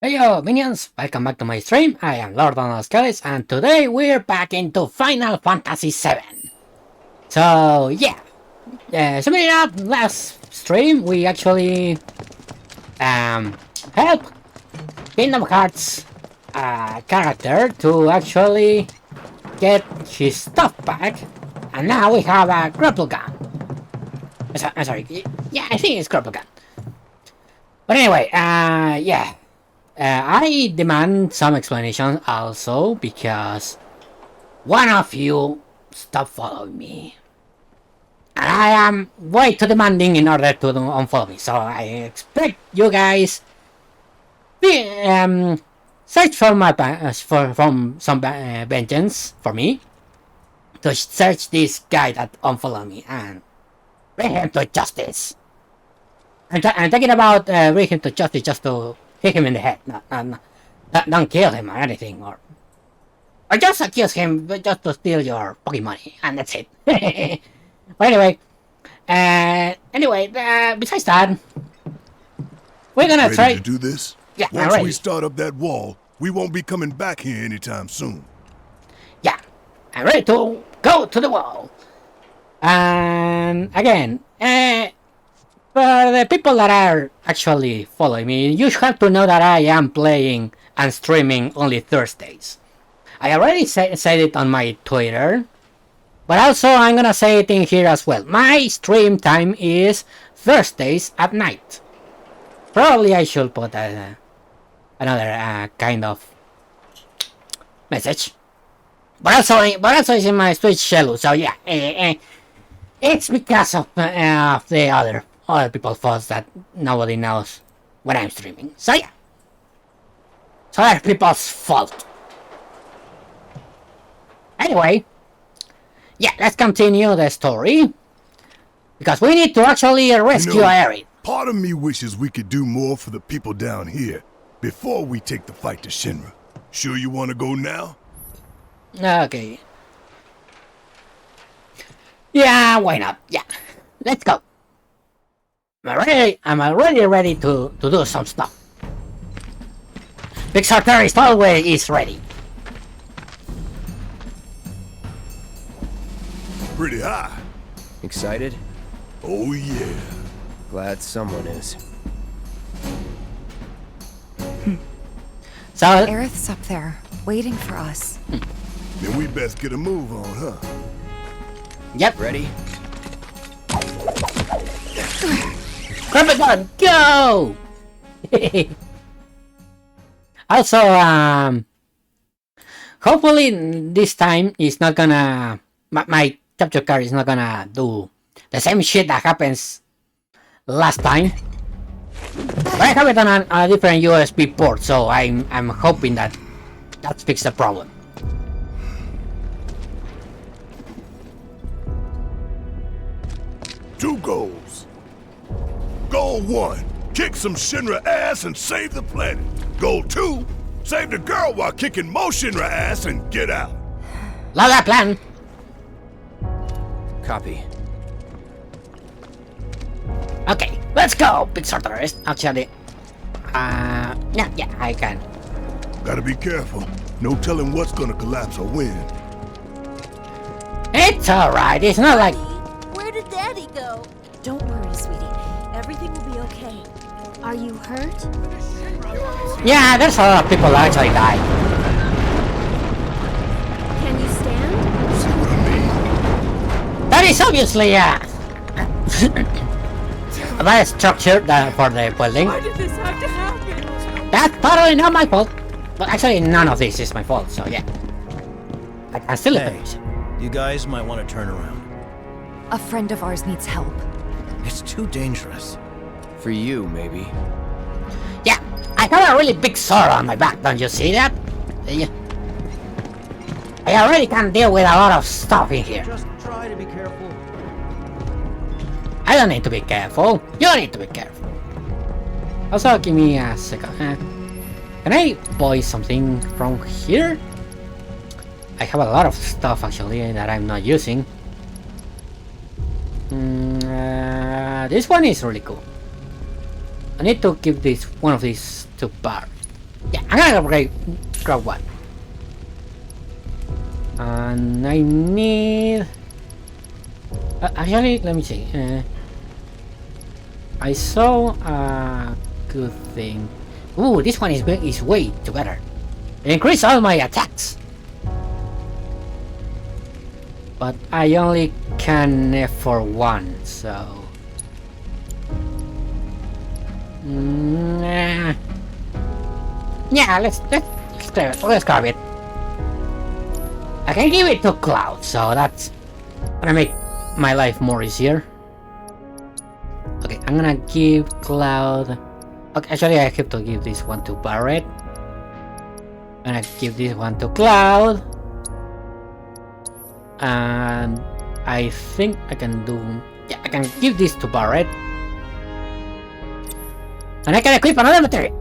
Hey yo, minions! Welcome back to my stream. I am Lord Skellis, and today we're back into Final Fantasy VII. So yeah, summing it up, last stream we actually helped Kingdom Hearts character to actually get his stuff back, and now we have a grapple gun. I'm sorry, yeah, I think it's grapple gun. But anyway, yeah. I demand some explanation also because one of you stopped following me. And I am way too demanding in order to unfollow me. So I expect you guys search for my from some vengeance for me to search this guy that unfollowed me and bring him to justice. I'm talking about bring him to justice just to hit him in the head, not kill him or anything, or just accuse him just to steal your pocket money, and that's it. But anyway, besides that, we're gonna ready try to do this. Yeah, Once we start up that wall, we won't be coming back here anytime soon. Yeah, I'm ready to go to the wall. And again, for the people that are actually following me, you have to know that I am playing and streaming only Thursdays. I already said it on my Twitter, but also I'm gonna say it in here as well. My stream time is Thursdays at night. Probably I should put another kind of message, but also it's in my Twitch schedule. So yeah, it's because of the other people's faults that nobody knows when I'm streaming. So yeah. So other people's fault. Anyway. Yeah, let's continue the story. Because we need to actually rescue Aerith. Part of me wishes we could do more for the people down here before we take the fight to Shinra. Sure you want to go now? Okay. Yeah, why not? Yeah. Let's go. I'm already ready to do some stuff. Big Sartor is always ready. Pretty high. Excited? Oh yeah. Glad someone is. So Aerith's up there, waiting for us. Then we best get a move on, huh? Yep. Ready? Grab it gun, go! Also, hopefully this time it's not gonna my capture card is not gonna do the same shit that happens last time. But I have it on a different USB port, so I'm hoping that fixes the problem. Two goals. Goal 1, kick some Shinra ass and save the planet. Goal 2, save the girl while kicking more Shinra ass and get out. Love that plan. Copy. Okay, let's go, Big Sorceress. Actually, yeah, I can. Gotta be careful. No telling what's gonna collapse or win. It's alright, it's not like... Where did Daddy go? Don't worry, sweetie. Everything will be okay. Are you hurt? Yeah, there's a lot of people that actually died. Can you stand? See what I mean? That is obviously a bad structure for the building. Why did this have to happen? That's totally not my fault. But actually, none of this is my fault, so yeah. I can still finish. You guys might want to turn around. A friend of ours needs help. It's too dangerous. For you, maybe. Yeah, I have a really big sore on my back, don't you see that? Yeah. I already can deal with a lot of stuff in here. Just try to be careful. I don't need to be careful. You need to be careful. Also, give me a second. Can I buy something from here? I have a lot of stuff actually that I'm not using. This one is really cool. I need to give this one of these to Bar. Yeah, I'm gonna grab one. And I need... actually, let me see. I saw a good thing. Ooh, this one is way too better. Increase all my attacks. But I only can for one, so... Nah. Yeah, let's grab it. I can give it to Cloud, so that's gonna make my life more easier. Okay, I'm gonna give Cloud... Okay, actually I have to give this one to Barret. I'm gonna give this one to Cloud. And I think I can do... Yeah, I can give this to Barret. And I can equip another material.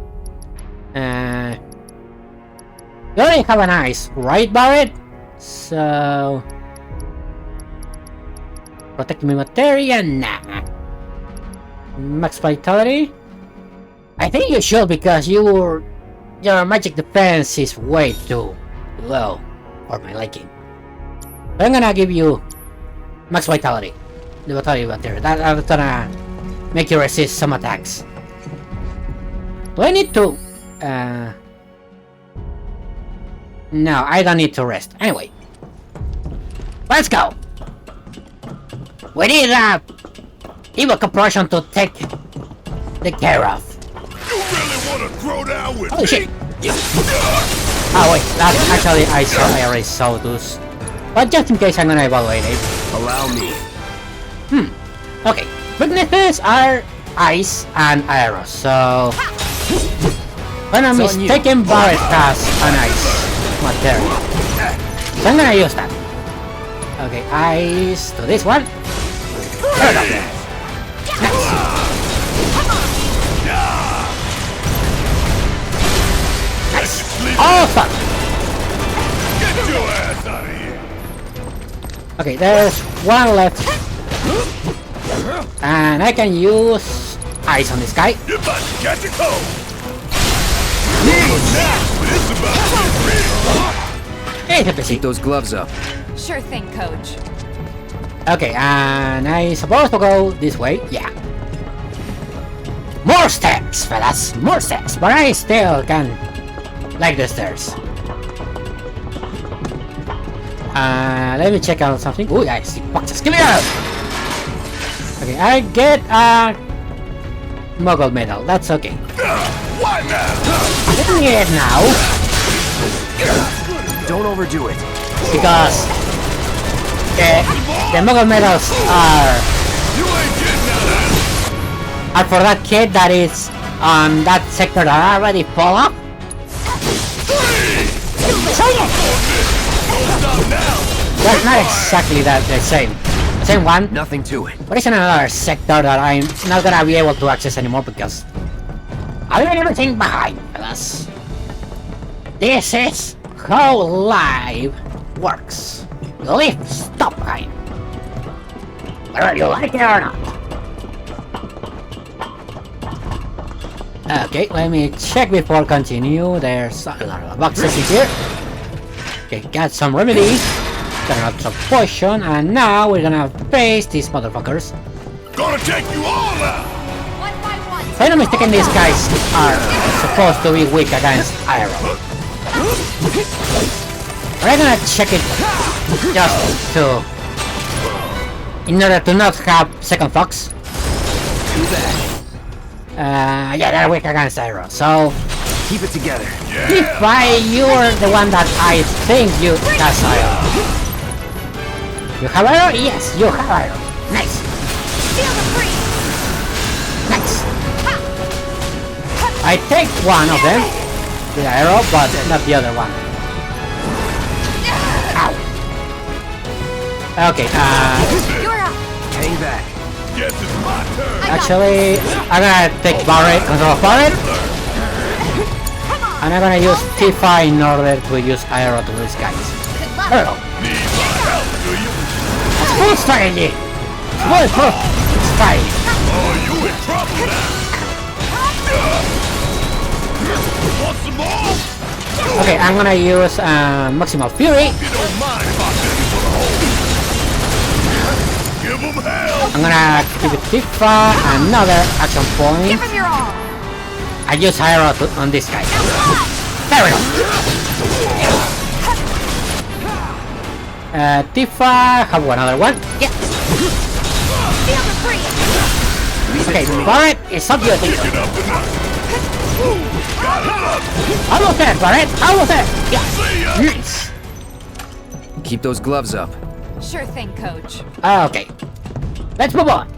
You already have an ice, right, Barret? So... Protect me materia? Nah. Max vitality? I think you should because your magic defense is way too low for my liking. But I'm gonna give you max vitality. The vitality material. That's gonna make you resist some attacks. Do I need to... No, I don't need to rest. Anyway. Let's go! We need a evil corporation to take the care of. You really want to throw down with Oh me? shit! Oh wait, that actually I already saw those. But just in case I'm gonna evaluate it. Allow me. Okay, weaknesses are ice and arrows, so... If I'm not mistaken, Barret has an ice material. So I'm gonna use that. Okay, ice to this one. There we go. Nice. Nice. Awesome. Get your ass out of here. Okay, there's one left. And I can use ice on this guy. You're about to catch a cold. It's about to get real. Hey, Keep those gloves up. Sure thing, Coach. Okay, and I supposed to go this way? Yeah. More steps, fellas, more steps, but I still can like the stairs. Let me check out something. Ooh, I see boxes. Give me up! Okay, I get a Muggle medal. That's okay. Why now? I don't need it now Don't overdo it. because the Muggle medals You ain't getting out of are for that kid that is on that sector that already fall up. That's not exactly the same one. Nothing to it. But it's another sector that I'm not gonna be able to access anymore because I leave everything behind, fellas. This is how life works. You leave stuff behind, whether you like it or not. Okay, let me check before continue. There's a lot of boxes in here. Okay, got some remedies. Got lots of potion, and now we're gonna face these motherfuckers. Gonna take you all out. One by one. If I'm not mistaken, these guys are supposed to be weak against iron. But I'm gonna check it just to... in order to not have second thoughts. Do that. Yeah, they're weak against iron, so... Keep it together. If you're the one that I think you has iron. You have iron? Yes, you have iron. Nice. Feel the freeze! Nice. I take one of them, the arrow, but not the other one. Ow. Okay, You're up. Hang back. Guess it's my turn. actually, I'm gonna take Barret, control of Barret, and I'm gonna use Tifa in order to use arrow to these guys. There we go. Need my help, do you? Full strategy! Full strategy! Oh, you in trouble now. Want some more? Okay, I'm gonna use Maximal Fury. You don't mind if I send you for the hole. Give them hell. I'm gonna give it Tifa another action point. Give him your all. I use Hyrule on this guy. There we go. Tifa, have another one. Yeah. Feel the free. Okay, Barret is up your thing. Get up enough. Gotta love it. Almost there, Barret. Almost there. Yeah. See ya. Nice. Keep those gloves up. Sure thing, Coach. Okay. Let's move on.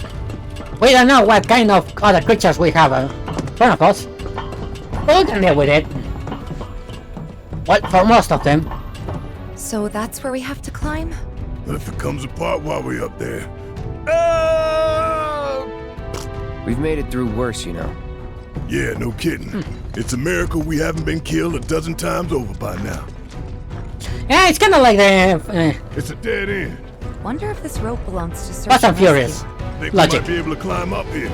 We don't know what kind of other creatures we have in front of us. But we can deal with it. Well, for most of them. So that's where we have to climb? What if it comes apart while we're up there? We've made it through worse, you know. Yeah, no kidding. It's a miracle we haven't been killed a dozen times over by now. Yeah, it's kind of like the It's a dead end. Wonder if this rope belongs to Search Fast and and Furious. Think Logic. we might be able to climb up here.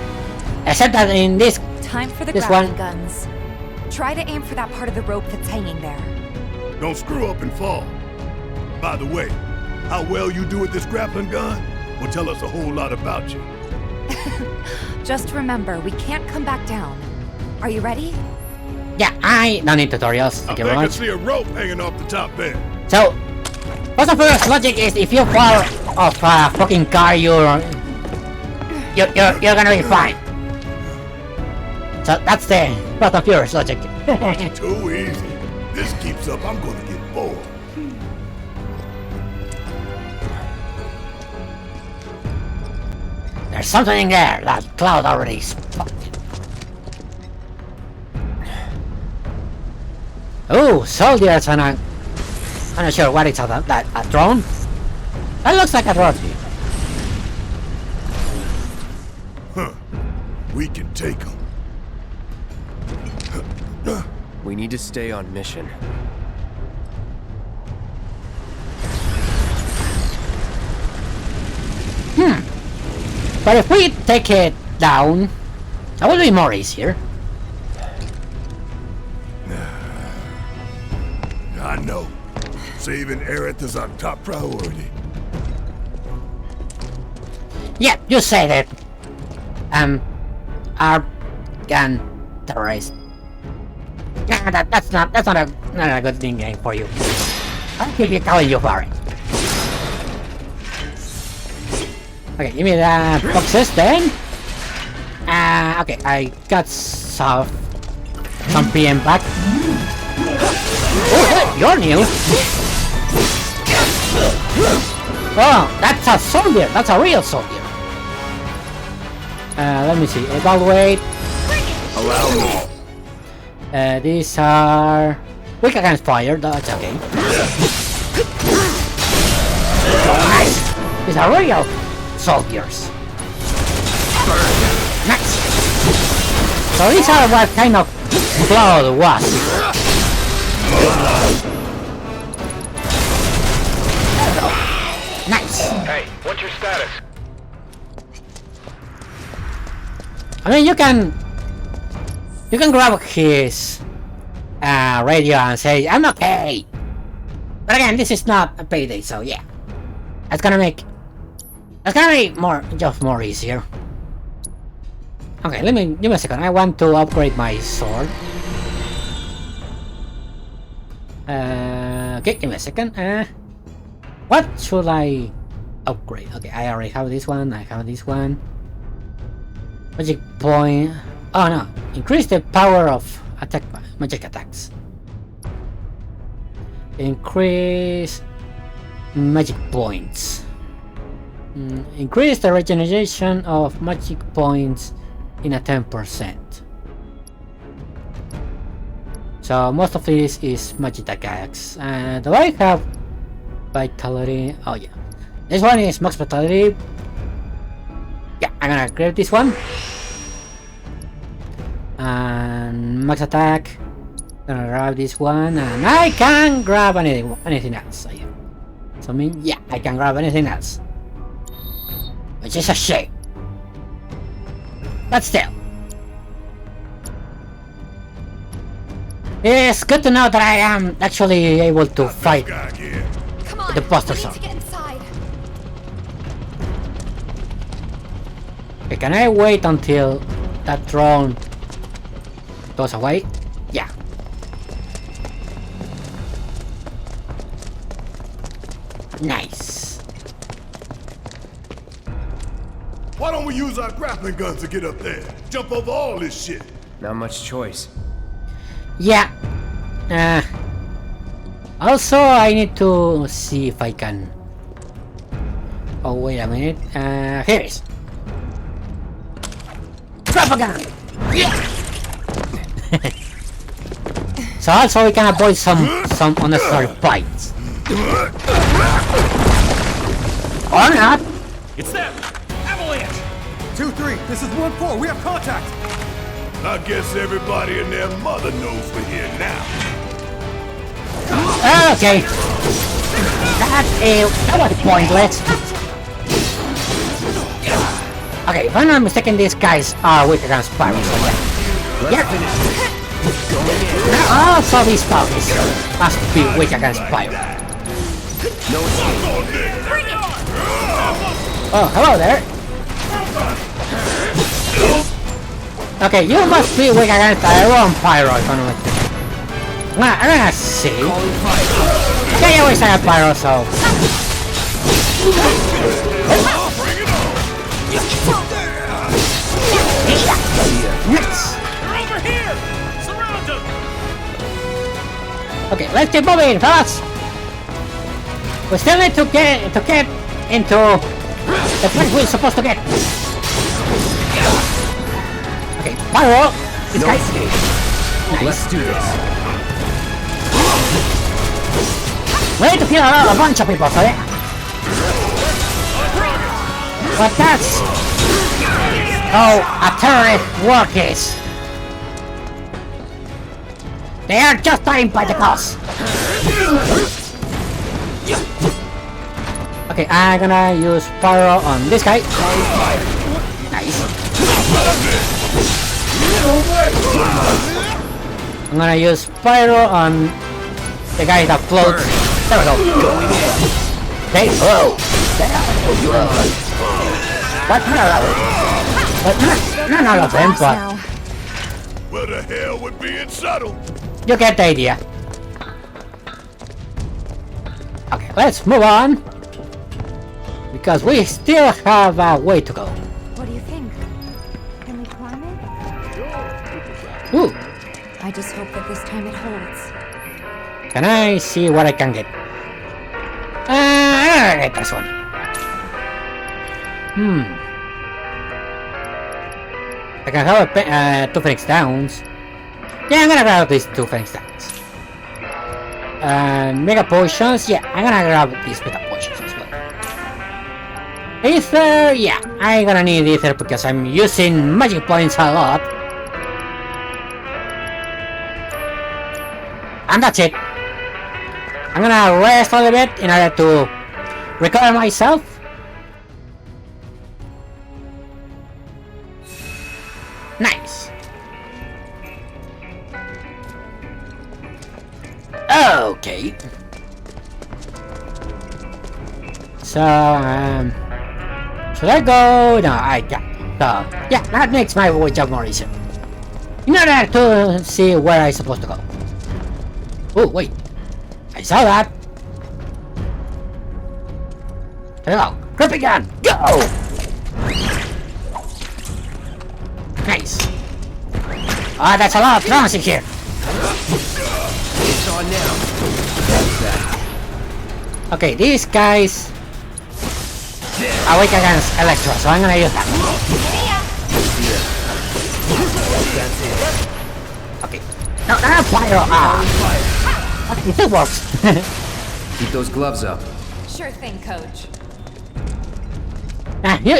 Except that in this, Rescue. Time for the This grappling one. guns. Try to aim for that part of the rope that's hanging there. Don't screw up and fall. By the way, how well you do with this grappling gun will tell us a whole lot about you. Just remember, we can't come back down. Are you ready? yeah, I don't need tutorials. I Thank you think very I much. see a rope hanging off the top there. So, Fast and Furious logic is if you fall off a fucking car, you're gonna be fine. So that's the Fast and Furious logic. Too easy. This keeps up, I'm gonna get bored. There's something in there that Cloud already spotted. Oh, soldiers and I'm not sure what it's about. That a drone? That looks like a drone. Huh. We can take them. We need to stay on mission. But if we take it down, that will be more easier. I know. Saving Aerith is our top priority. Yeah, you said it. Our gun terrorist. Nah, that's not a good thing for you. I'll keep calling you for it. Okay, give me the boxes then. Okay, I got some PM back. Oh, you're new. Oh, that's a soldier. That's a real soldier. Let me see. Evaluate. Allow me. These are weak against fire. That's okay. Nice. These are real soldiers. Nice. So these are what kind of Cloud was. Nice. Hey, what's your status? I mean, you can grab his radio and say, "I'm okay." But again, this is not a payday, so yeah, that's gonna make more easier. Okay, give me a second. I want to upgrade my sword. Okay, give me a second. What should I upgrade? Okay, I already have this one. I have this one. Magic point. Oh no! Increase the power of magic attacks. Increase magic points. Increase the regeneration of magic points in a 10%. So most of this is magic attacks. Do I have vitality? Oh yeah, this one is max vitality. Yeah, I'm gonna grab this one. And max attack. Gonna grab this one, and I can grab anything else. So, yeah. So I mean, yeah, I can grab anything else, which is a shame. But still, It's good to know that I am actually able to fight Guy again. Come on, the Buster we need Sword. to get inside. Okay, can I wait until that drone goes away? Yeah. Nice. Why don't we use our grappling guns to get up there? Jump over all this shit. Not much choice. Yeah. Also, I need to see if I can. Oh, wait a minute. Here it is. Drop a gun! Yeah! So also we can avoid some unnecessary fights. Or not. It's them! Avalanche! 2-3, this is 1-4, we have contact! I guess everybody and their mother knows we're here now. Okay. That was pointless. Okay, if I'm not mistaken, these guys are weak against pyros. Yeah. Also, these puppies must be weak against pyro. No escape. Oh, hello there. Okay, you must be weak against iron pyro, if I'm not mistaken. I'm gonna see. Calling fire. Yeah, you always have pyro, so. Nice. They're over here! Surround them! Okay, let's keep moving, fellas. We still need to get into the place we're supposed to get. Okay, pyro. This No guy. escape. Nice. Let's do this. We need to kill a bunch of people, so yeah. But that's how a terrorist work is. They are just dying by the cause. Okay, I'm gonna use pyro on this guy. Nice. I'm gonna use pyro on the guy that floats. There we go. Okay, whoa. What? Not all of them, but Now. Where the hell would being subtle? you get the idea. Okay, let's move on. Because we still have a way to go. What do you think? Can we climb it? Ooh, I just hope that this time it holds. can I see what I can get? I'm gonna get this one. I can have two Phoenix Downs. Yeah, I'm gonna grab these two Phoenix Downs. Mega Potions, yeah, I'm gonna grab these Mega Potions as well. Ether, yeah, I'm gonna need Ether because I'm using magic points a lot. And that's it. I'm gonna rest a little bit in order to recover myself. Nice. Okay. So, should I go? No, yeah, that makes my job more easier. In order to see where I'm supposed to go. Oh, wait. I saw that. There we go. Gripping gun. Go! Nice. Ah, that's a lot of drones in here. It's on now. That's that. Okay, these guys are weak against Electro, so I'm gonna use that. That's it. Okay. No, not Pyro. Ah. Okay, it works. Keep those gloves up. Sure thing, Coach.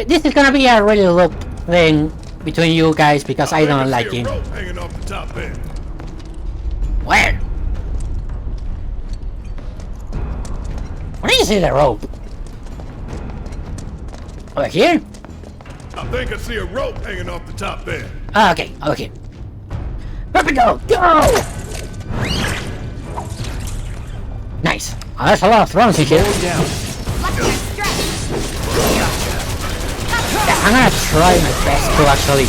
This is gonna be a really loop thing between you guys because I don't like see a him. rope hanging off the top there. Where? Where do you see the rope? Over here? I think I see a rope hanging off the top there. Okay, over here. Where we go? Go! Nice. Oh, there's a lot of thrones in here. Going down. Yeah, I'm gonna try my best to actually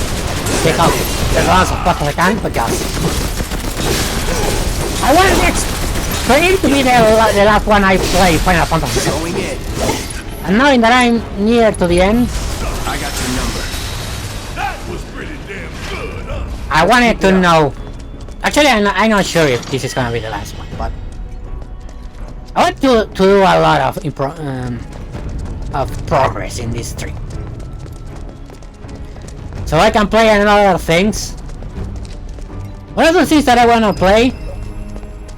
take out the rounds as fast as I can because I want next stream to be the last one I play Final Fantasy. Going in. And knowing that I'm near to the end, I got your number. That was pretty damn good, huh? I wanted to know. Actually, I'm not sure if this is gonna be the last one, but I want to do a lot of progress in this stream, so I can play another things. One of the things that I wanna play,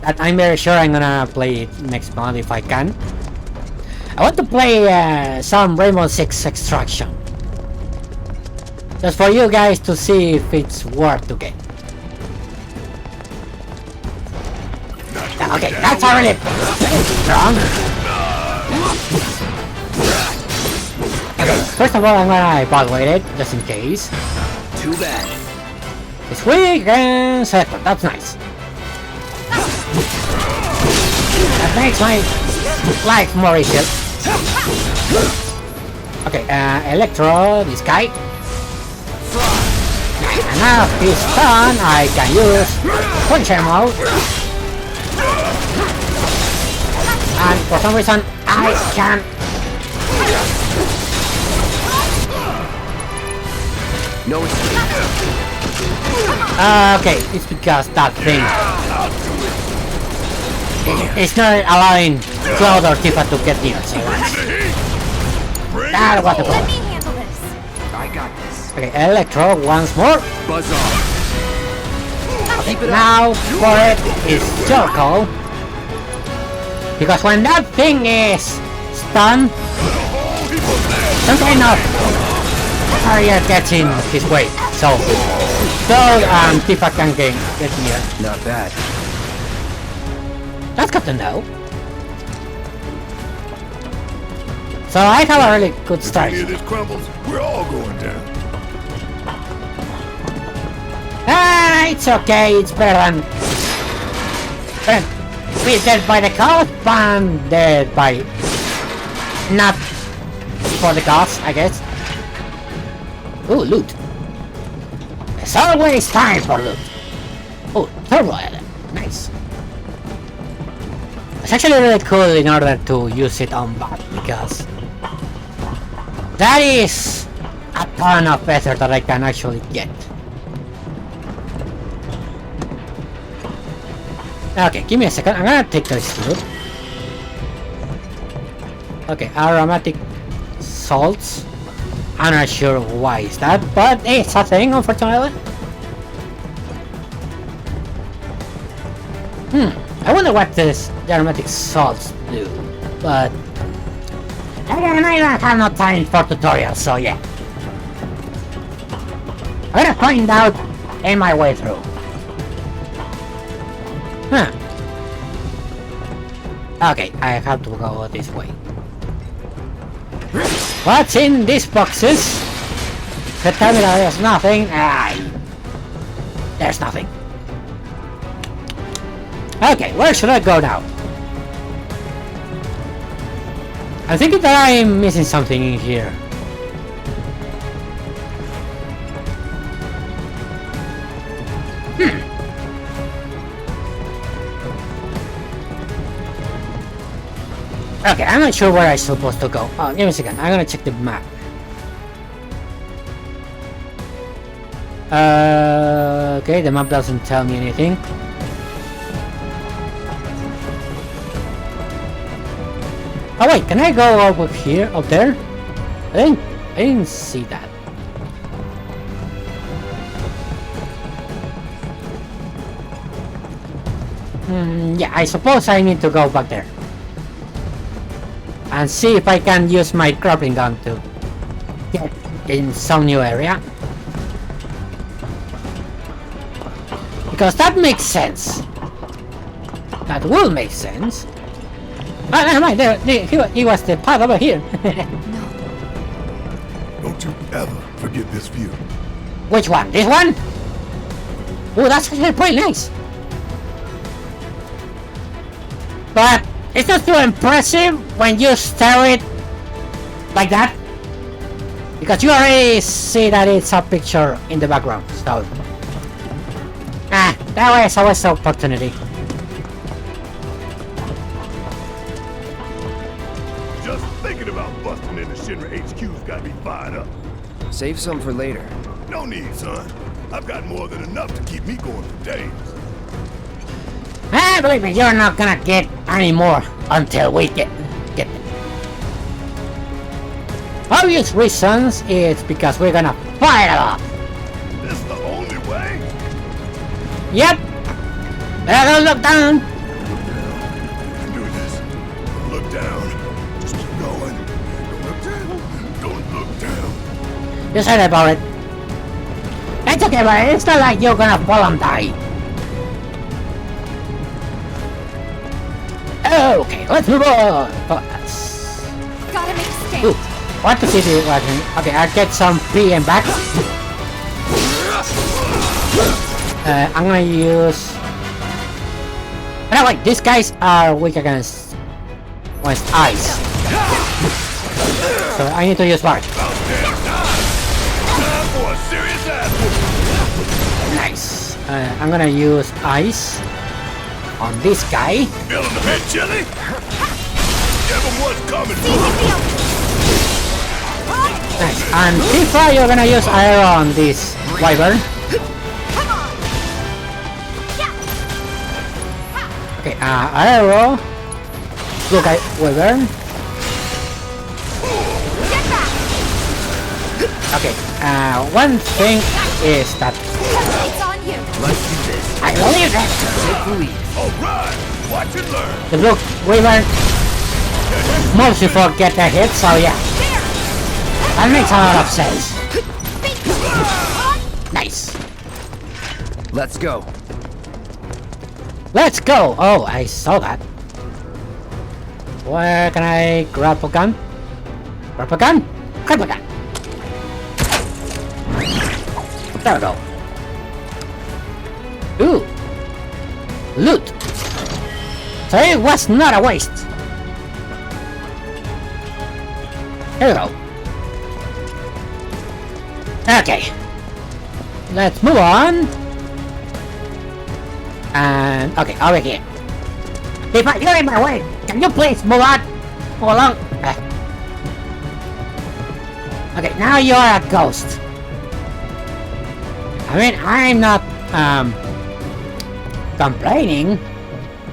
that I'm very sure I'm gonna play it next month if I can. I want to play some Rainbow Six Extraction, just for you guys to see if it's worth to get. Okay, that's already strong. Okay, first of all, I'm gonna evaluate it just in case. Too bad. It's weak and separate. That's nice. That makes my life more easier. Okay, Electro, this guy. And now he's done, I can use Puncher mode. And for some reason, I can. No escape. Okay, it's because that thing. It's not allowing Cloud or Tifa to get near, so that was the Let problem. me handle this. I got this. Okay, Electro once more. Buzz off. Keep it up. Now for it is your call. Because when that thing is stunned, some kind of barrier gets in his way. So Tifa can get near. Not bad. That's good to know. So I have a really good start. Any of this crumbles, we're all going down. Ah, it's okay. It's better than be dead by the cause than dead by not for the cause, I guess. Ooh, loot. It's always time for loot. Oh, turbo head. Nice. It's actually really cool in order to use it on bot because that is a ton of effort that I can actually get. Okay, give me a second. I'm gonna take this loot. Okay, aromatic salts. I'm not sure why is that, but it's a thing, unfortunately. I wonder what the aromatic salts do, but again, I don't have no time for tutorials, so yeah. I'm gonna find out in my way through. Huh. Okay, I have to go this way. What's in these boxes? The tell me that there's nothing. There's nothing. Okay, where should I go now? I think that I'm missing something in here. Okay, I'm not sure where I'm supposed to go. Oh, give me a second. I'm gonna check the map. Okay, the map doesn't tell me anything. Oh wait, can I go over here, up there? I didn't see that. Yeah, I suppose I need to go back there. And see if I can use my grappling gun to get in some new area. Because that makes sense. That will make sense. Ah, never mind, he was the path over here. Don't you ever forget this view. Which one? This one? Oh, that's actually pretty nice. But it's not too impressive when you stare it like that. Because you already see that it's a picture in the background, so... that was a waste of opportunity. Just thinking about busting into Shinra HQ's gotta be fired up. Save some for later. No need, son. I've got more than enough to keep me going for days. Believe me, you're not gonna get any more until we get them. Obvious reasons, it's because we're gonna fire it off. This is the only way? Yep. Don't look down. You can do this. Don't look down. Just keep going. Don't look down. Don't look down. You said about it. It's okay, but it's not like you're gonna fall and die. Okay, let's move on. Gotta make a stand. Ooh, what to see the watching? Okay, I'll get some PM back. I'm gonna use. No, wait, these guys are weak against ice. So I need to use bark. About damn time for a serious ass whooping. Nice. I'm gonna use ice on this guy. Feeling a bit chilly? Give him what's coming. Nice. And Tifa, you're gonna use arrow on this wyvern. Okay, arrow. Look at wyvern. Okay, one thing is that It's on you. Let's do this. I believe it. Take the lead. Alright, watch and learn. The blue wyvern mostly forget a hit, so yeah. That makes a lot of sense. Nice. Let's go. Let's go! Oh, I saw that. Where can I grab a gun? Grab a gun? Grab a gun! There we go. Ooh! Loot! So it was not a waste! Here we go. Okay. Let's move on. And okay, over here. If you're in my way, can you please move on? Move along. Okay, now you're a ghost. I mean, I'm not complaining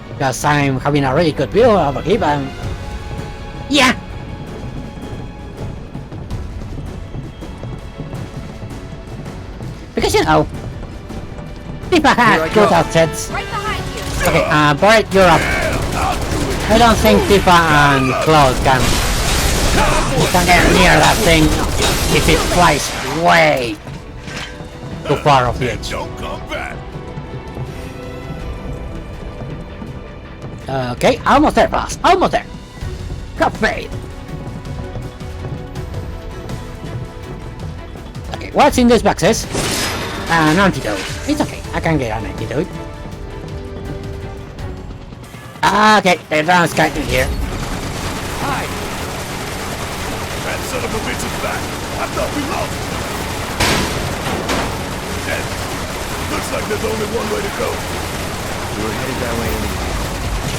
because I'm having a really good view over here, but yeah. Because you know, Tifa has good outfits. Right behind you. Okay, Barret, you're up. I don't think Tifa and Cloud can get near that thing if it flies way too far off the edge. Don't come back. Okay, almost there, boss. Almost there. Got faith. Okay, what's in these boxes? An antidote. It's okay, I can get an antidote. Okay, the round's got in here. Hi. That son of a bitch is back. I thought we lost. Dead. Looks like there's only one way to go. We were headed that way anyway.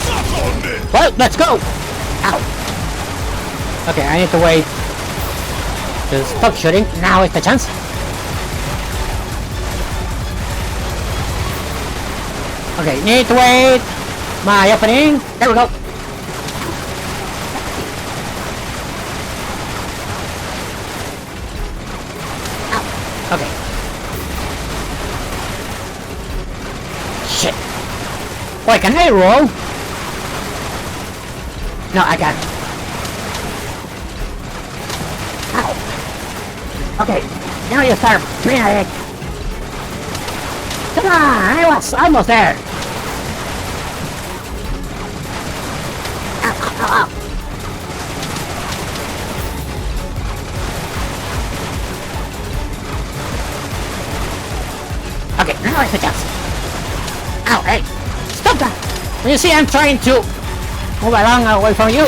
Fuck on this. Well, let's go! Ow! Okay, I need to wait to stop shooting. Now is the chance. Okay, need to wait. My opening. There we go. Ow. Okay. Shit. Wait, can I roll? No, I got it. Ow. Okay, now you start bringing it. Come on, I was almost there. Ow, ow, ow, ow. Okay, now it's a chance. Ow, hey, stop that. You see, I'm trying to Move along away from you.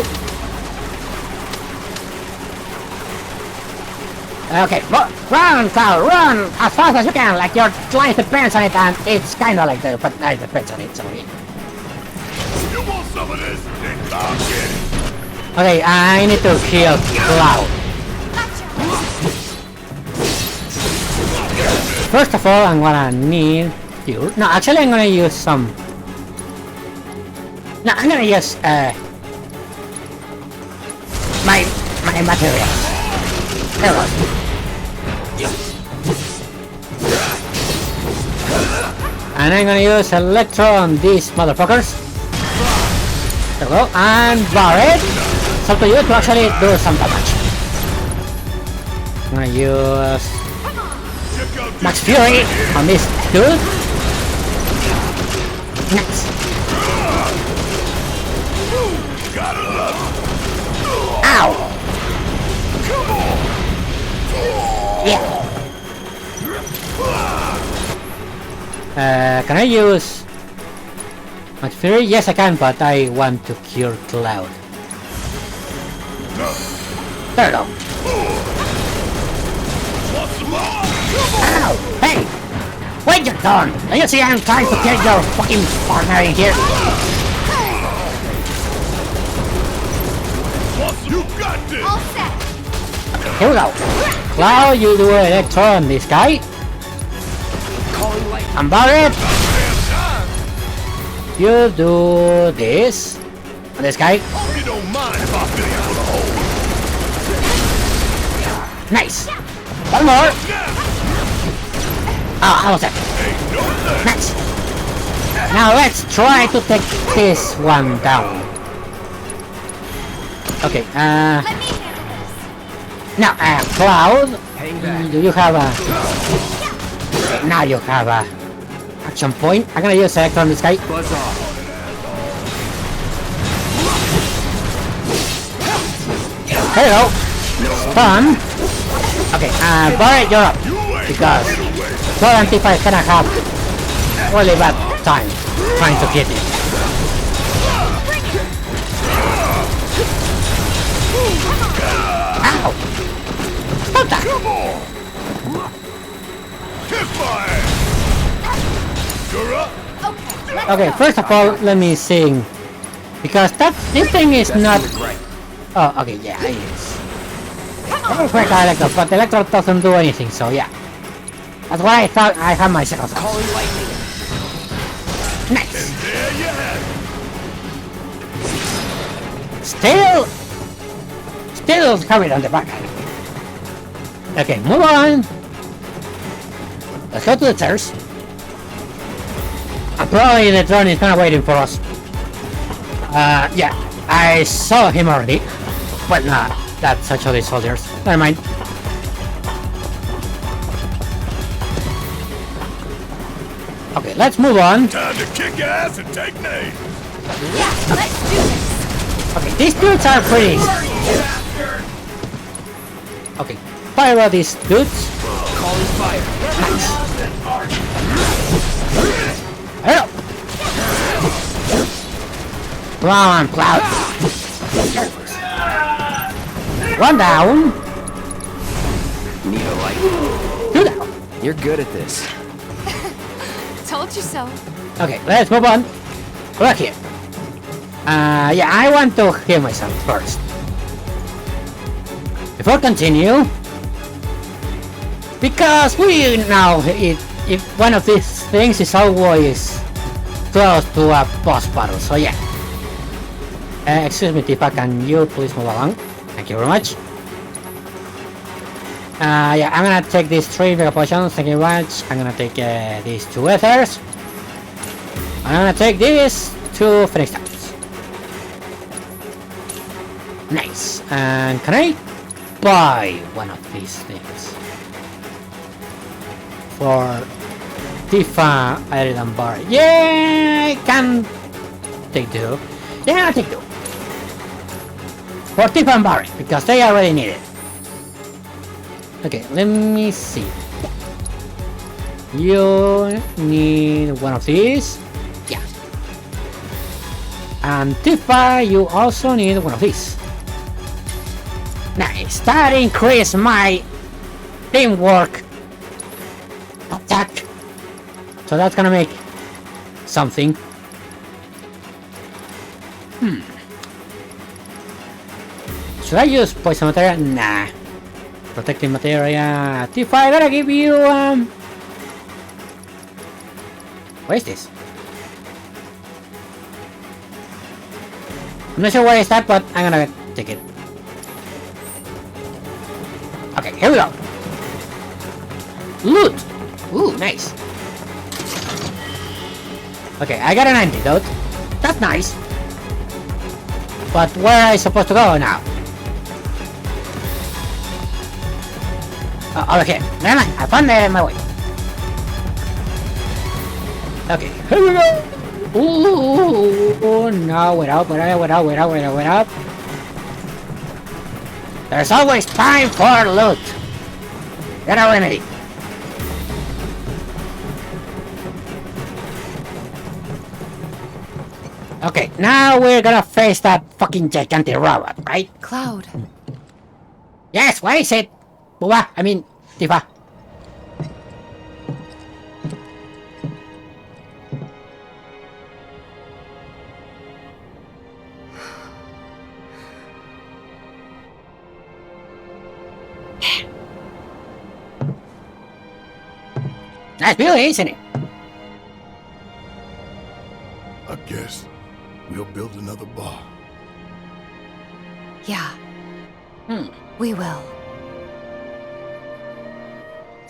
Okay, run, Cloud, run as fast as you can, like your life depends on it, and it's kinda like that, but it depends on it, so yeah. You want some of this? Then come get it. Okay, I need to kill Cloud. First of all, I'm gonna need you. No, actually, I'm gonna use some. No, I'm gonna use my material. There we go. And I'm gonna use Electro on these motherfuckers. There we go. And Barret. It's up to you to actually do some damage. I'm gonna use Max Fury on this dude. Nice. Ow! Yeah. Can I use Max Fury? Yes, I can, but I want to cure Cloud. There we go. Ow! Hey! Wait your turn! Do you see I'm trying to kill your fucking partner in here? You got this. All set. Okay, here we go. Cloud, you do Electro on this guy. And Barret, you do this on this guy. Hope you don't mind if I fill you full of holes. Nice. One more. Oh, I was there. Ain't no thing. Nice. Now let's try to take this one down. Okay, Let me handle this. now, Cloud, Hang back. do you have a... Okay, now you have a action point. I'm gonna use Select on this guy. Buzz off. There you go. Stun. Okay, Barret, you're up. Because Cloud and Tifa is gonna have really bad time trying to get it. Ow! Stop that! Kick my ass. You're up. Okay, first of all, let me sing. Because this thing is not... Right. Oh, okay, yeah, it is. I was quite Electro, but the Electro doesn't do anything, so yeah. That's why I thought I had my second thought. Calling lightning. Nice! There you have Still carried on the back. Okay, move on. Let's go to the stairs. And probably the drone is kinda waiting for us. Yeah, I saw him already. But nah, that's actually soldiers. Never mind. Okay, let's move on. time to kick ass and take names. Yeah, let's do this. Okay, these dudes are pretty. Okay, fire all these dudes. Calling fire. Hello. Come on, Cloud. One down. Need a light. Two down. You're good at this. Told you so. Okay, let's move on. Look here. Yeah, I want to heal myself first. Before continue, because we know if one of these things is always close to a boss battle, so yeah. Excuse me, Tifa, can you please move along? Thank you very much. Yeah, I'm gonna take these 3 mega potions, thank you very much. I'm gonna take these 2 ethers. I'm gonna take these 2 Phoenix Times. Nice. And can I buy one of these things? For Tifa, Iris, and Barret. Yeah, I can take 2. Yeah, I'll take 2. For Tifa and Barret, because they already need it. Okay, let me see. You need one of these. Yeah. And Tifa, you also need one of these. Nice. That increased my teamwork attack. So that's gonna make something. Should I use poison materia? Nah. Protective materia. Tifa, I gotta give you what is this? I'm not sure what is that, but I'm gonna take it. Okay, here we go. Loot! Ooh, nice. Okay, I got an antidote. That's nice. But where am I supposed to go now? Oh, okay, never mind. I found my way. Okay, here we go. Ooh, no, wait up. There's always time for loot. Get a remedy. Okay, now we're gonna face that fucking gigantic robot, right? Cloud. Yes, what is it? Booba, I mean, Tifa. Nice view, isn't it? I guess we'll build another bar. Yeah. We will.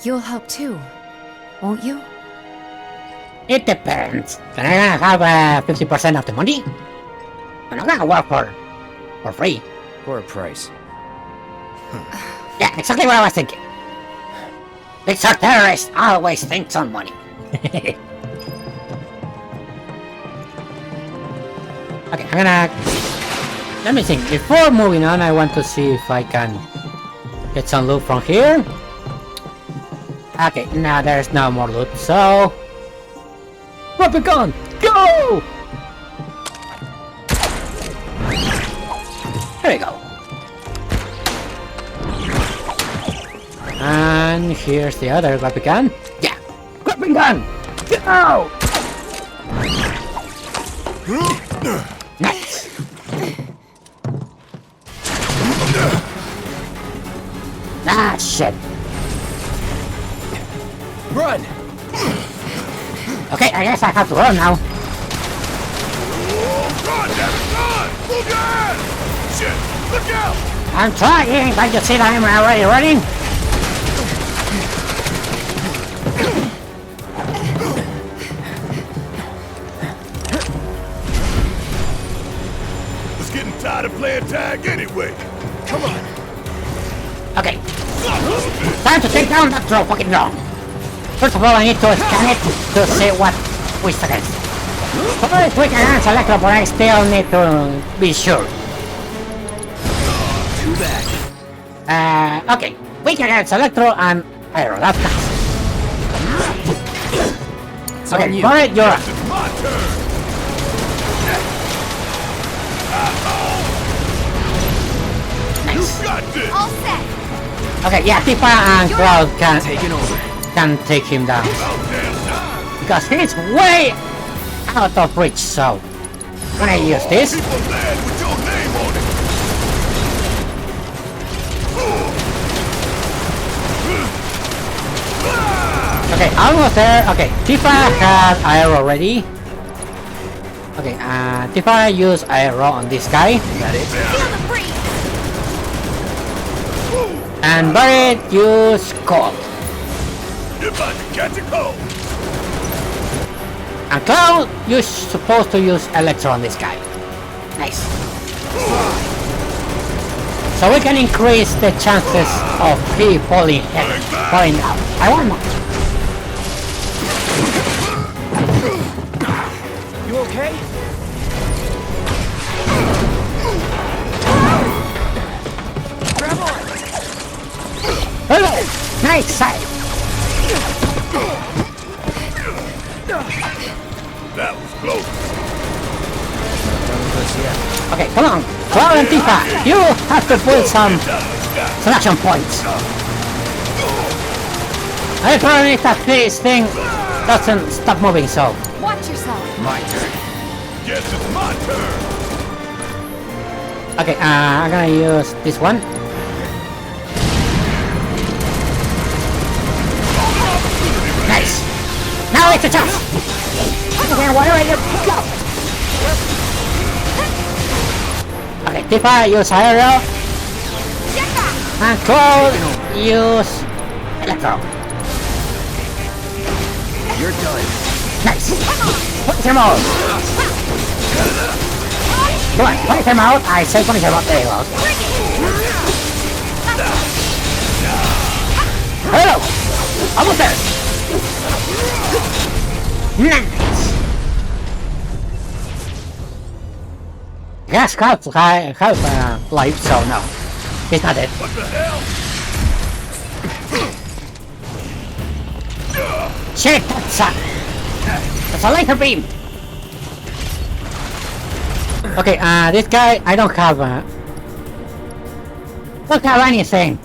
You'll help too, won't you? It depends. Can I have 50% of the money? I'm not gonna work for free. For a price. Yeah, exactly what I was thinking. Big Star terrorist always thinks on money. Okay, I'm gonna... Let me think. Before moving on, I want to see if I can get some loot from here. Okay, now there's no more loot, so... Weapon gun! Go! There we go. And here's the other weapon gun. Yeah! Weapon gun! Go! Nice! Ah, shit! Run! Okay, I guess I have to run now. Run, damn it, run! Move your ass! Shit, look out! I'm trying, but you see that I'm already running? It's getting tired of playing tag anyway. Come on! Okay, time to take down that troll fucking drone. First of all, I need to scan it to see what we against. First, we can answer Electro, but I still need to be sure. Too bad. Okay, we can answer Electro and Aero, that's nice. It's on Okay, you. Barret, you're up. It's my turn. Nice. You got this. All set. Okay, yeah, Tifa and Cloud Taking over. can take him down. About damn time. Because he's way out of reach, so when I use this, People land with your name on it. okay, almost there. Okay, Tifa has Aero ready. Okay, Tifa use Aero on this guy, Got it? Feel the breeze. and Barret use Cold. You're about to catch a cold. And Cloud, you're supposed to use Electro on this guy. Nice. So we can increase the chances of he falling down. I want more. You okay? Grab on! Hello. Nice save. That was close. Yeah. Okay, come on. Cloud and Tifa, you have to put some action points. I probably if that this thing doesn't stop moving, so. Watch yourself. My turn. Guess it's my turn. Okay, I'm gonna use this one. Nice. Now it's a chance. Okay, whatever you go. Okay, Tifa, use aerial. And Cloud, use electro. You're done. Nice. Punisher mode. Come on, Punisher mode. I say Punisher mode. There you go. Hello. Almost there. Nice. Yes, half life, so no. He's not dead. What the hell? Shit, that's a laser beam. Okay, this guy, I don't have anything.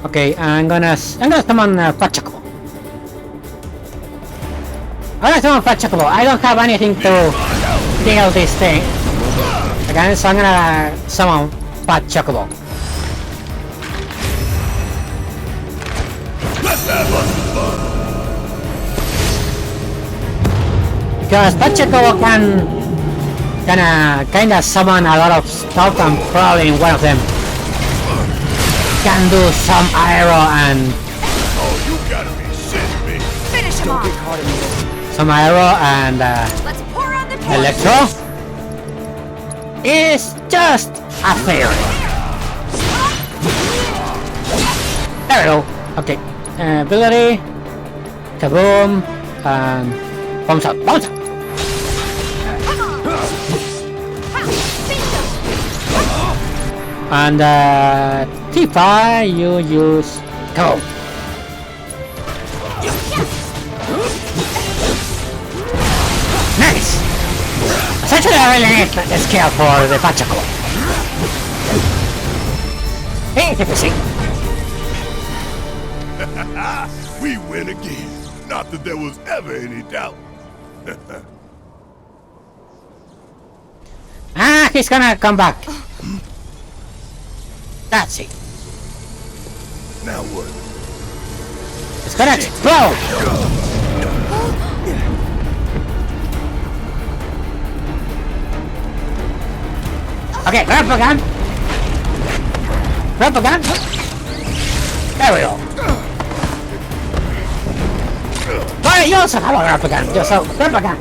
Okay, I'm gonna summon Pachaco. I'm gonna summon Pachaco. I don't have anything to deal this thing. Okay, so I'm gonna summon Pachaco. Let's have us some fun. Because Pachaco can kinda summon a lot of stuff, and probably one of them can do some aero and Oh, you gotta be shitting me. Finish him Don't get off. caught in the middle. some aero and Let's pour on the torch. electro is just a theory. There we go. Okay, ability, kaboom, and bounce out, bounce out. And Tifa, you use go. Nice. Essentially, I really need the skill for the Pachaco. Easy peasy. We win again. Not that there was ever any doubt. He's gonna come back. That's it. Now what? It's gonna explode. Okay, grab a gun. Grab a gun. There we go. Well, you also have a grab a gun. Just so grab a gun.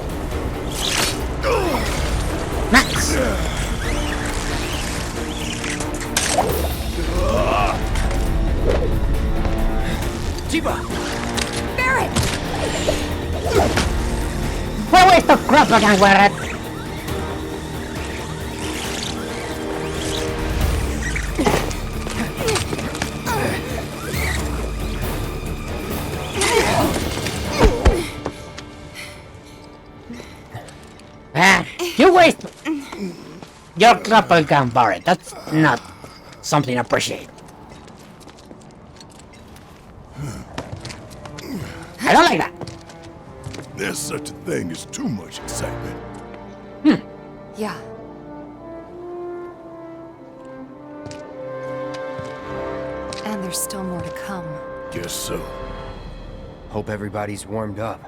Nice. Tifa! Barret! Where's the grab a gun, Barret? You waste your grapple gun, Barret. That's not something I appreciate. I don't like that. There's such a thing as too much excitement. Yeah. And there's still more to come. Guess so. Hope everybody's warmed up.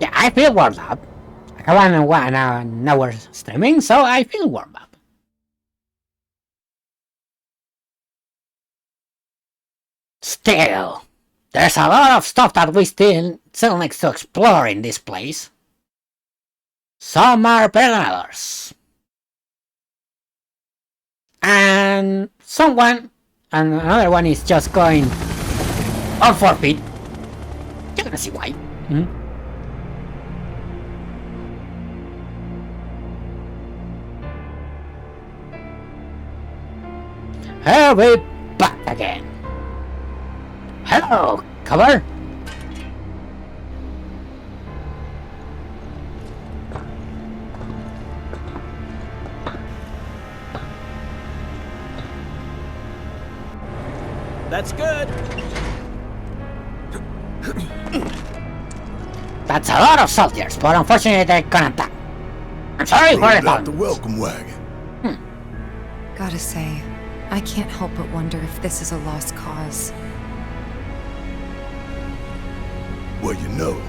Yeah, I feel warmed up. I have 1 hour streaming, so I feel warmed up. Still, there's a lot of stuff that we still needs to explore in this place. Some are better than others. And another one is just going on forfeit. You're gonna see why. Here we back again. Hello, cover. That's good. That's a lot of soldiers, but unfortunately they're gonna die. I'm sorry for Rolled the out the fun. welcome wagon. Gotta say, I can't help but wonder if this is a lost cause. Well, you know,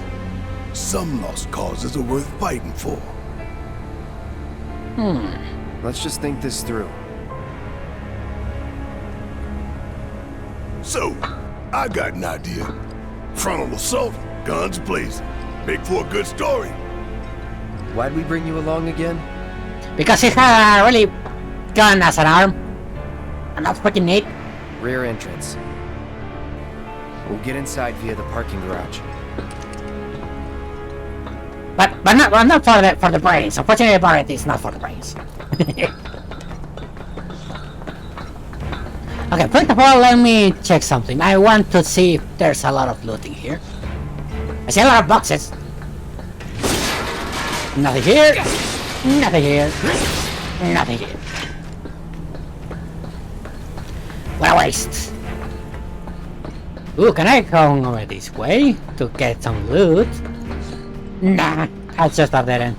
some lost causes are worth fighting for. Let's just think this through. So, I got an idea. Frontal assault, guns blazing. Make for a good story. Why'd we bring you along again? Because he had a really gun as an arm. And that's freaking neat. Rear entrance. We'll get inside via the parking garage. But not for the brains. Unfortunately about it, it's not for the brains. Okay, first of all, let me check something. I want to see if there's a lot of looting here. I see a lot of boxes. Nothing here. Nothing here. Nothing here. What a waste. Ooh, can I go over this way to get some loot? Nah, that's just a dead end.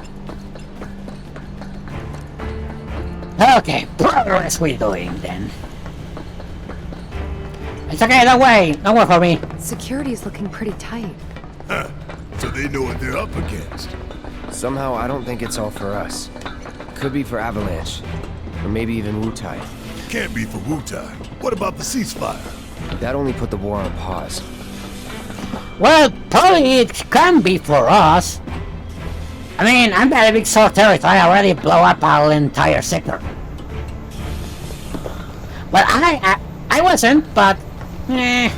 Okay, progress we're doing then. It's okay, don't wait for me. Security's looking pretty tight. Huh. So they know what they're up against. Somehow, I don't think it's all for us. Could be for Avalanche. Or maybe even Wutai. Can't be for Wutai. What about the ceasefire? That only put the war on pause. Well, probably it can be for us. I mean, I'm very big Sword territory. I already blow up our entire sector. Well, I wasn't, but I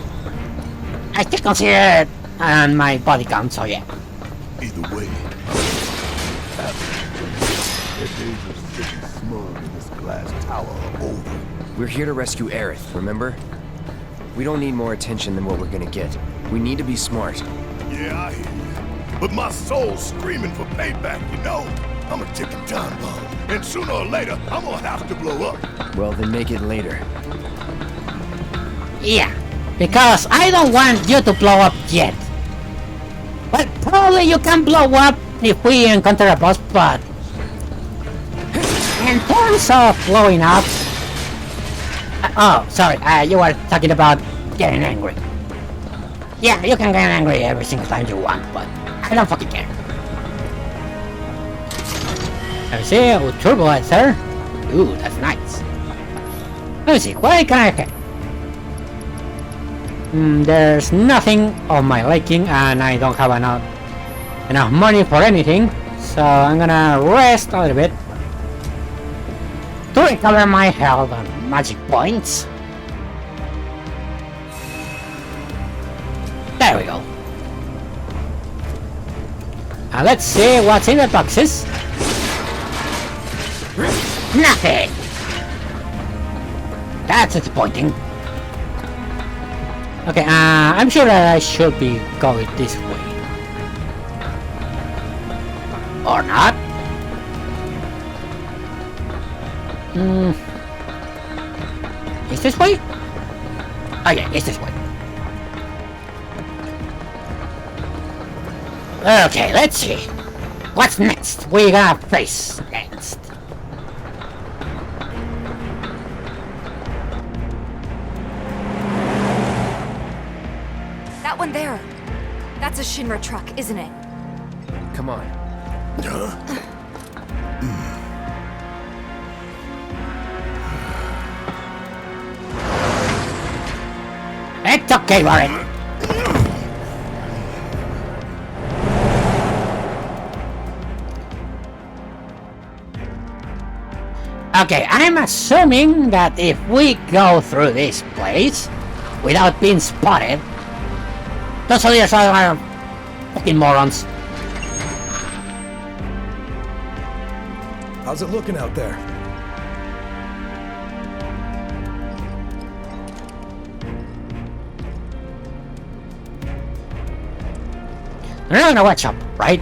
still consider it on my body count, so yeah. Either way, their days of sitting smug in this glass tower are over. We're here to rescue Aerith, remember? We don't need more attention than what we're gonna get. We need to be smart. Yeah, I hear you. But my soul's screaming for payback, you know? I'm a ticking time bomb. And sooner or later, I'm gonna have to blow up. Well, then make it later. Yeah, because I don't want you to blow up yet. Well, probably you can blow up if we encounter a boss, but in terms of blowing up... oh, sorry, you were talking about getting angry. Yeah, you can get angry every single time you want, but I don't fucking care. Let me see, oh, turbolizer. Ooh, that's nice. Let me see, what can I get? There's nothing of my liking, and I don't have enough money for anything, so I'm gonna rest a little bit to recover my health and magic points. There we go. And let's see what's in the boxes. Nothing! That's disappointing. Okay, I'm sure that I should be going this way. Or not. Is this way? Oh yeah, it's this way. Okay, let's see. What's next? We gonna face next. That one there. That's a Shinra truck, isn't it? Come on. It's okay, Warren. Okay, I'm assuming that if we go through this place without being spotted, those soldiers are fucking morons. How's it looking out there? They're not gonna watch up, right?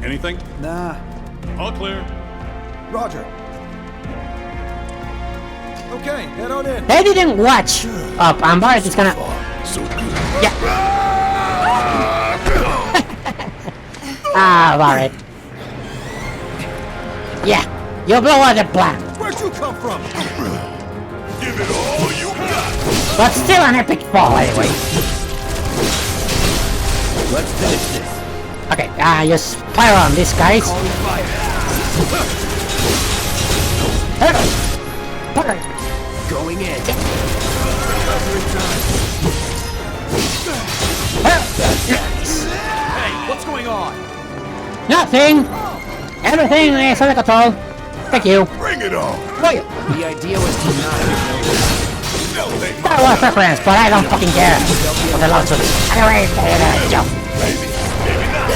Anything? Nah. All clear. Roger. Okay, head on in. They didn't watch up. I'm worried it's gonna. So good. Yeah. Alright. Yeah, you blew out the plan. Where'd you come from? Give it all you got. But still an epic fall anyway. Let's finish this. Okay, just fire on these guys. Calling fire. Okay. Going in. Hey, what's going on? Nothing. Everything is under control. Thank you. Bring it on. For you. The idea was to not. No, they That was preference, but I don't fucking care. For the lawsuit. Anyway, jump. maybe not.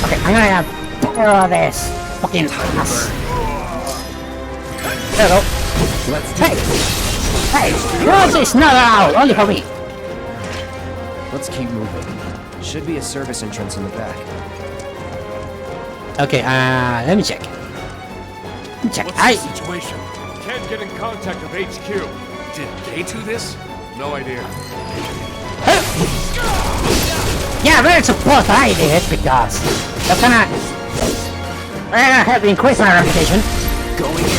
Okay, I'm gonna fire all this fucking ass. There we go. Let's do Hey! this. Hey! Yours is not allowed, only for me. Let's keep moving. Should be a service entrance in the back. Okay, let me check. Let me check. What's the situation? Can't get in contact with HQ. Did they do this? No idea. Yeah, very suppose I did it because that's gonna help increase my reputation. Going in.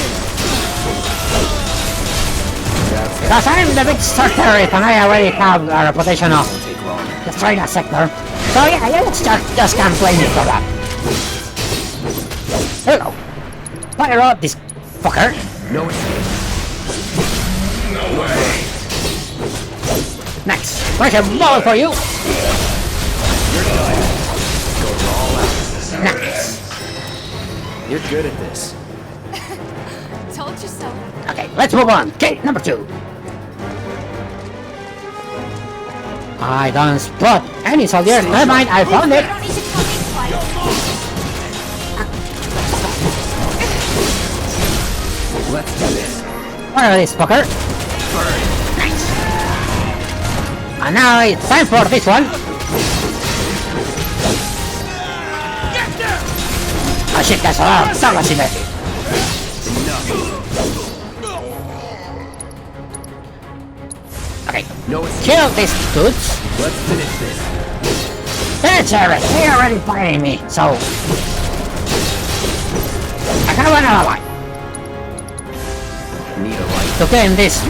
That's it. Because I'm the big star terrorist and I already have a reputation of Won't take long. destroying a sector. So yeah, just can't blame me for that. Hello. Fire out this fucker. No escape. Next. Where's a ball for you? Nice. You're good at this. Told you so. Okay, let's move on. Gate number 2. I don't spot any soldiers. Never mind, I found it. You don't need to tell me twice. Let's do this. Where are this fucker? Nice. And now it's time for this one. Oh shit, that's all. Someone's in there. Okay, No escape. kill these dudes. Let's finish this. That's alright, they're already fighting me, so I have another one Need a light. to get in this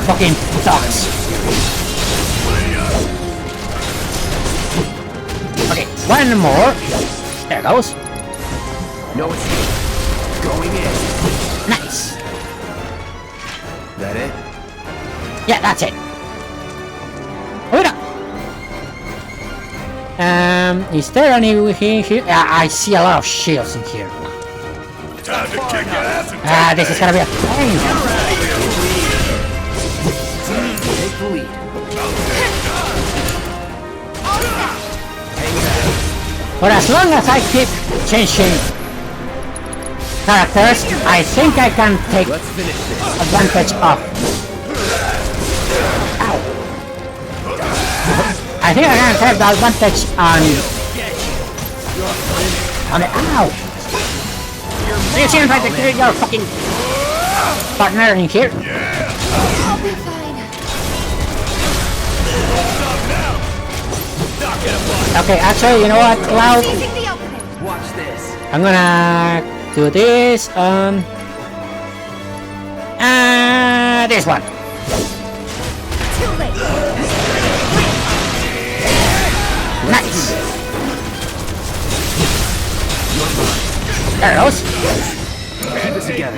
fucking dogs. Okay, one more. There goes. No escape. Going in. Nice. That it? Yeah, that's it. Hold up. Is there anything here? I see a lot of shields in here. Time to kick ass and This is gonna be a pain. Take the lead. But as long as I keep changing characters, I think I can take Let's finish this. advantage of. Ow. I think I can take the advantage on the ow. Do you see if I can kill your fucking partner in here? I'll be fine. Okay, actually, you know what, Cloud? Seizing the opening. Watch this. I'm gonna do this this one. Too late. Nice. There it goes. Keep it together.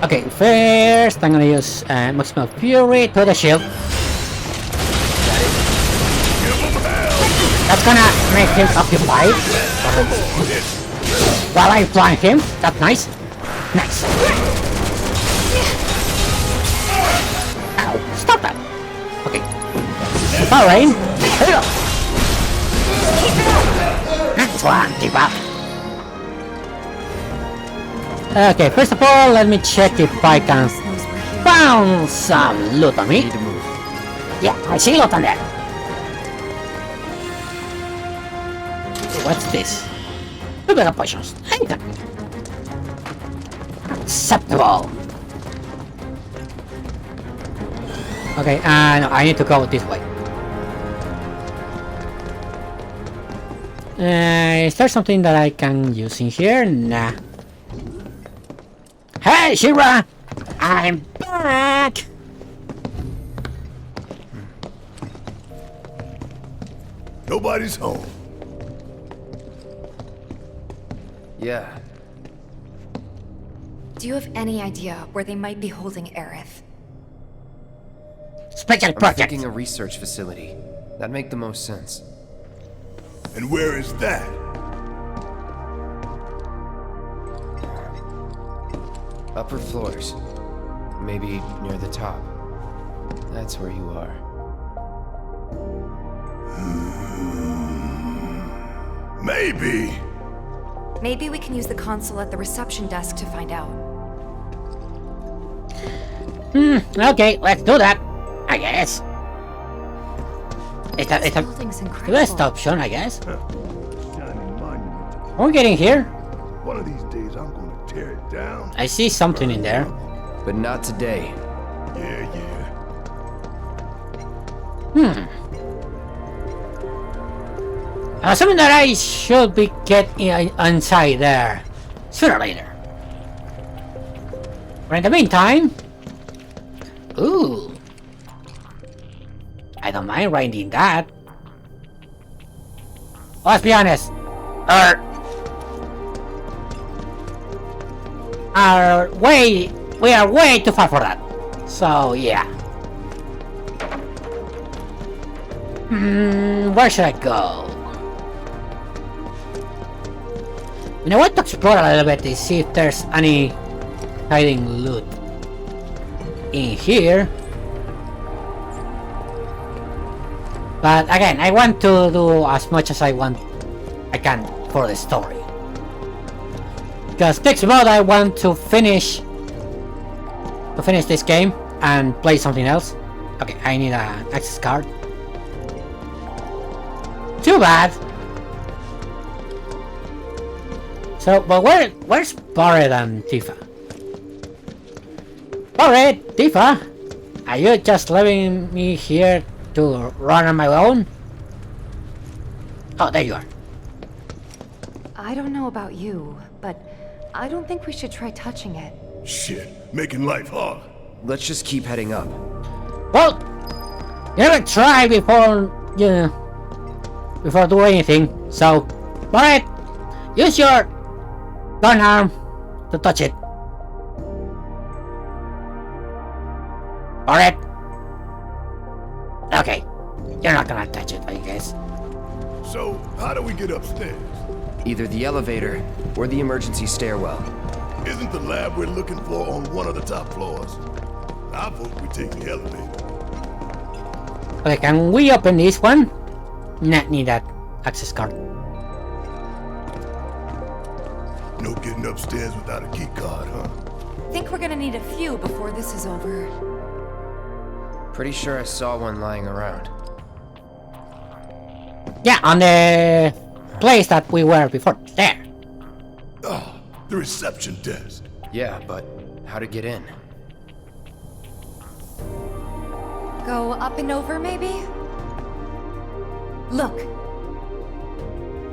Okay, first I'm gonna use Maximum Fury to the shield. That's gonna make him occupied while I flank him. That's nice. Nice. Ow, stop that. Okay. Alright, here we go. Nice one, keep up. Okay, first of all, let me check if I can found some loot on me. Need to move. Yeah, I see loot on there. What's this? 2 mega potions. Acceptable. Okay, and I need to go this way. Is there something that I can use in here? Nah. Hey, Shira! I'm back! Nobody's home. Yeah. Do you have any idea where they might be holding Aerith? Special I'm project. thinking a research facility. That'd make the most sense. And where is that? Upper floors. Maybe near the top. That's where you are. Maybe. Maybe we can use the console at the reception desk to find out. Okay, let's do that. I guess. It's This a building's the incredible. best option, I guess. Shining monument. We're getting here. One of these days I'm gonna tear it down. I see something in there. But not today. Yeah. Something that I should be getting inside there sooner or later. But in the meantime, ooh, I don't mind writing that. Let's be honest, we are way too far for that. So yeah. Where should I go? I want to explore a little bit to see if there's any hiding loot in here. But again, I want to do as much as I can for the story. Because next month I want to finish this game and play something else. Okay, I need an access card. Too bad. So, but where's Barret and Tifa? Barret, Tifa, are you just leaving me here to run on my own? Oh, there you are. I don't know about you, but I don't think we should try touching it. Shit, making life hard. Let's just keep heading up. Well, you never try before do anything. So, Barret, use your gun arm to touch it. Barret. Okay, you're not gonna touch it, I guess. So, how do we get upstairs? Either the elevator or the emergency stairwell. Isn't the lab we're looking for on one of the top floors? I vote we take the elevator. Okay, can we open this one? Not need that access card. No getting upstairs without a key card, huh? Think we're gonna need a few before this is over. Pretty sure I saw one lying around. Yeah, on the place that we were before. There. Ah, the reception desk. Yeah, but how to get in? Go up and over, maybe? Look.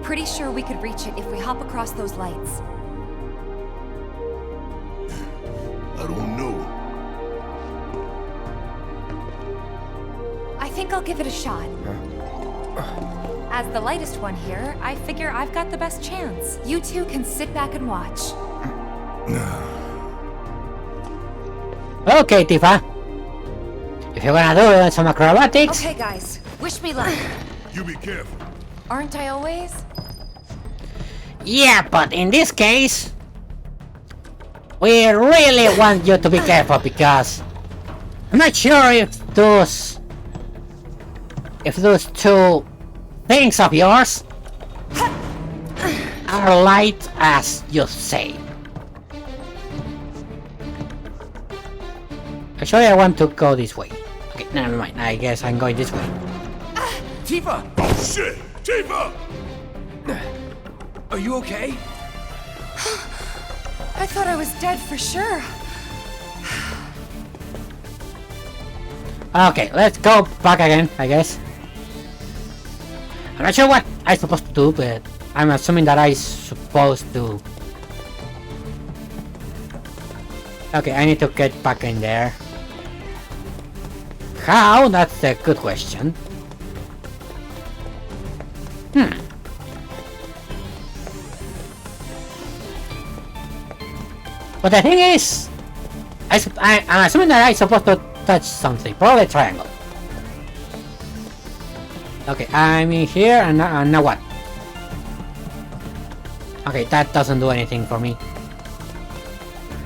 Pretty sure we could reach it if we hop across those lights. I don't know. I think I'll give it a shot. As the lightest one here, I figure I've got the best chance. You two can sit back and watch. Okay, Tifa. If you're gonna do some acrobatics. Okay, guys. Wish me luck. You be careful. Aren't I always? Yeah, but in this case, we really want you to be careful because I'm not sure if those two things of yours are light as you say. Actually, I want to go this way. Okay, never mind. I guess I'm going this way. Tifa! Oh shit! Tifa! Are you okay? I thought I was dead for sure. Okay, let's go back again, I guess. I'm not sure what I'm supposed to do, but I'm assuming that I'm supposed to... Okay, I need to get back in there. How? That's a good question. But the thing is, I'm assuming that I'm supposed to touch something, probably a triangle. Okay, I'm in here, and now what? Okay, that doesn't do anything for me.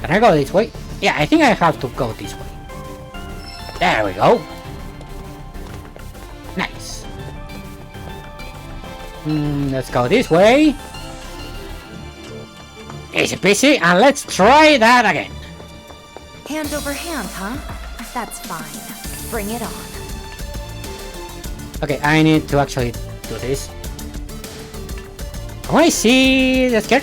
Can I go this way? Yeah, I think I have to go this way. There we go. Nice. Let's go this way. Easy peasy, and let's try that again. Hand over hand, huh? That's fine. Bring it on. Okay, I need to actually do this. I want to see the skirt.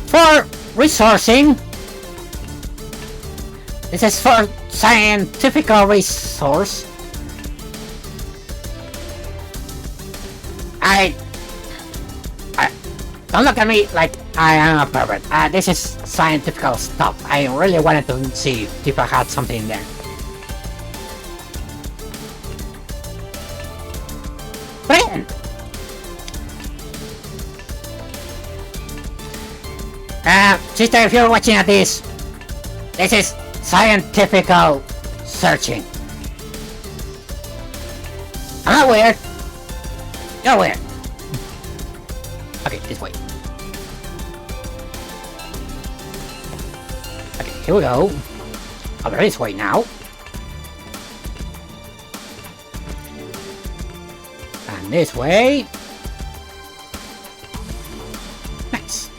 For resourcing. This is for scientific resource. Don't look at me like I am a pervert. This is scientific stuff. I really wanted to see if I had something in there. Brilliant! Sister, if you're watching at this is scientific searching. I'm not weird. You're weird. Okay, this way. Okay, here we go. Over this way now. And this way. Nice.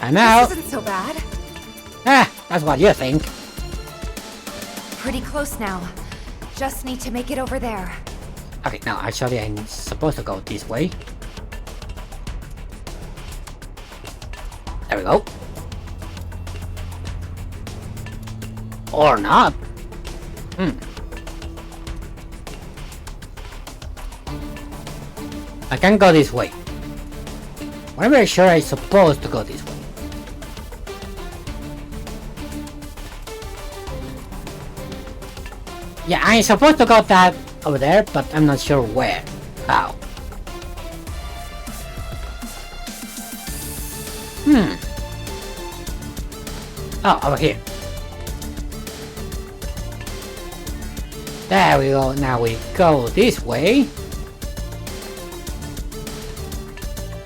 And now... This isn't so bad. That's what you think. Pretty close now. Just need to make it over there. Okay, now actually I'm supposed to go this way. There we go. Or not. I can go this way. I'm very sure I'm supposed to go this way. Yeah, I'm supposed to go that over there, but I'm not sure where. How? Oh, over here. There we go. Now we go this way.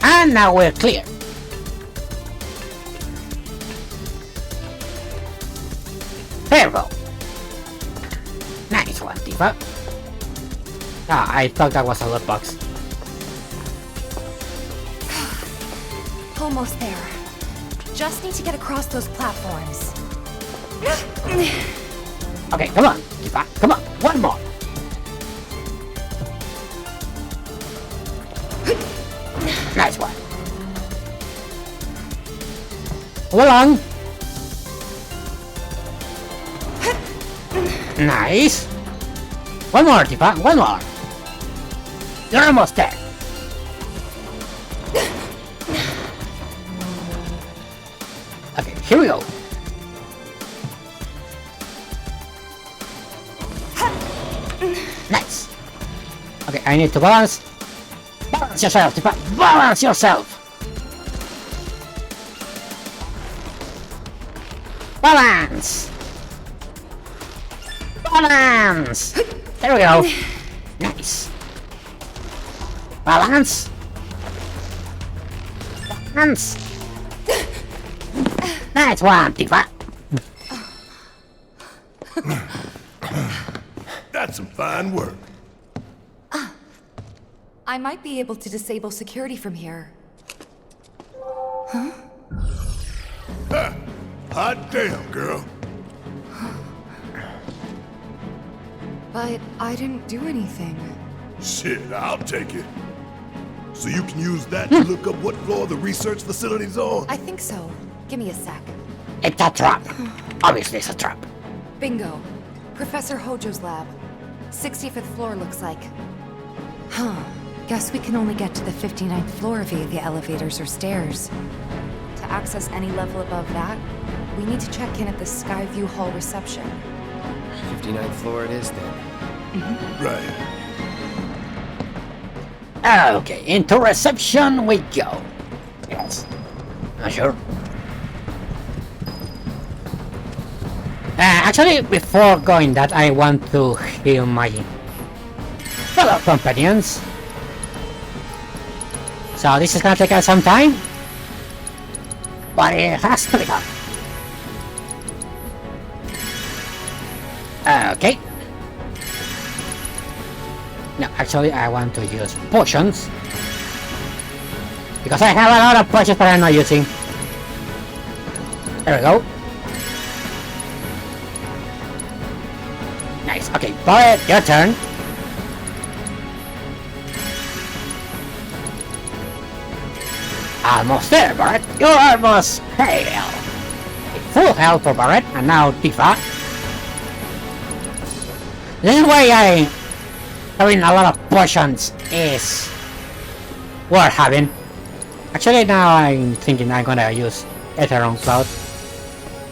And now we're clear. There we go. Nice one, Tifa. I thought that was a loot box. Almost there. Just need to get across those platforms. Okay, come on, Tifa. Come on, one more. Nice one. Move along. Nice. One more, Tifa. One more. You're almost there. Okay, here we go. Nice. Okay, I need to balance. Balance yourself, Tifa. Balance yourself. Balance. Balance. There we go. Nice. Balance. Balance. Nice one, Tifa. That's some fine work. I might be able to disable security from here. Hot damn, girl. But I didn't do anything. Shit, I'll take it. So you can use that to look up what floor the research facility's on? I think so. Give me a sec. It's a trap. Obviously, it's a trap. Bingo. Professor Hojo's lab. 65th floor looks like. Huh. Guess we can only get to the 59th floor via the elevators or stairs. To access any level above that, we need to check in at the Skyview Hall reception. 59th floor it is then. Right. Okay, into reception we go. Yes. Not sure. Actually, before going that, I want to heal my fellow companions. So this is gonna take us some time, but it has to be done. Okay. No, actually, I want to use potions because I have a lot of potions that I'm not using. There we go. Nice. Okay, Barret, your turn. Almost there, Barret. You're almost hell. Full health for Barret, and now Tifa. This is why having a lot of potions is worth having. Actually, now I'm thinking I'm gonna use Ethereum Cloud.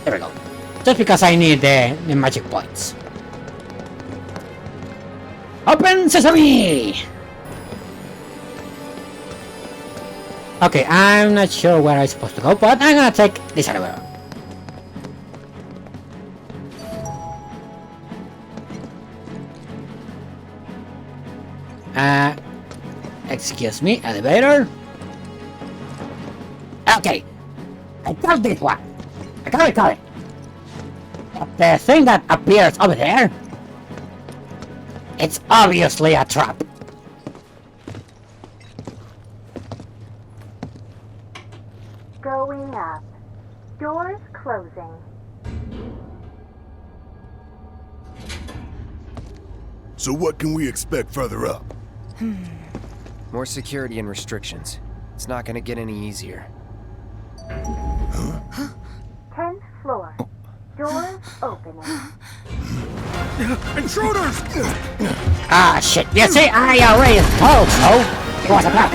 There we go. Just because I need the magic points. Open sesame! Okay, I'm not sure where I'm supposed to go, but I'm gonna take this elevator. Excuse me, elevator? Okay, I got this one. I can't recall it. But the thing that appears over there, it's obviously a trap. Going up. Doors closing. So what can we expect further up? More security and restrictions. It's not gonna get any easier. 10th floor. Doors opening. Intruders! Ah, shit. You see, I already told so. It was a trap.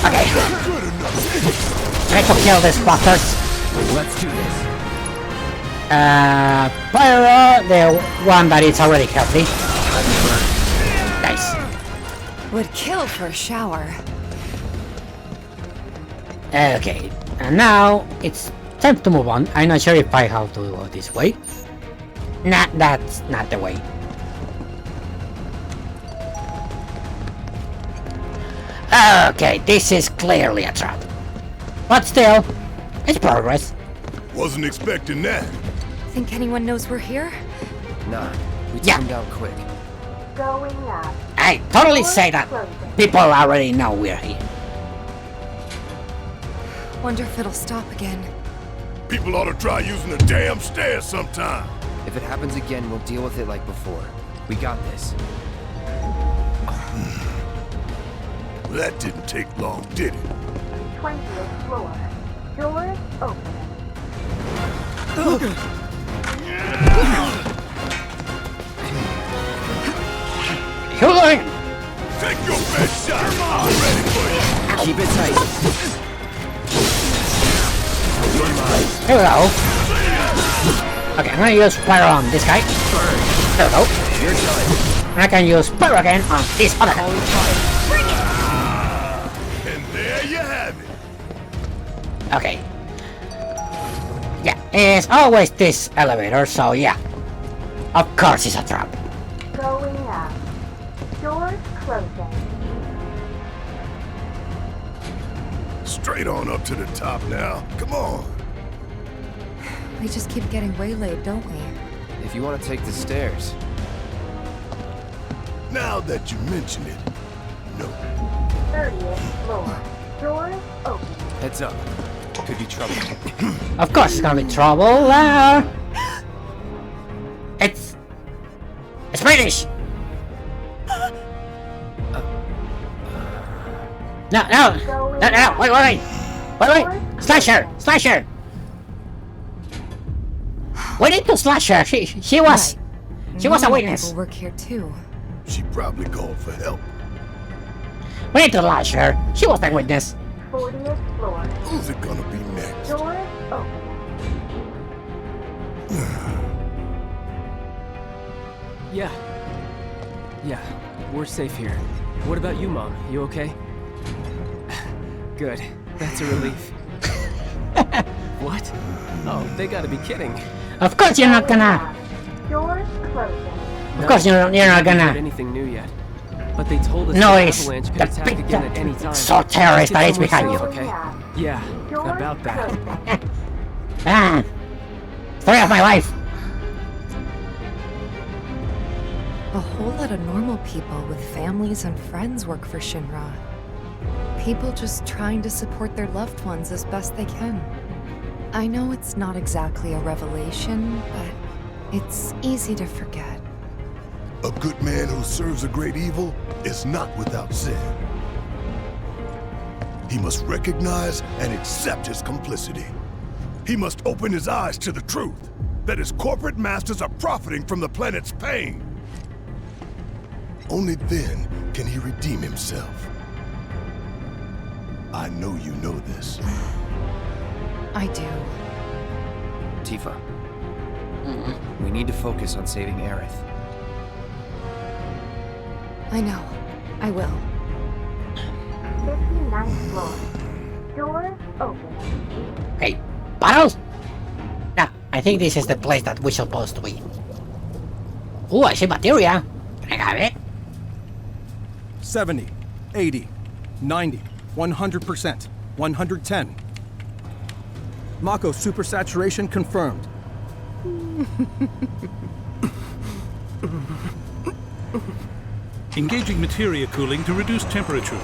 Okay. Try to kill this bastards. Let's do this. Pyro, the one that is already healthy. Nice. Would kill for a shower. Okay, and now it's time to move on. I'm not sure if I have to go this way. Nah, that's not the way. Okay, this is clearly a trap. But still, it's progress. Wasn't expecting that. Think anyone knows we're here? Nah, we took Yeah. him down quick. Going up. I totally say that people already know we're here. Wonder if it'll stop again. People ought to try using the damn stairs sometime. If it happens again, we'll deal with it like before. We got this. Well, that didn't take long, did it? 20th floor. Doors opening. Healing! Take your best shot. I'm ready for you. Keep it tight. Here we go. Okay, I'm gonna use Pyro on this guy. There we go. You're done. And I can use Pyro again on this other guy. And there you have it. Okay. Yeah, it's always this elevator, so yeah. Of course it's a trap. Going up. Doors closing. Straight on up to the top now. Come on. We just keep getting waylaid, don't we? If you want to take the stairs. Now that you mention it. No. 30th floor. Doors opening. Heads up. Could be trouble. Of course it's gonna be trouble. It's British. No, no, no, no, wait. Slasher. We need to slash her. She was a Normal witness. people work here too. She probably called for help. We need to slash her. She was a witness. 40th floor. Who's it gonna be next? Doors open. Yeah, we're safe here. What about you, Mom? You okay? Good. That's a relief. What? Oh, they gotta be kidding. Of course you're not gonna. Doors closing. Of course you're not We haven't heard gonna. anything new yet. But they told us No, the it's avalanche could the attack big again at any time. so terrorist that is Let's get behind you. somewhere safe, okay? Yeah, Doors about that. closing. Ah, story of my life. A whole lot of normal people with families and friends work for Shinra. People just trying to support their loved ones as best they can. I know it's not exactly a revelation, but it's easy to forget. A good man who serves a great evil is not without sin. He must recognize and accept his complicity. He must open his eyes to the truth that his corporate masters are profiting from the planet's pain. Only then can he redeem himself. I know you know this. I do. Tifa. We need to focus on saving Aerith. I know. I will. 59th floor. Doors open. Hey, bottles? No, I think this is the place that we're supposed to be. Ooh, I see materia. Can I have it? 70, 80, 90, 100%, 110. Mako supersaturation confirmed. Engaging materia cooling to reduce temperature.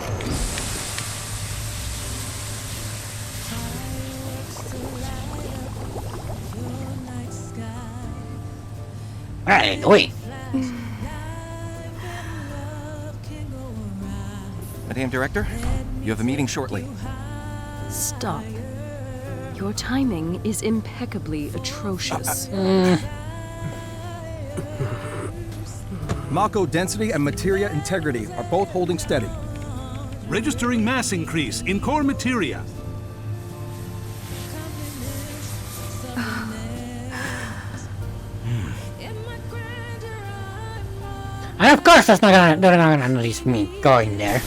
Alright, wait. Madame Director, you have a meeting shortly. Stop. Your timing is impeccably atrocious. Mako density and materia integrity are both holding steady. Registering mass increase in core materia. And of course they're not gonna notice me going there.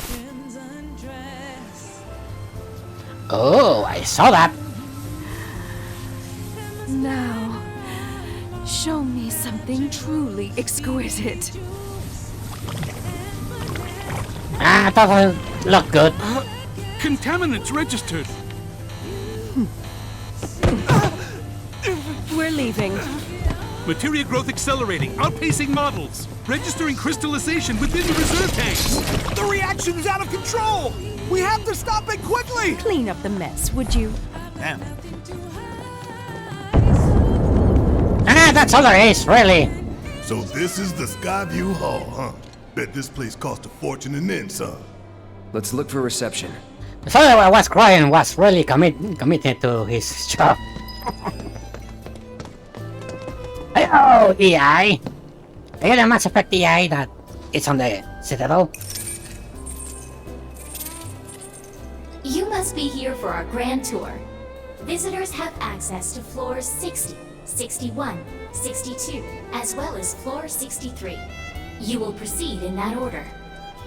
Oh, I saw that. Now, show me something truly exquisite. Ah, doesn't look good. Contaminants registered. We're leaving. Materia growth accelerating, outpacing models. Registering crystallization within the reserve tanks. The reaction is out of control! We have to stop it quickly! Clean up the mess, would you? Damn. Ah, that's all there is, really. So this is the Skyview Hall, huh? Bet this place cost a fortune and then some. Let's look for reception. The fellow I was crying was really committed to his job. Hello, EI. Are you the Mass Effect EI that is on the Citadel? You must be here for our grand tour. Visitors have access to floors 60, 61, 62, as well as floor 63. You will proceed in that order.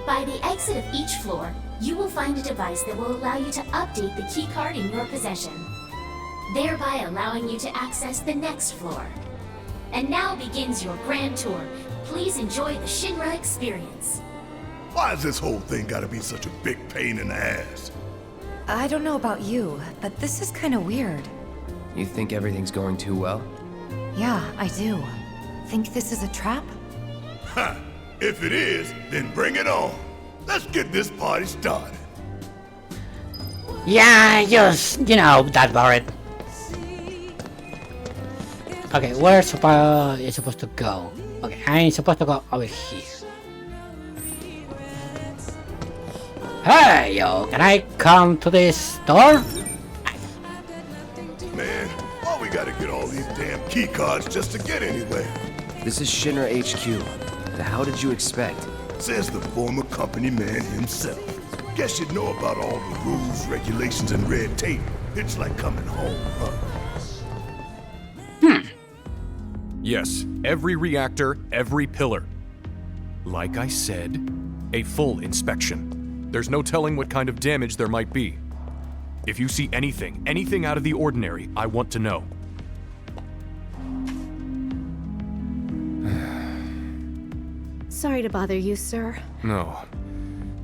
By the exit of each floor, you will find a device that will allow you to update the keycard in your possession, thereby allowing you to access the next floor. And now begins your grand tour. Please enjoy the Shinra experience. Why's this whole thing gotta be such a big pain in the ass? I don't know about you, but this is kind of weird. You think everything's going too well? Yeah, I do. Think this is a trap? Ha! If it is, then bring it on. Let's get this party started. Yeah, just, you know, that about it. Okay, where's you supposed to go? Okay, I'm supposed to go over here. Hey, yo, can I come to this store? Man, why we gotta get all these damn key cards just to get anywhere? This is Shinra HQ. How did you expect? Says the former company man himself. Guess you'd know about all the rules, regulations, and red tape. It's like coming home, huh? Yes, every reactor, every pillar. Like I said, a full inspection. There's no telling what kind of damage there might be. If you see anything out of the ordinary, I want to know. Sorry to bother you, sir. No,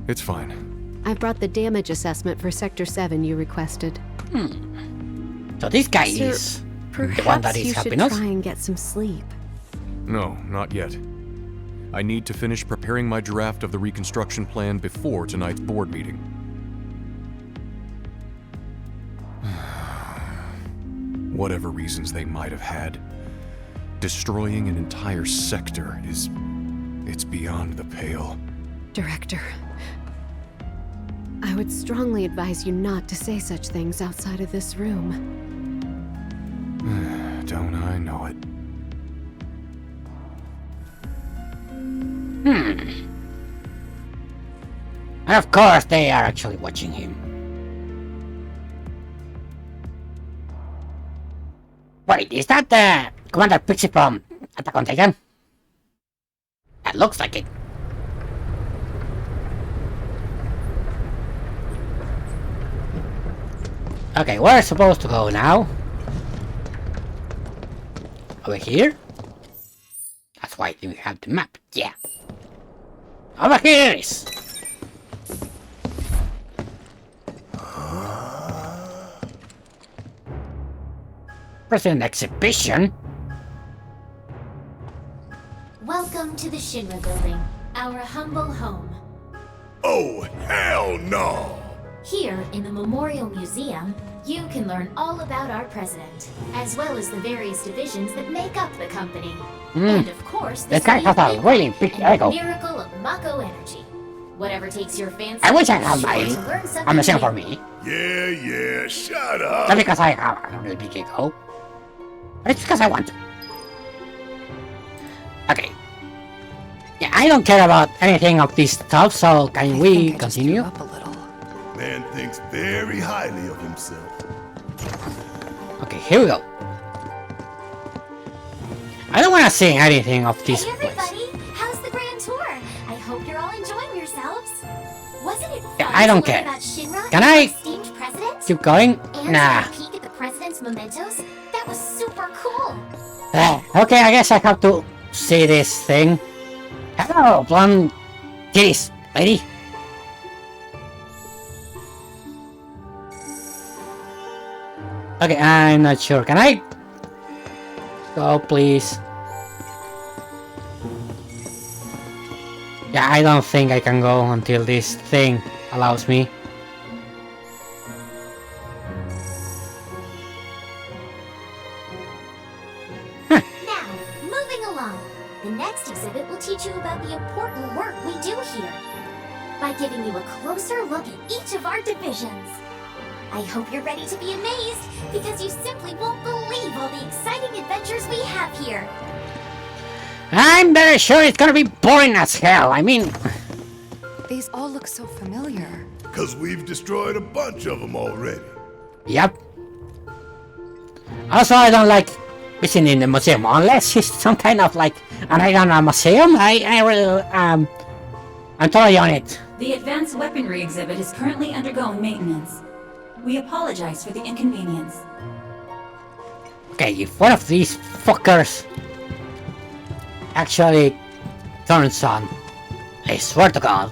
it's fine. I've brought the damage assessment for Sector 7 you requested. So this guy Sir, is the one that perhaps is you should helping us? try and get some sleep. No, not yet. I need to finish preparing my draft of the reconstruction plan before tonight's board meeting. Whatever reasons they might have had, destroying an entire sector it's beyond the pale. Director, I would strongly advise you not to say such things outside of this room. Don't I know it? And of course, they are actually watching him. Wait, is that the Commander Pixie from Attack on Titan? That looks like it. Okay, we're supposed to go now. Over here? That's why we have the map, yeah. Over here it is! President Exhibition? Welcome to the Shinra building, our humble home. Oh, hell no! Here, in the Memorial Museum, you can learn all about our president, as well as the various divisions that make up the company. And of course, the This guy has a really big ego. miracle of Mako energy. Whatever takes your fancy. I wish I had sure my to learn something a museum new. for me. Yeah, shut up! Not because I have a really big ego. But it's because I want to. Okay. Yeah, I don't care about anything of this stuff, so can we continue? Man thinks very highly of himself. Okay, here we go. I don't want to see anything of this Hey place. everybody, how's the grand tour? I hope you're all enjoying yourselves. Wasn't it fun Yeah, I don't to learn care. about Shinra Can and I our esteemed president? keep going? And Nah. take a peek at the president's mementos? That was super cool. Okay, I guess I have to see this thing. Hello, blonde titties, lady. Okay, I'm not sure. Can I go, please? Yeah, I don't think I can go until this thing allows me. Now, moving along. The next exhibit will teach you about the important work we do here, by giving you a closer look at each of our divisions. I hope you're ready to be amazed, because you simply won't believe all the exciting adventures we have here. I'm very sure it's gonna be boring as hell. I mean, These all look so familiar. Cause we've destroyed a bunch of them already. yep. Also, I don't like visiting the museum unless it's some kind of like an item a museum. I really I'm totally on it. The Advanced Weaponry exhibit is currently undergoing maintenance. We apologize for the inconvenience. Okay, if one of these fuckers actually turns on, I swear to God.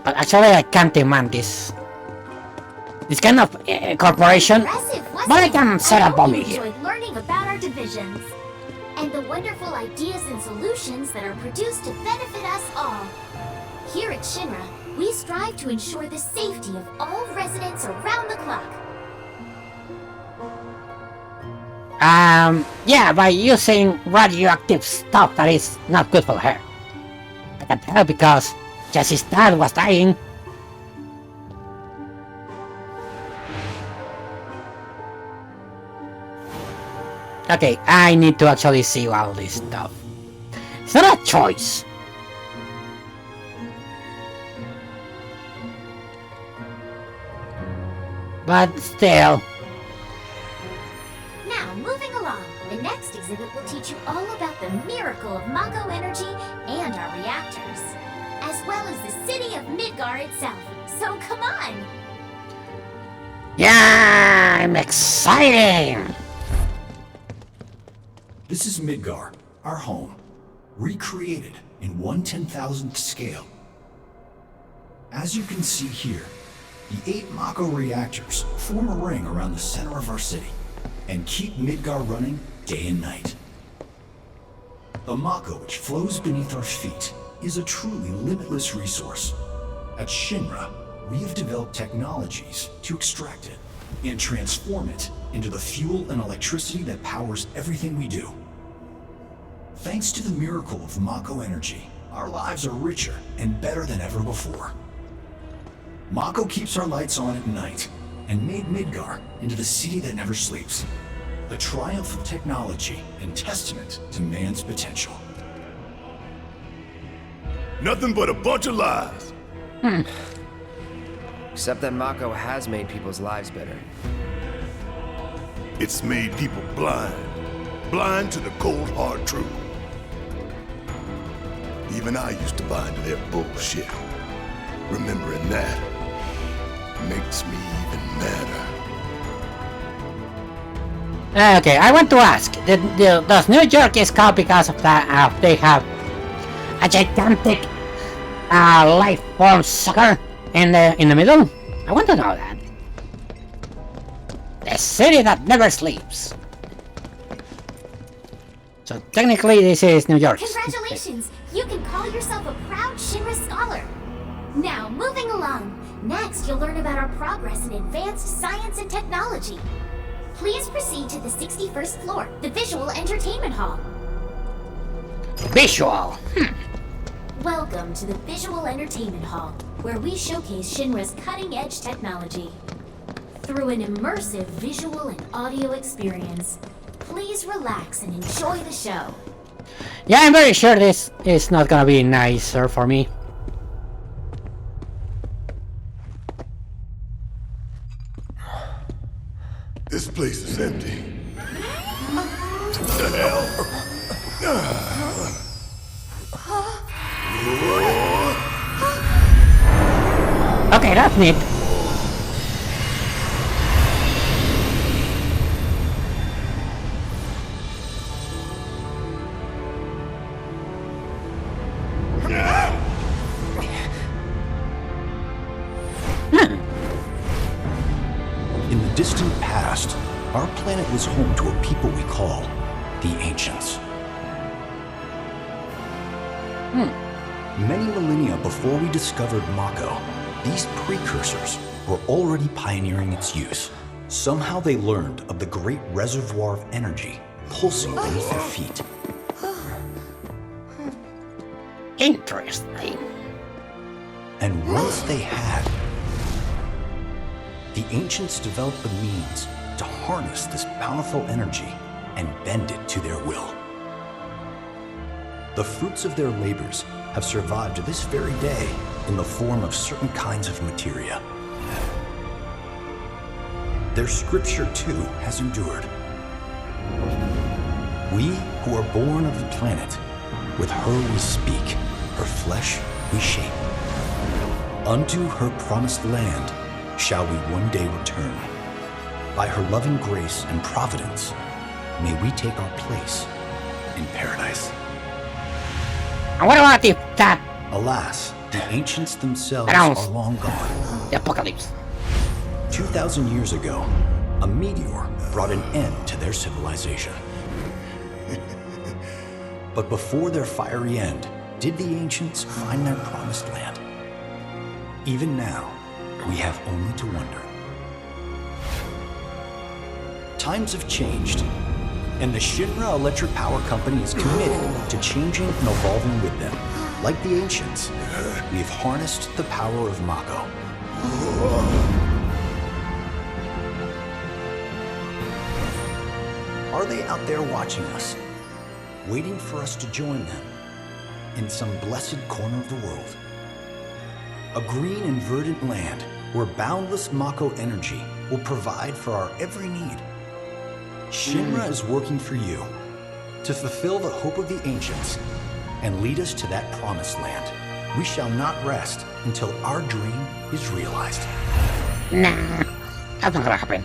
But actually, I can't demand this kind of corporation. But I can set a bomb in here. Enjoyed learning about our divisions and the wonderful ideas and solutions that are produced to benefit us all. Here at Shinra, we strive to ensure the safety of all residents around the clock. Yeah, by using radioactive stuff that is not good for her. I can tell because Just his dad was dying. Okay, I need to actually see all this stuff. It's not a choice. But still. Now, moving along, the next exhibit will teach you all about the miracle of Mako energy and our reactors, as well as the city of Midgar itself. So come on! Yeah, I'm excited! This is Midgar, our home, recreated in 1/10,000th scale. As you can see here, the 8 Mako reactors form a ring around the center of our city and keep Midgar running day and night. The Mako which flows beneath our feet is a truly limitless resource. At Shinra, we have developed technologies to extract it and transform it into the fuel and electricity that powers everything we do. Thanks to the miracle of Mako energy, our lives are richer and better than ever before. Mako keeps our lights on at night and made Midgar into the city that never sleeps. The triumph of technology and testament to man's potential. Nothing but a bunch of lies. Except that Mako has made people's lives better. It's made people blind. Blind to the cold, hard truth. Even I used to buy into their bullshit. Remembering that makes me even madder. Okay, I want to ask, does New York is called because of that they have a gigantic life form sucker in the middle? I want to know that. The city that never sleeps. So technically this is New York. Congratulations! You can call yourself a proud Shinra scholar. Now, moving along. Next, you'll learn about our progress in advanced science and technology. Please proceed to the 61st floor, the Visual Entertainment Hall. Visual? Welcome to the Visual Entertainment Hall, where we showcase Shinra's cutting-edge technology. Through an immersive visual and audio experience, please relax and enjoy the show. Yeah, I'm very sure this is not gonna be nicer for me. This place is empty. What the hell? Okay, that's neat. In the distant past, our planet was home to a people we call the Ancients. Many millennia before we discovered Mako, these precursors were already pioneering its use. Somehow they learned of the great reservoir of energy pulsing beneath their feet. Interesting. And once they had, the Ancients developed the means to harness this powerful energy and bend it to their will. The fruits of their labors have survived to this very day in the form of certain kinds of materia. Their scripture, too, has endured. We who are born of the planet, with her we speak, her flesh we shape. Unto her promised land shall we one day return. By her loving grace and providence, may we take our place in paradise. And what about if that... Alas, the Ancients themselves Announce. are long gone. The apocalypse. 2,000 years ago, a meteor brought an end to their civilization. But before their fiery end, did the Ancients find their promised land? Even now, we have only to wonder. Times have changed, And the Shinra Electric Power Company is committed to changing and evolving with them. Like the ancients, we've harnessed the power of Mako. Are they out there watching us? Waiting for us to join them in some blessed corner of the world? A green and verdant land where boundless Mako energy will provide for our every need. Shinra is working for you to fulfill the hope of the ancients and lead us to that promised land. We shall not rest until our dream is realized. Nah, that's not gonna happen.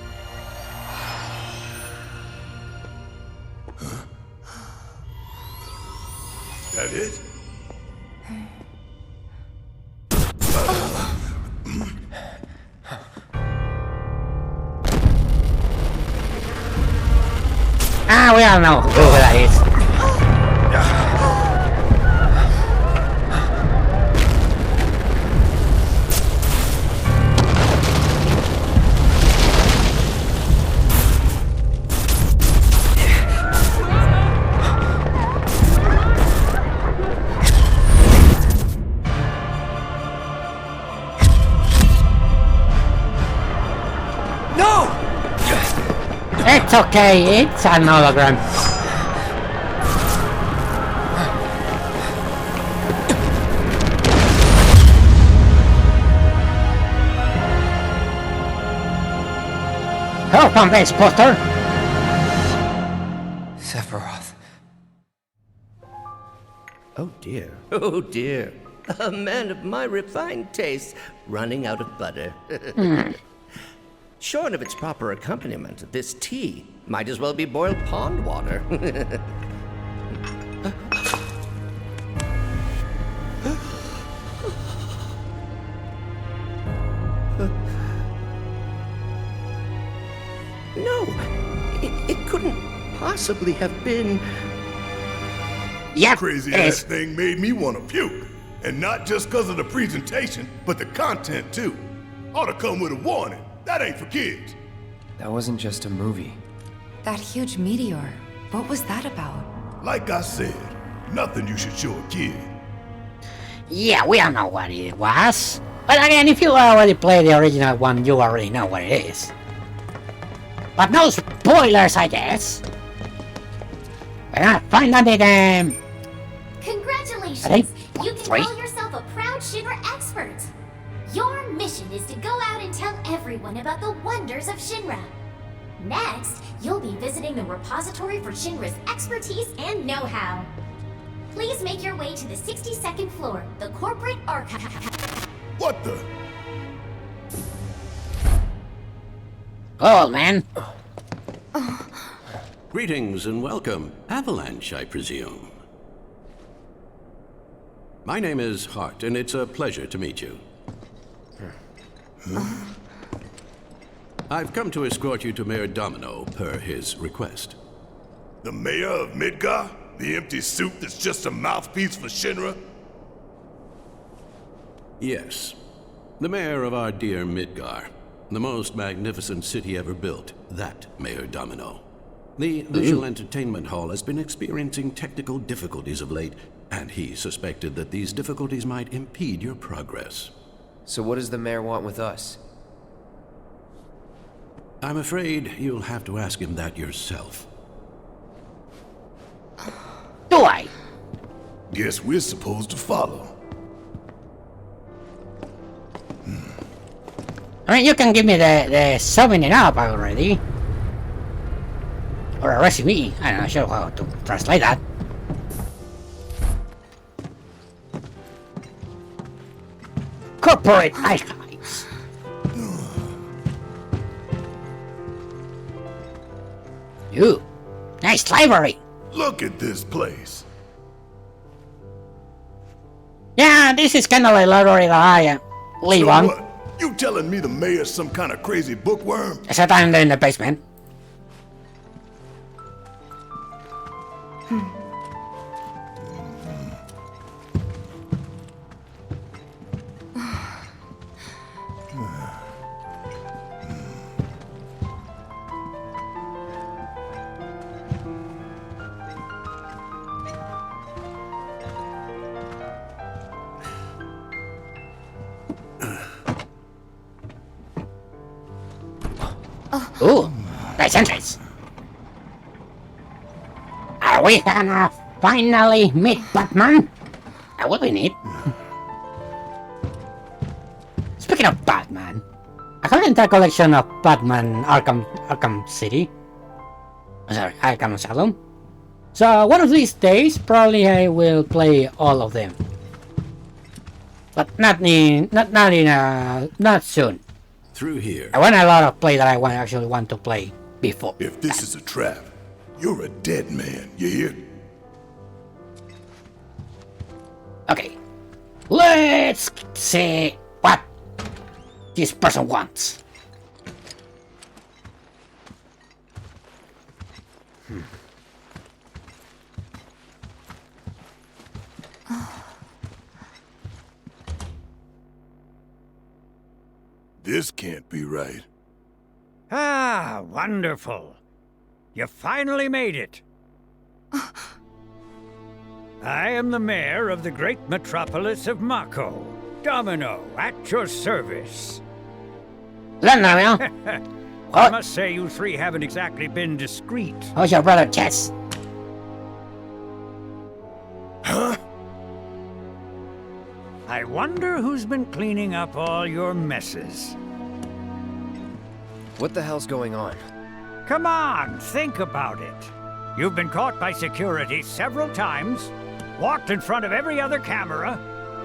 That it? Ah, we all know who that is. It's okay, it's an hologram. Help on base, Poster! Sephiroth. Oh dear. A man of my refined taste running out of butter. Shorn of its proper accompaniment, this tea might as well be boiled pond water. No, it couldn't possibly have been. Yep, Crazy ass thing made me want to puke. And not just because of the presentation, but the content too. Ought to come with a warning. That ain't for kids. That wasn't just a movie. That huge meteor, what was that about? Like I said, nothing you should show a kid. Yeah, we all know what it was. But again, if you already played the original one, you already know what it is. But no spoilers, I guess. We're gonna find out it, Congratulations! You can call yourself a proud Shinra expert. Your mission is to go out and tell everyone about the wonders of Shinra. Next, you'll be visiting the repository for Shinra's expertise and know-how. Please make your way to the 62nd floor, the corporate archive. What the? Oh, man. Greetings and welcome. Avalanche, I presume. My name is Hart, and it's a pleasure to meet you. I've come to escort you to Mayor Domino, per his request. The mayor of Midgar? The empty suit that's just a mouthpiece for Shinra? Yes. The mayor of our dear Midgar. The most magnificent city ever built. That Mayor Domino. The visual entertainment hall has been experiencing technical difficulties of late, and he suspected that these difficulties might impede your progress. So what does the mayor want with us? I'm afraid you'll have to ask him that yourself. Do I? Guess we're supposed to follow. I mean, you can give me the summing it up already. Or a recipe. I'm not sure how to translate that. Corporate archives. Ooh, nice library. Look at this place. Yeah, this is kind of like library that I live on. What? You telling me the mayor's some kind of crazy bookworm? Except I'm in the basement. Ooh, nice entrance. Are we gonna finally meet Batman? That would be neat. Speaking of Batman, I have an entire collection of Batman Arkham City. Sorry, Arkham Asylum. So one of these days, probably I will play all of them. But not soon. Through here. I want a lot of play that I actually want to play before. If this is a trap, you're a dead man, you hear? Okay. Let's see what this person wants. This can't be right. Ah, wonderful. You finally made it. I am the mayor of the great metropolis of Mako. Domino, at your service. I must say you three haven't exactly been discreet. How's your brother Chess? Huh? I wonder who's been cleaning up all your messes. What the hell's going on? Come on, think about it. You've been caught by security several times, walked in front of every other camera,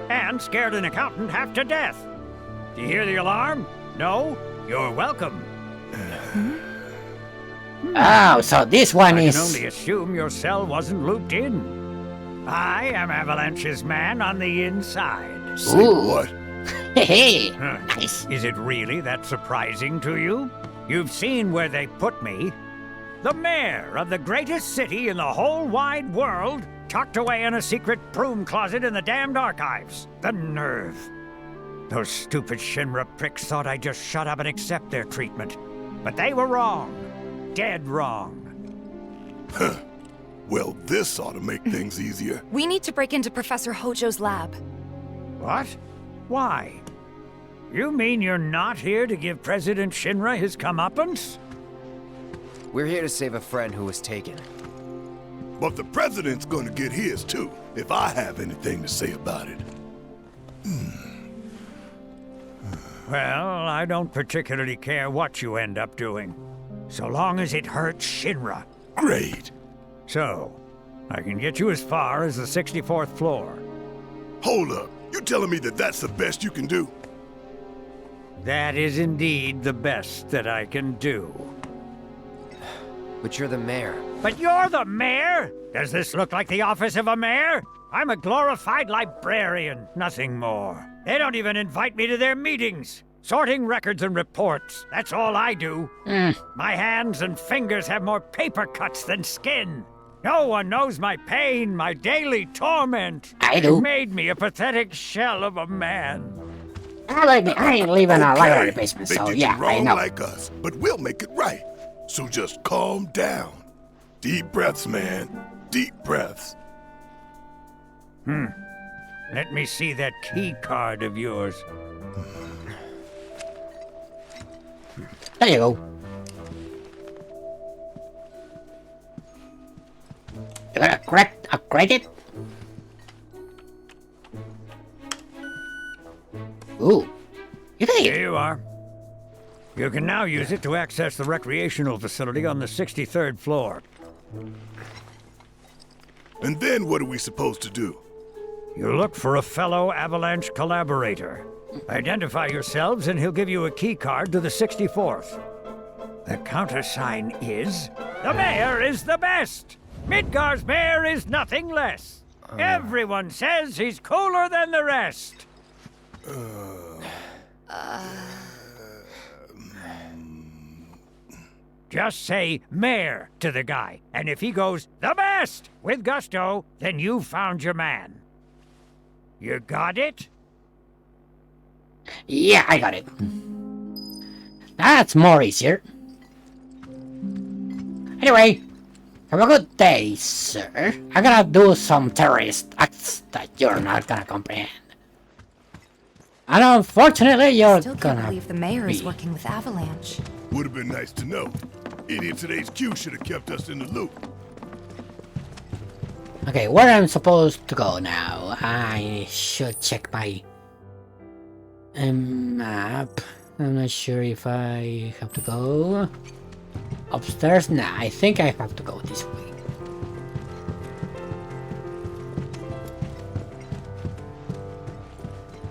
and scared an accountant half to death. Do you hear the alarm? No? You're welcome. Oh, so this one I is... can only assume your cell wasn't looped in. I am Avalanche's man on the inside. Say what? Hey, nice. Is it really that surprising to you? You've seen where they put me. The mayor of the greatest city in the whole wide world, tucked away in a secret broom closet in the damned archives. The nerve. Those stupid Shinra pricks thought I'd just shut up and accept their treatment. But they were wrong. Dead wrong. Huh. Well, this ought to make things easier. We need to break into Professor Hojo's lab. What? Why? You mean you're not here to give President Shinra his comeuppance? We're here to save a friend who was taken. But the president's gonna get his too, if I have anything to say about it. Well, I don't particularly care what you end up doing, so long as it hurts Shinra. Great. So, I can get you as far as the 64th floor. Hold up. You telling me that that's the best you can do? That is indeed the best that I can do. But you're the mayor. But you're the mayor? Does this look like the office of a mayor? I'm a glorified librarian, nothing more. They don't even invite me to their meetings. Sorting records and reports, that's all I do. My hands and fingers have more paper cuts than skin. No one knows my pain, my daily torment. I do. It made me a pathetic shell of a man. I ain't leaving a library basement, They so did yeah, you wrong I know. like us, but we'll make it right. So just calm down. Deep breaths, man. Deep breaths. Let me see that key card of yours. There you go. You gotta upgrade it? Ooh. Here you are. You can now use it to access the recreational facility on the 63rd floor. And then what are we supposed to do? You look for a fellow Avalanche collaborator. Identify yourselves and he'll give you a key card to the 64th. The countersign is... The mayor is the best! Midgar's mayor is nothing less. Everyone says he's cooler than the rest. Just say mayor to the guy, and if he goes the best with gusto, then you've found your man. You got it? Yeah, I got it. That's more easier. Anyway, have a good day, sir. I'm gonna do some terrorist acts that you're not gonna comprehend. And unfortunately, you're Still gonna can't believe the mayor is be. working with Avalanche. Would have been nice to know. Idiots at HQ should have kept us in the loop. Okay, where I'm supposed to go now? I should check my map. I'm not sure if I have to go upstairs. Nah, I think I have to go this way.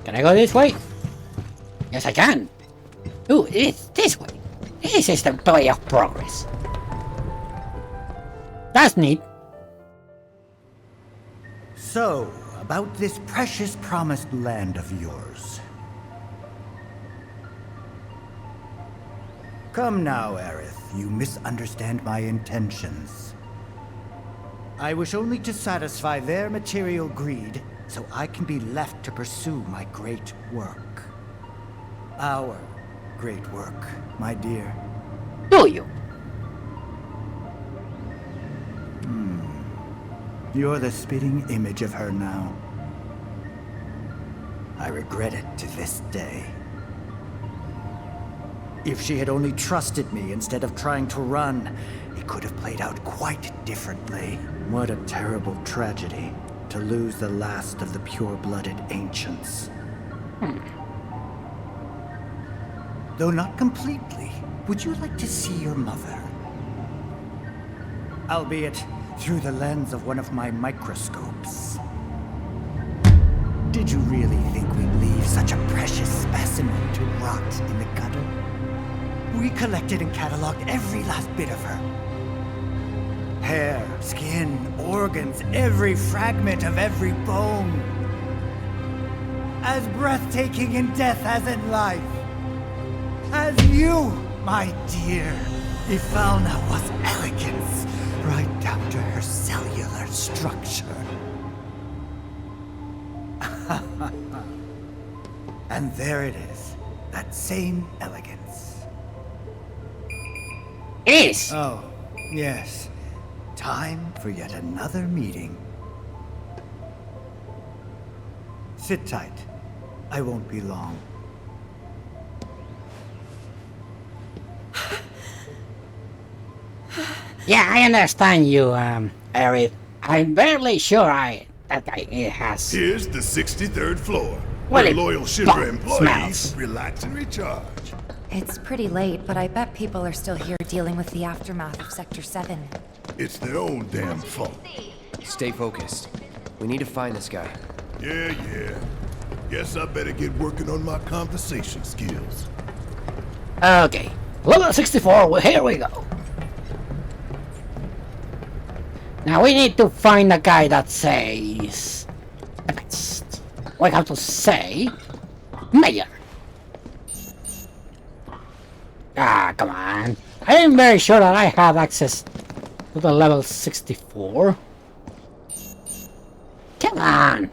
Can I go this way? Yes, I can. Ooh, it's this way. This is the way of progress. That's neat. So, about this precious promised land of yours. Come now, Aerith, you misunderstand my intentions. I wish only to satisfy their material greed, so I can be left to pursue my great work. Our great work, my dear. Do you? You're the spitting image of her now. I regret it to this day. If she had only trusted me instead of trying to run, it could have played out quite differently. What a terrible tragedy to lose the last of the pure-blooded ancients. Though not completely, would you like to see your mother? Albeit through the lens of one of my microscopes. Did you really think we'd leave such a precious specimen to rot in the gutter? We collected and cataloged every last bit of her. Hair, skin, organs, every fragment of every bone. As breathtaking in death as in life. As you, my dear. Ifalna was elegance, right down to her cellular structure. And there it is, that same elegance. Is! Oh, yes. Time for yet another meeting. Sit tight. I won't be long. Yeah, I understand you, Aerith. I'm barely sure that guy has. Here's the 63rd floor, Well, where it loyal Shinra employees smells. relax and recharge. It's pretty late, but I bet people are still here dealing with the aftermath of Sector 7. It's their own damn fault. Stay focused. We need to find this guy. Yeah. Guess I better get working on my conversation skills. Okay, level 64, well, here we go. Now we need to find a guy that says... We have to say... Mayor. Ah, come on. I am very sure that I have access to the level 64. Come on.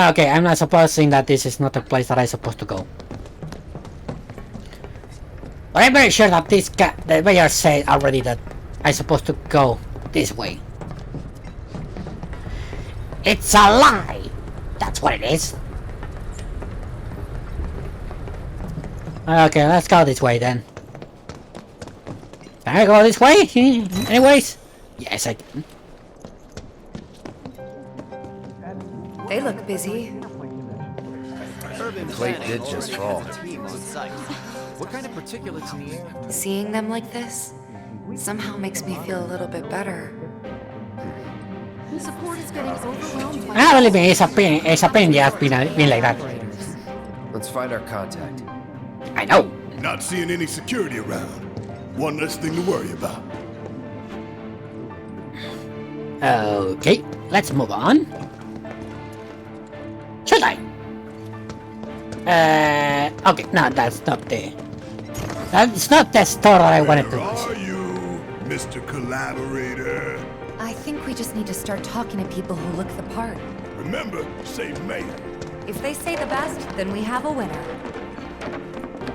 Okay, I'm not supposing that this is not a place that I'm supposed to go. But I'm very sure that this guy, the mayor said already that I'm supposed to go this way. It's a lie! That's what it is. Okay, let's go this way then. Can I go this way? Anyways? Yes, I can. They look busy. Plate did just fall. What kind of particulates in the air? Seeing them like this somehow makes me feel a little bit better. The support is getting overwhelmed by... Ah, believe me, it's a pain in the ass being like that. Let's find our contact. I know. Not seeing any security around. One less thing to worry about. Okay, let's move on. Should I? Okay, no, that's not the... That's not the store that I wanted to Where visit. are you, Mr. Collaborator? I think we just need to start talking to people who look the part. Remember, say mayor. If they say the best, then we have a winner.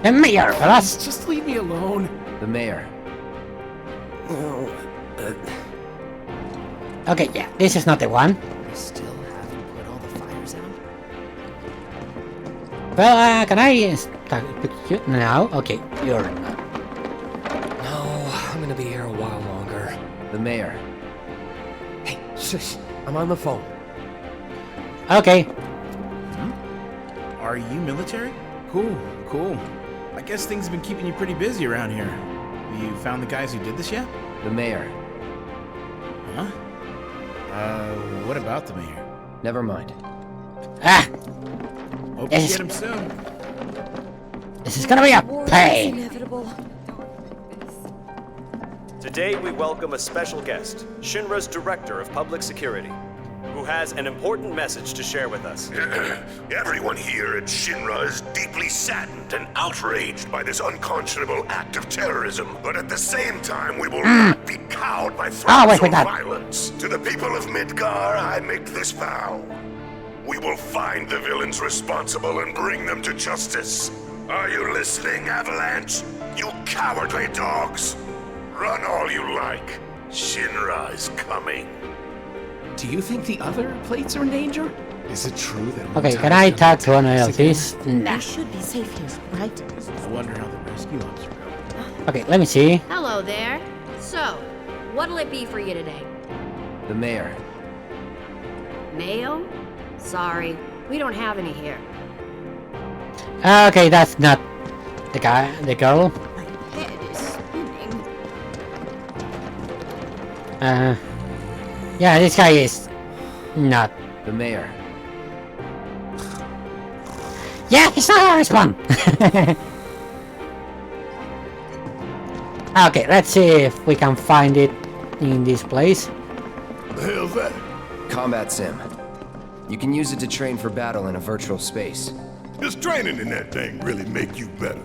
The mayor, for us. Just leave me alone. The mayor. Oh, Okay, yeah, this is not the one. We still haven't put all the fires out? Well, can I start with you now? Okay, you're... No, I'm gonna be here a while longer. The mayor. Hey, shush. I'm on the phone. Okay. Are you military? Cool, cool. I guess things have been keeping you pretty busy around here. You found the guys who did this yet? The mayor. Huh? What about the mayor? Never mind. Ah! Hope you get him soon. This is gonna be a pain! Inevitable. Today we welcome a special guest, Shinra's Director of Public Security, who has an important message to share with us. Everyone here at Shinra is deeply saddened and outraged by this unconscionable act of terrorism. But at the same time, we will not be cowed by threats or violence. To the people of Midgar, I make this vow. We will find the villains responsible and bring them to justice. Are you listening, Avalanche? You cowardly dogs! Run all you like. Shinra is coming. Do you think the other plates are in danger? Is it true that... Okay, can I talk to one of these? Nah. We should be safe here, right? I wonder how the rescue ops are going. Okay, let me see. Hello there. So, what'll it be for you today? The mayor. Mayo? Sorry, we don't have any here. Okay, that's not the guy, the girl. My head is spinning. Yeah, this guy is not. The mayor. Yeah, he's not our one. Okay, let's see if we can find it in this place. The hell's that? Combat sim. You can use it to train for battle in a virtual space. Does training in that thing really make you better?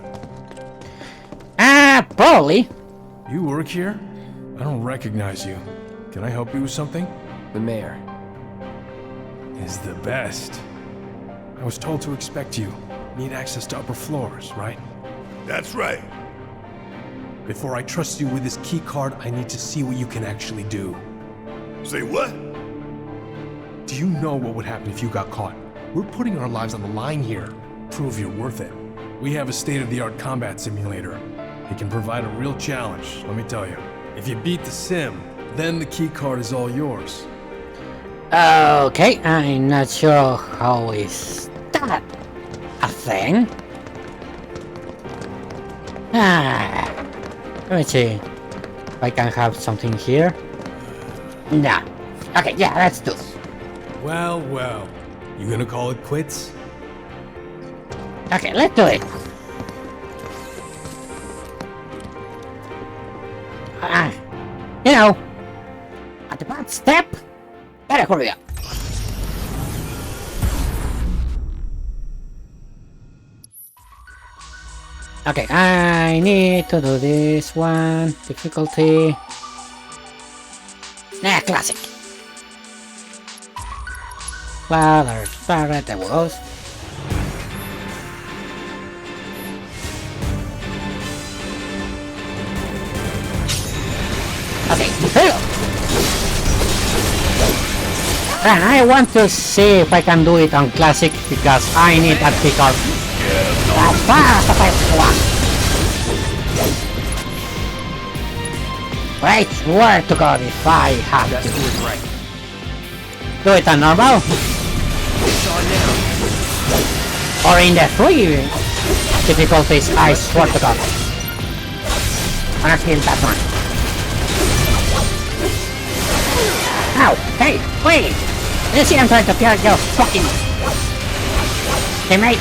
Probably. You work here? I don't recognize you. Can I help you with something? The mayor. Is the best. I was told to expect you. Need access to upper floors, right? That's right. Before I trust you with this key card, I need to see what you can actually do. Say what? Do you know what would happen if you got caught? We're putting our lives on the line here. Prove you're worth it. We have a state-of-the-art combat simulator. It can provide a real challenge, let me tell you. If you beat the sim, then the key card is all yours. Okay, I'm not sure how is that a thing. Let me see if I can have something here. Nah. Okay, yeah, let's do it. Well, well. You gonna call it quits? Okay, let's do it. You know, at the bad step, better hurry up. Okay, I need to do this one. Difficulty. Nah, classic. Well, there it was. Okay, hello. And I want to see if I can do it on classic because I need that picker as fast as I want. I swear to God if I have to. Do it on normal. Or in the free difficulties, I swear to God. I'm not kill that one. Ow! Hey! Wait! You see I'm trying to kill your fucking teammate?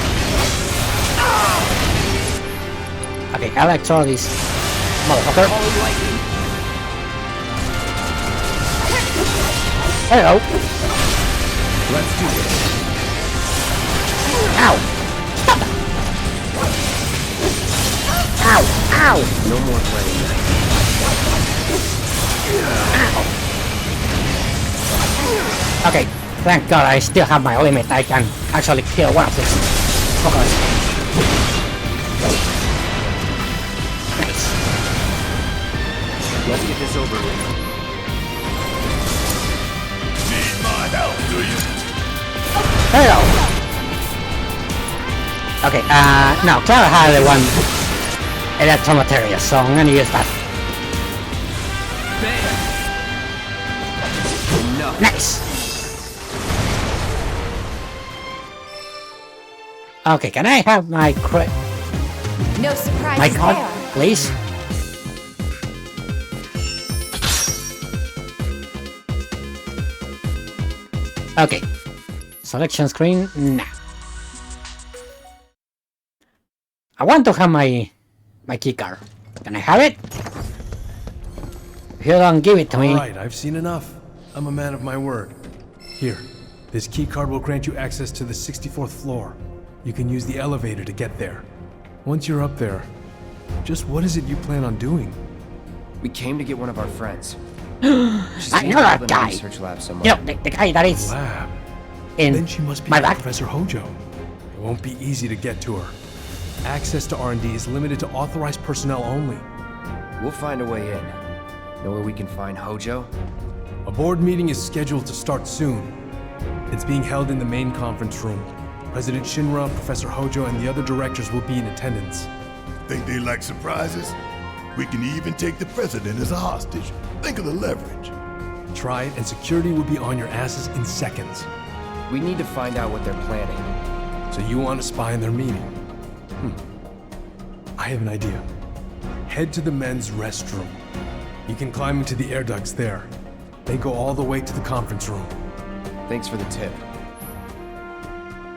Okay, I like throw this motherfucker. Hello! Let's do this. Ow! Stop it! Ow! Ow! No more playing that. Ow! Okay, thank God I still have my limit. I can actually kill one of these fuckers. Nice. Let's get this over with. Need my help, do you? Hello. Okay, no, Clara had the one electro material, so I'm gonna use that. No. Nice. Okay, can I have my No surprises my card, there. please? Okay. Selection screen, nah. I want to have my key card. Can I have it? If you don't give it to me. Alright, I've seen enough. I'm a man of my word. Here, this key card will grant you access to the 64th floor. You can use the elevator to get there. Once you're up there, just what is it you plan on doing? We came to get one of our friends. I know that guy. Research lab somewhere. You know, the guy that is Lab. in Then she must be my with back. Professor Hojo. It won't be easy to get to her. Access to R&D is limited to authorized personnel only. We'll find a way in. Know where we can find Hojo? A board meeting is scheduled to start soon. It's being held in the main conference room. President Shinra, Professor Hojo, and the other directors will be in attendance. Think they like surprises? We can even take the president as a hostage. Think of the leverage. Try it, and security will be on your asses in seconds. We need to find out what they're planning. So you want to spy in their meeting? I have an idea. Head to the men's restroom. You can climb into the air ducts there. They go all the way to the conference room. Thanks for the tip.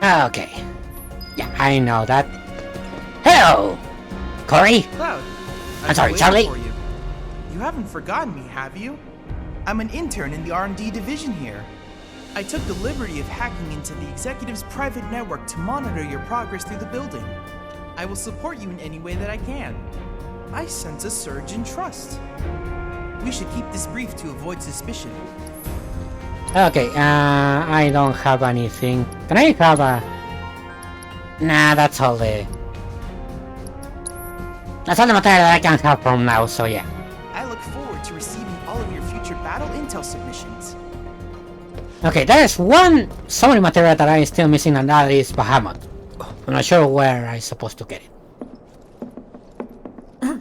Okay. Yeah, I know that. Hello, Corey. Cloud. I'm sorry, Charlie. For you. You haven't forgotten me, have you? I'm an intern in the R&D division here. I took the liberty of hacking into the executive's private network to monitor your progress through the building. I will support you in any way that I can. I sense a surge in trust. We should keep this brief to avoid suspicion. Okay, I don't have anything. Can I have a... Nah, that's all the material that I can have from now, so yeah. I look forward to receiving all of your future battle intel submissions. Okay, there's one summary material that I'm still missing, and that is Bahamut. I'm not sure where I'm supposed to get it.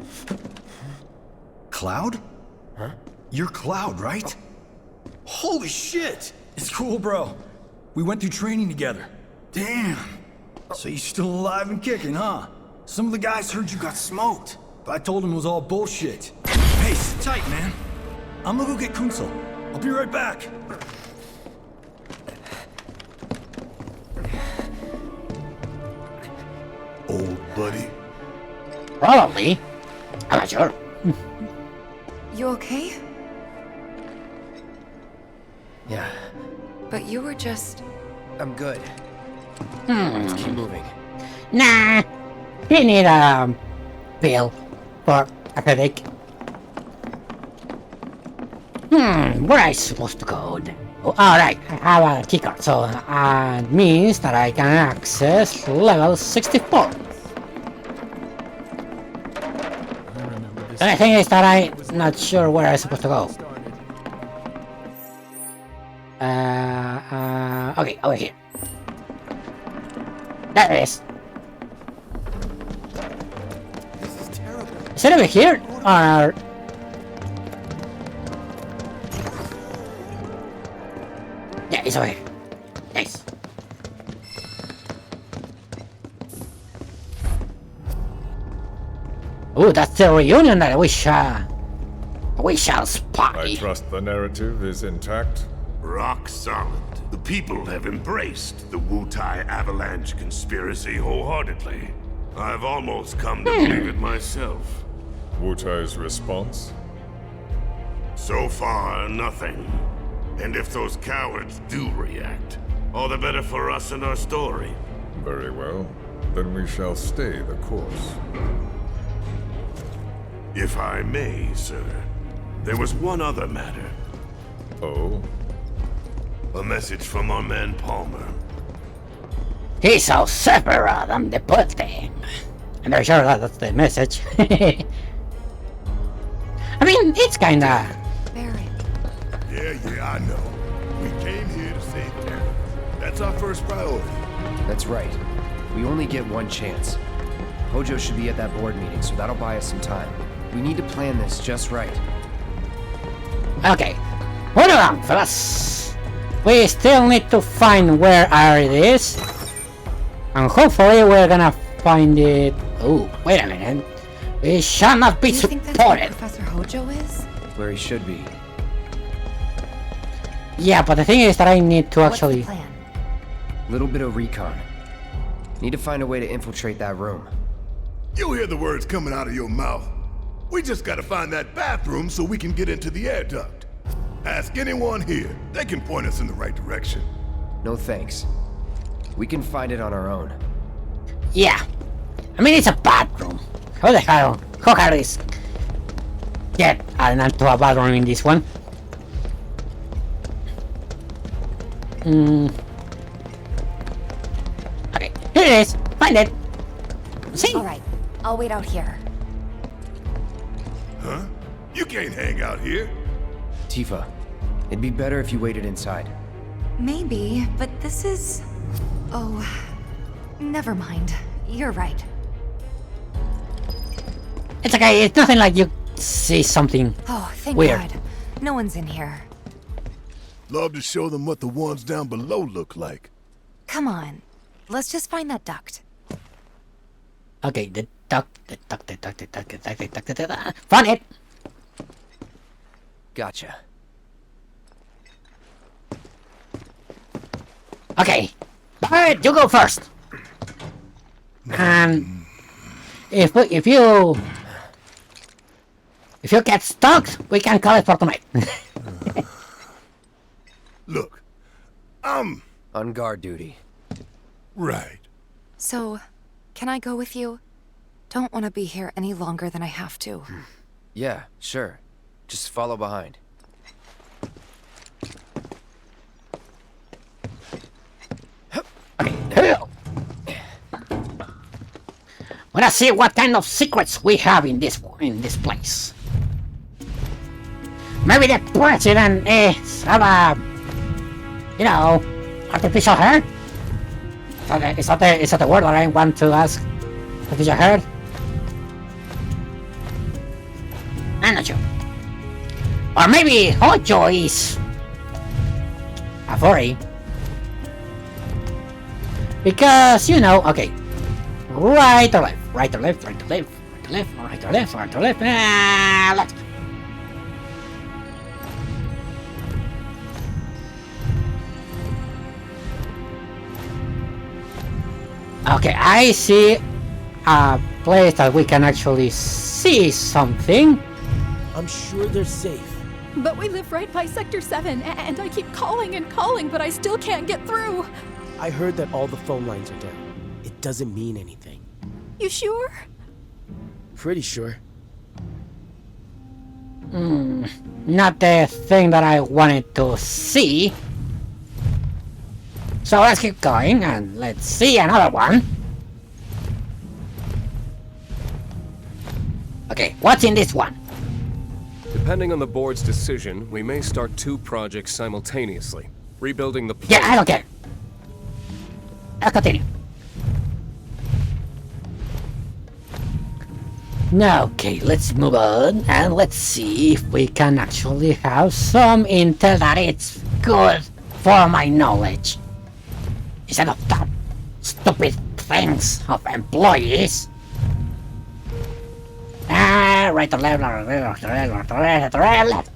Cloud? Huh? You're Cloud, right? Holy shit! It's cool, bro. We went through training together. Damn. So you're still alive and kicking, huh? Some of the guys heard you got smoked, but I told them it was all bullshit. Hey, sit tight, man. I'm gonna go get Kunsel. I'll be right back. Old buddy? Probably. I'm not sure. You okay? Yeah, But you were just... I'm good. Let's keep moving. Nah. You need a pill for a headache. Where am I supposed to go? Oh, alright, I have a keycard, so it means that I can access level 64. The only thing is that I'm not sure where I'm supposed to go. Okay, over here. There it is. Is it over here, or...? Yeah, it's over here. Nice. Ooh, that's the reunion that we shall spy. I trust the narrative is intact. Rock solid. The people have embraced the Wutai Avalanche conspiracy wholeheartedly. I've almost come to believe it myself. Wutai's response? So far, nothing. And if those cowards do react, all the better for us and our story. Very well. Then we shall stay the course. If I may, sir, there was one other matter. Oh? A message from our man Palmer. He's so separate than the pudding. I'm very sure that that's the message. I mean, it's kinda... Yeah, I know. We came here to save Terra. That's our first priority. That's right. We only get one chance. Hojo should be at that board meeting, so that'll buy us some time. We need to plan this just right. Okay. Hold on, fellas. We still need to find where Aerith is. And hopefully we're gonna find it... Oh, wait a minute. We shall not be supported. Think that's where Professor Hojo is? Where he should be. Yeah, but the thing is that I need to actually... What's the plan? Little bit of recon. Need to find a way to infiltrate that room. You hear the words coming out of your mouth. We just gotta find that bathroom so we can get into the air duct. Ask anyone here. They can point us in the right direction. No thanks. We can find it on our own. Yeah. I mean, it's a bathroom. How the hell? How hard is get into a bathroom in this one? Okay, here it is. Find it. See? Alright, I'll wait out here. Huh? You can't hang out here. Tifa, it'd be better if you waited inside. Maybe, but this is... Oh, never mind. You're right. It's okay, it's nothing like you see something Oh, thank weird. God. No one's in here. Love to show them what the ones down below look like. Come on. Let's just find that duct. Okay, the duct. Found it! Gotcha. Okay, Barret, you go first. And if you get stuck, we can call it for tonight. Look, I'm... On guard duty. Right. So, can I go with you? Don't want to be here any longer than I have to. Yeah, sure. Just follow behind. Let's see what kind of secrets we have in this place. Maybe the president is have a, artificial hair. Is that the word that I want to ask? Artificial hair. I'm not sure. Or maybe Hojo is a furry. Because, okay. Right or left, right or left, right or left, right or left, right or left, right or left, left. Okay, I see a place that we can actually see something. I'm sure they're safe. But we live right by Sector 7, and I keep calling and calling, but I still can't get through. I heard that all the phone lines are down. It doesn't mean anything. You sure? Pretty sure. Not the thing that I wanted to see. So let's keep going and let's see another one. Okay, what's in this one? Depending on the board's decision, we may start 2 projects simultaneously. Rebuilding the... Yeah, I don't care. Let's continue. Now, okay, let's move on and let's see if we can actually have some intel that it's good for my knowledge. Instead of that stupid things of employees. Right or left, right or left.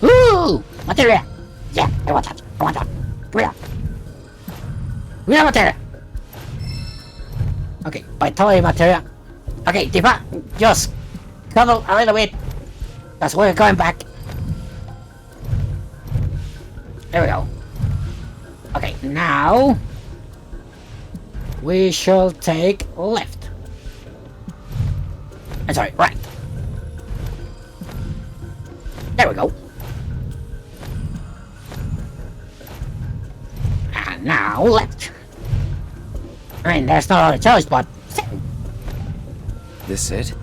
Ooh, material. Yeah, I want that. We have material. Okay, vitality material. Okay, Tifa, just cuddle a little bit. That's where we're going back. There we go. Okay, now we shall take left. I'm sorry, right. There we go. And now left. I mean, there's no other choice, but... This it?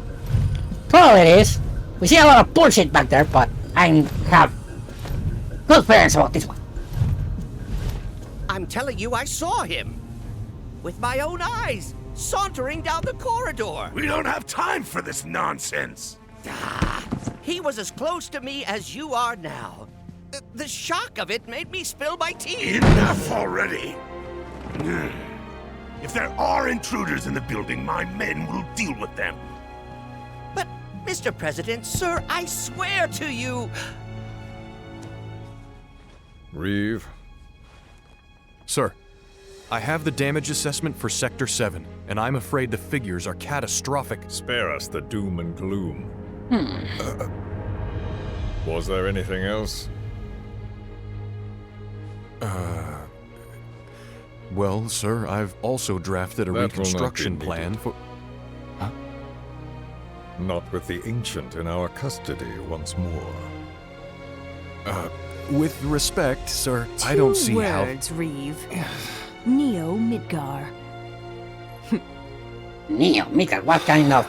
Probably it is. We see a lot of bullshit back there, but I have good feelings about this one. I'm telling you, I saw him. With my own eyes, sauntering down the corridor. We don't have time for this nonsense. He was as close to me as you are now. The shock of it made me spill my tea. Enough already. If there are intruders in the building, my men will deal with them. But, Mr. President, sir, I swear to you... Reeve? Sir, I have the damage assessment for Sector 7, and I'm afraid the figures are catastrophic. Spare us the doom and gloom. Was there anything else? Well, sir, I've also drafted a reconstruction plan for... Huh? Not with the Ancient in our custody once more. With respect, sir, I don't see how... 2 words, Reeve. Neo Midgar. Neo Midgar, what kind of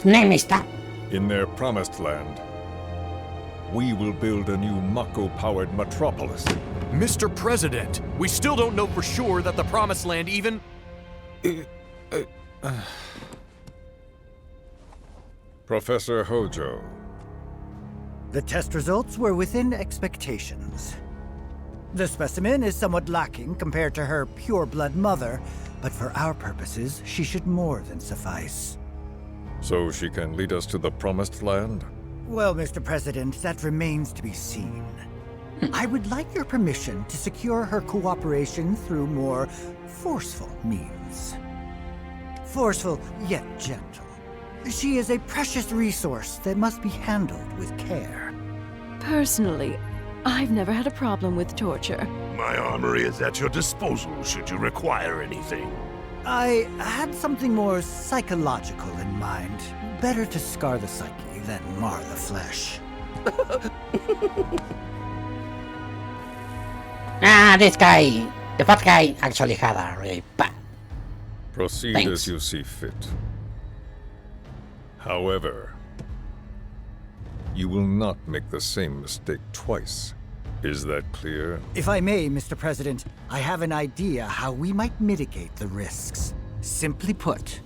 name is that? In their promised land, we will build a new Mako-powered metropolis. Mr. President, we still don't know for sure that the Promised Land even... Professor Hojo. The test results were within expectations. The specimen is somewhat lacking compared to her pure-blood mother, but for our purposes, she should more than suffice. So she can lead us to the Promised Land? Well, Mr. President, that remains to be seen. I would like your permission to secure her cooperation through more forceful means. Forceful, yet gentle. She is a precious resource that must be handled with care. Personally, I've never had a problem with torture. My armory is at your disposal should you require anything. I had something more psychological in mind. Better to scar the psyche than mar the flesh. This guy, the fat guy, actually had a really bad. Proceed as you see fit. However, you will not make the same mistake twice. Is that clear? If I may, Mr. President, I have an idea how we might mitigate the risks. Simply put,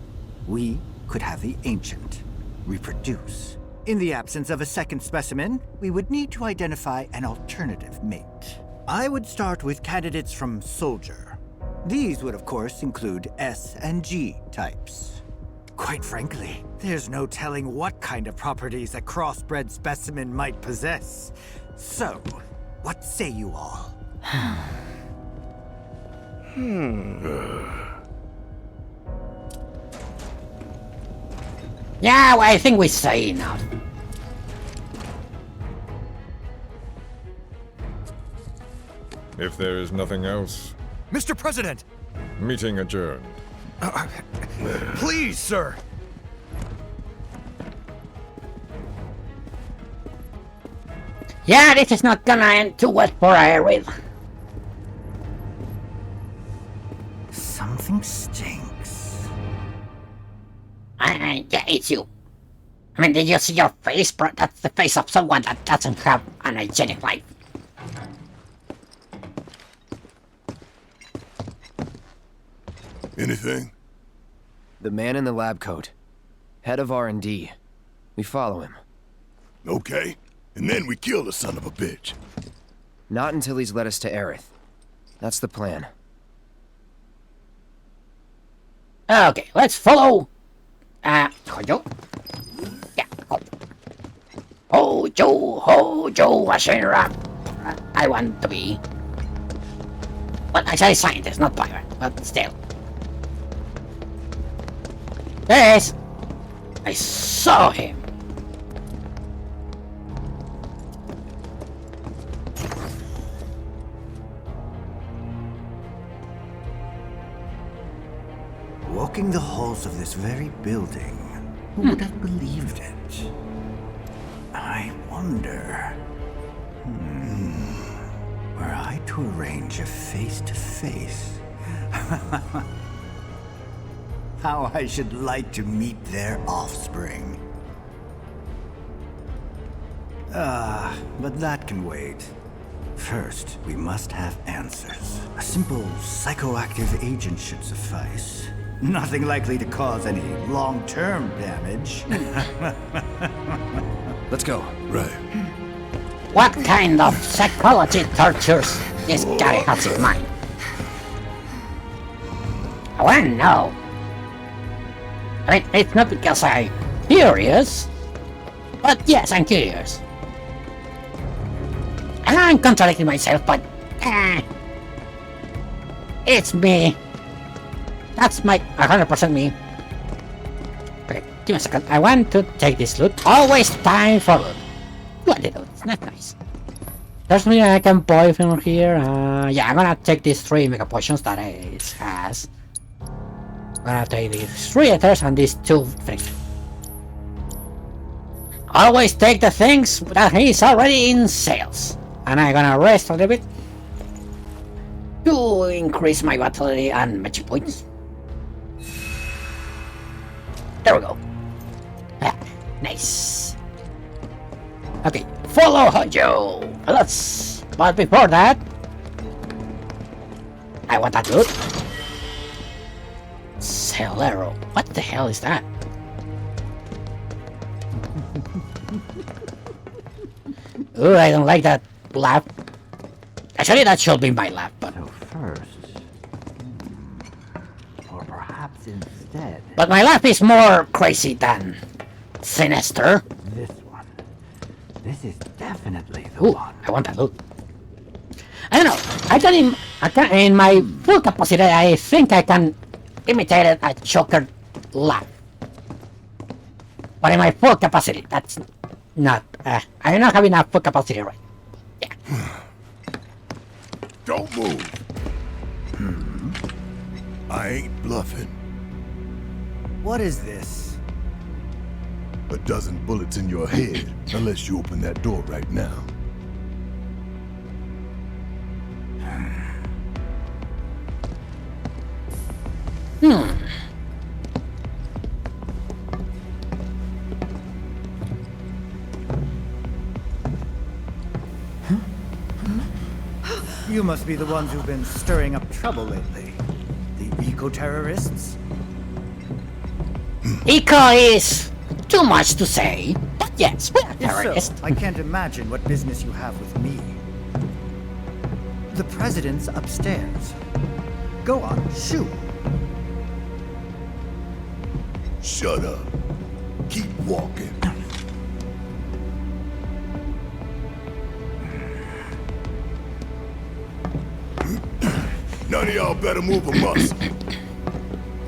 we could have the Ancient reproduce. In the absence of a second specimen, we would need to identify an alternative mate. I would start with candidates from Soldier. These would, of course, include S and G types. Quite frankly, there's no telling what kind of properties a crossbred specimen might possess. So, what say you all? Yeah, well, I think we say enough. If there is nothing else... Mr. President! Meeting adjourned. Please, sir! Yeah, this is not gonna end too well for Aerith. Something stinks. Yeah, it's you. I mean, did you see your face, bro? That's the face of someone that doesn't have an hygienic life. Anything? The man in the lab coat. Head of R&D. We follow him. Okay. And then we kill the son of a bitch. Not until he's led us to Aerith. That's the plan. Okay, let's follow. Hojo. Yeah, Hojo, Ashira. I want to be. Well, actually, scientist, not pirate, but still. There he is. I saw him. Walking the halls of this very building, who would have believed it? I wonder... Were I to arrange a face-to-face... How I should like to meet their offspring. But that can wait. First, we must have answers. A simple psychoactive agent should suffice. Nothing likely to cause any long-term damage. Let's go. Right. What kind of psychology tortures this guy has in mind? I wanna know. I mean, it's not because I'm curious, but yes, I'm curious. And I'm contradicting myself, but it's me. That's my 100% me. Okay, give me a second. I want to take this loot. Always time for loot. Bloody loot, it's not nice. There's something I can buy from here. Yeah, I'm gonna take these 3 mega potions that it has. I'm gonna take these 3 ethers and these 2 things. Always take the things that he's already in sales. And I'm gonna rest a little bit to increase my vitality and magic points. There we go. Nice. Okay, follow Hojo. But before that, I want that loot. Celero. What the hell is that? Ooh, I don't like that laugh. Actually, that should be my laugh, but... So first... Or perhaps instead... But my laugh is more crazy than sinister. This one. This is definitely the one. I want that loot. I don't know. I can in my full capacity, I think I can imitate a choker laugh. But in my full capacity, that's not... I don't have enough full capacity, right? Yeah. Don't move. I ain't bluffing. What is this? A dozen bullets in your head, unless you open that door right now. You must be the ones who've been stirring up trouble lately. The eco-terrorists? Eco is too much to say, but yes, we are terrorists. So, I can't imagine what business you have with me. The president's upstairs. Go on, shoot. Shut up. Keep walking. None of y'all better move a muscle.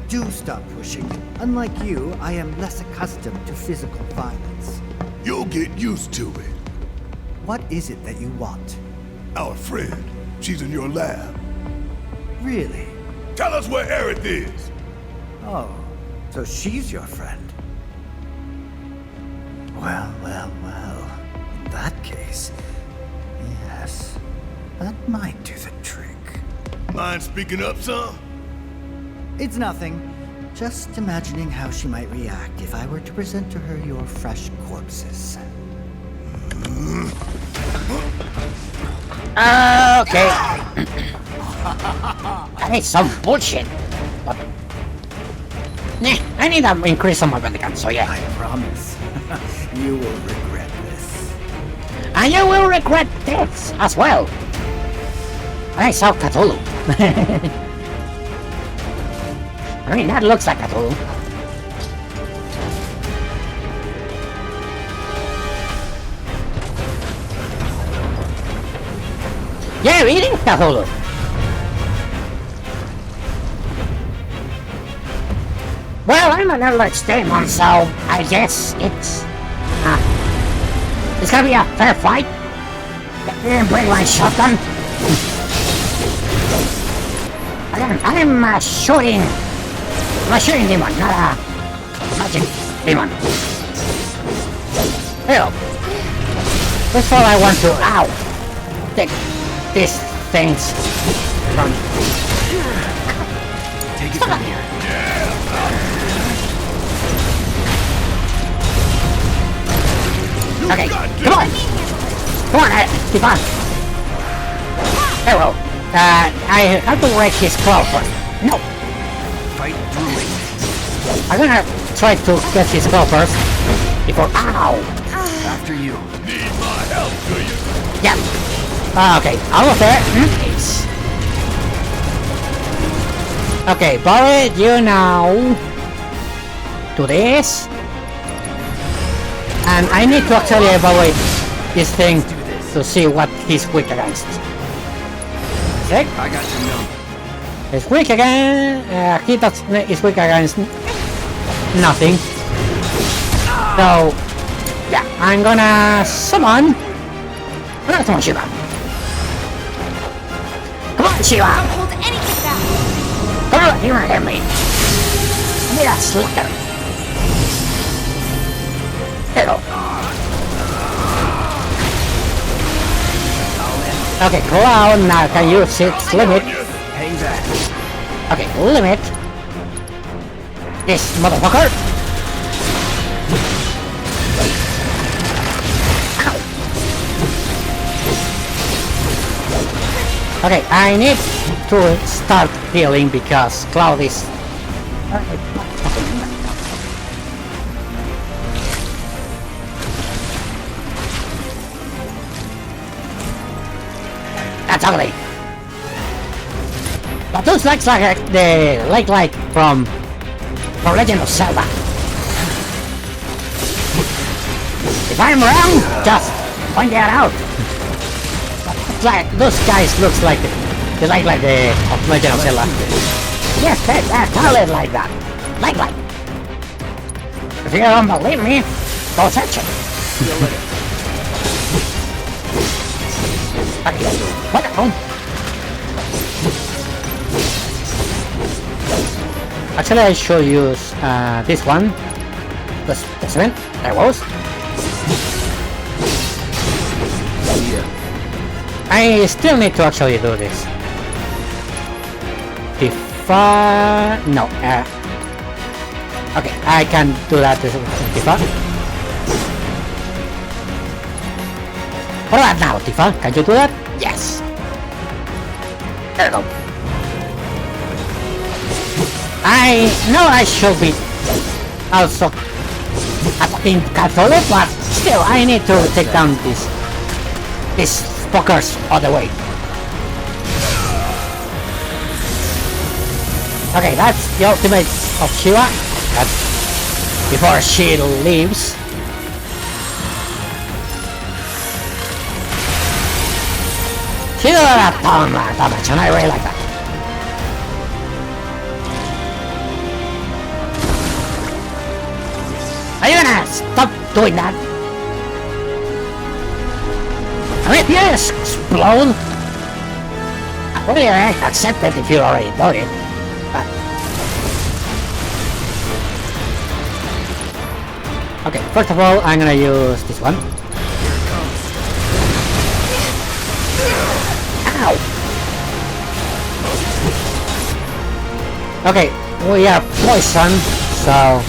Do stop pushing. Unlike you, I am less accustomed to physical violence. You'll get used to it. What is it that you want? Our friend. She's in your lab. Really? Tell us where Aerith is. Oh, so she's your friend. Well. In that case, yes, that might do the trick. Mind speaking up some? It's nothing. Just imagining how she might react if I were to present to her your fresh corpses. Okay. That is some bullshit. But... Nah, I need to increase some of my gun, so yeah. I promise. You will regret this. And you will regret this as well. I saw Cthulhu. I mean, that looks like Cthulhu. Yeah, it is Cthulhu. Well, I'm an Eldritch demon, so I guess it's gonna be a fair fight. Bring my shotgun. I'm a shooting demon, not a magic demon. Hell, that's all I want to. Take these things from. Take it from here. Okay, come on! Come on, Tifa! There we go. I have to break his claw first. No! Fight through it. I'm gonna try to get his claw first. Before. Ow! After you. Need my help, do you? Yeah. Okay, almost there. Nice. Okay, Barret, you now do this. And I need to actually evaluate this thing to see what he's weak against. Okay? I got your number. He's weak again. He's weak against nothing. So, yeah, I'm gonna summon. I'm gonna summon Shiva. Come on, Shiva! Don't hold anything back. Come on, you hear me. Give me that slicker. There you go. Okay, Cloud now can use its limit. Hang back. Okay, limit. This motherfucker. Ow. Okay, I need to start healing because Cloud is. That's ugly. But those looks like the lake light from Legend of Zelda. If I'm wrong, just point that out. Like those guys looks like the lake light of Legend of Zelda. Yes, that's totally like that. Lake light. If you don't believe me, go search it. What the hell? Actually, I should use this one. The 7. There was. I still need to actually do this. Tifa. No. Okay, I can do that with Tifa. What about now, Tifa? Can you do that? Yes. There you go. I know I should be also attacking Cthulhu, but still I need to take down these fuckers all the way. Okay, that's the ultimate of Shiva. Before she leaves. She did a ton of damage, and I really like that. Are you gonna stop doing that? I mean, if you explode, I really accept it if you already done it. But... okay, first of all, I'm gonna use this one. Ow! Okay, we are poisoned, so...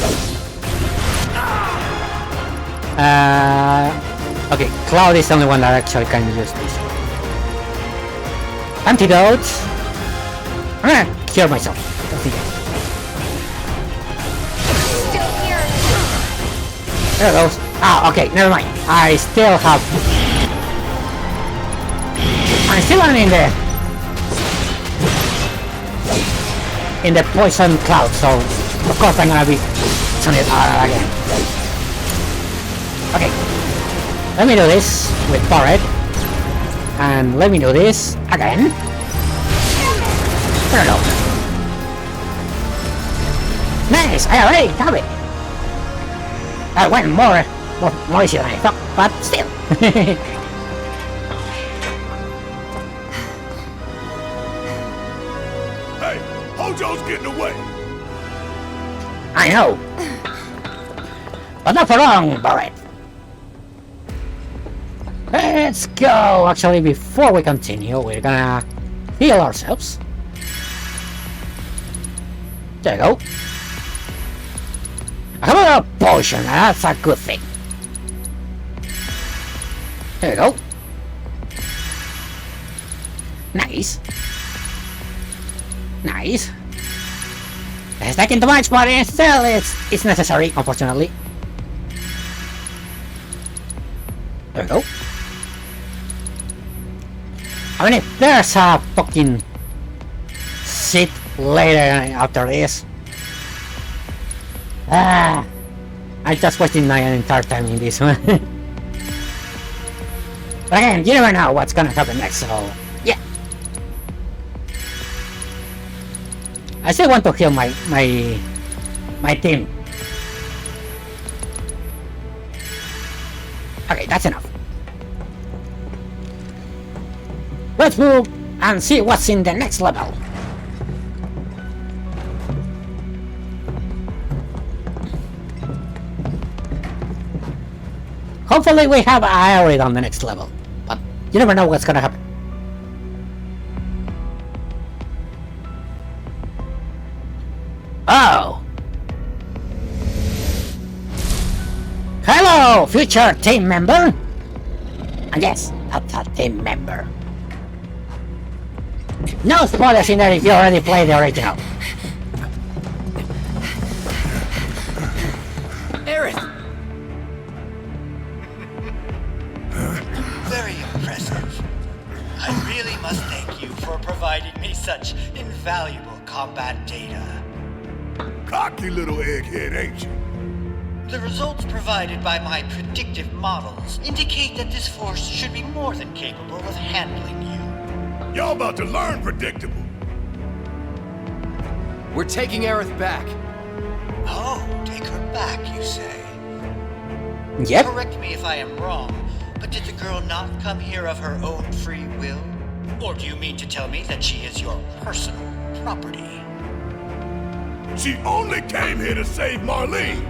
okay, Cloud is the only one that actually can use this. Antidote. I'm gonna cure myself. There it goes. Ah, okay, never mind. I still have. I'm still in the poison cloud, so of course I'm gonna be turning it on again. Okay, let me do this with Barret, and let me do this again. There we go. Nice, I already have it. I went more easy than I thought, but still. Hey, Hojo's getting away. I know, but not for long, Barret. Let's go! Actually, before we continue, we're gonna heal ourselves. There you go. I have a little potion, that's a good thing. There we go. Nice. Nice. It's taking too much, but still it's necessary, unfortunately. There we go. I mean, if there's a fucking shit later after this. I'm just wasting my entire time in this one. But again, you never know what's gonna happen next, so yeah. I still want to heal my team. Okay, that's enough. Let's move and see what's in the next level. Hopefully we have a raid on the next level, but you never know what's gonna happen. Oh! Hello, future team member! And yes, that's a team member. No spoilers in there if you already played the original. Aerith! Very impressive. I really must thank you for providing me such invaluable combat data. Cocky little egghead, ain't you? The results provided by my predictive models indicate that this force should be more than capable of handling you. Y'all about to learn predictable. We're taking Aerith back. Oh, take her back, you say? Yep. Correct me if I am wrong, but did the girl not come here of her own free will? Or do you mean to tell me that she is your personal property? She only came here to save Marlene.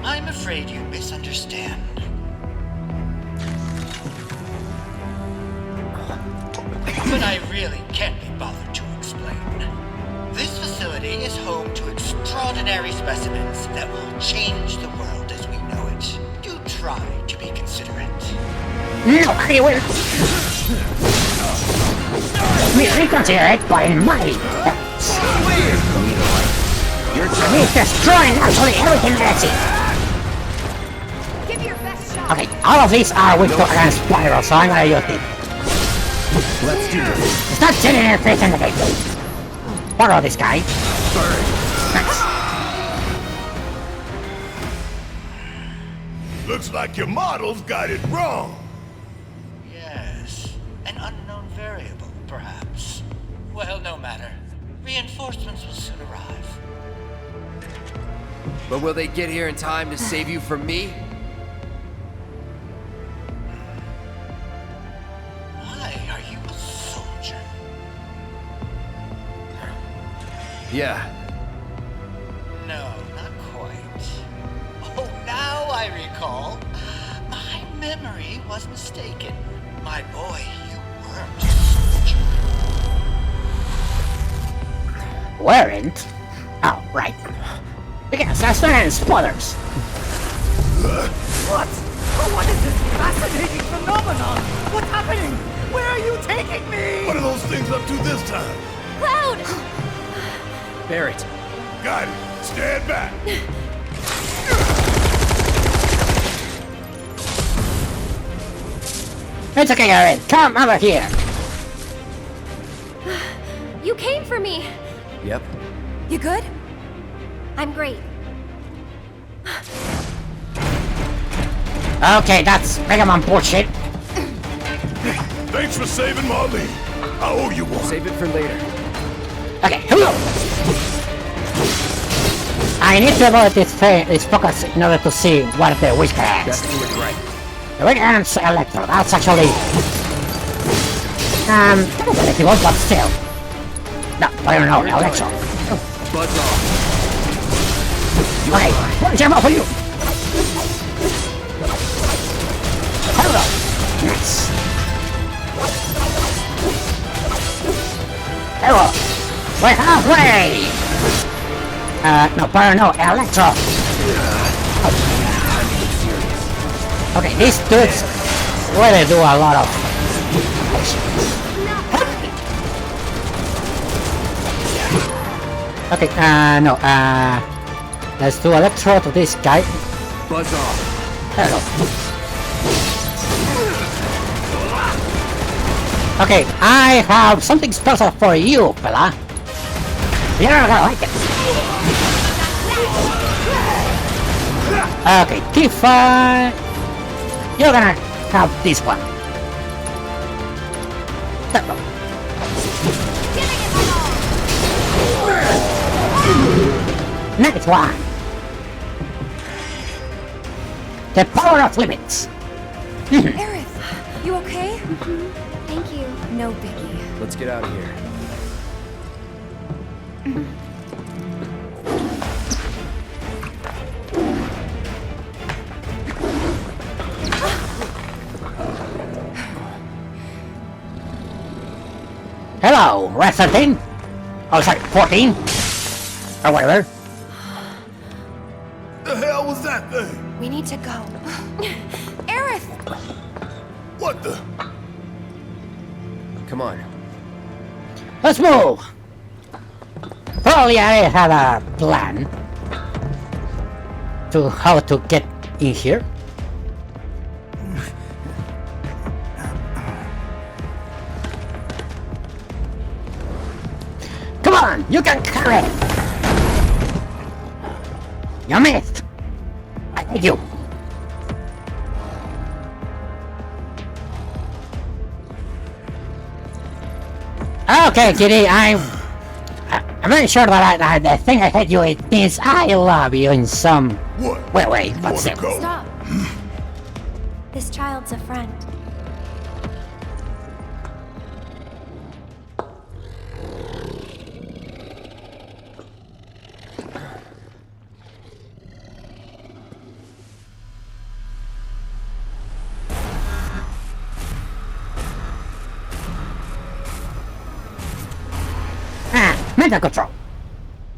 I'm afraid you misunderstand. But I really can't be bothered to explain. This facility is home to extraordinary specimens that will change the world as we know it. Do try to be considerate. No, I will. We reconsider it by my He's destroying absolutely everything that's it. Give your best shot. Okay, all of these are weak to against Spiral, so I'm gonna use it. Let's do this. It's not sitting in the face in the game. Borrow this guy. Nice. Looks like your models got it wrong. Yes, an unknown variable, perhaps. Well, no matter. Reinforcements will soon arrive. But will they get here in time to save you from me? Why are you a soldier? Yeah. No, not quite. Oh, now I recall. My memory was mistaken. My boy, you weren't a soldier. Weren't? Oh, right. Because that's not spoilers. What? What is this fascinating phenomenon? What's happening? Where are you taking me? What are those things up to this time? Cloud! Barrett. Got it. Stand back. It's okay, Aaron. Come over here. You came for me. Yep. You good? I'm great. Okay, that's Mega Man bullshit. Thanks for saving Marlene. I owe you one. Save it for later. Okay, hello. I need to avoid this focus in order to see what the Whisker has. Best do it right. The Whisker Electro, that's actually definitive, but still. No, I don't know, Electro. Buzz off. Okay, one jam up for you. Hello. Nice. Hello. We're halfway. No, no, Electro. Okay, these dudes really do a lot of... Okay, no, let's do electro to this guy. Buzz off. Hello. Okay, I have something special for you, fella. You're not gonna like it. Okay, Tifa, you're gonna have this one. Next one. The power of limits. Aerith, you okay? Thank you. No biggie. Let's get out of here. Hello, Red 13. Oh, sorry, 14. Or whatever. The hell was that thing? We need to go. Aerith! What the? Come on. Let's move. Probably I had a plan to how to get in here. Come on, you can carry it. You missed. I hate you. Okay, kitty, I'm very sure that the thing I hate you it means I love you in some way, but still. Stop. This child's a friend. Mental control.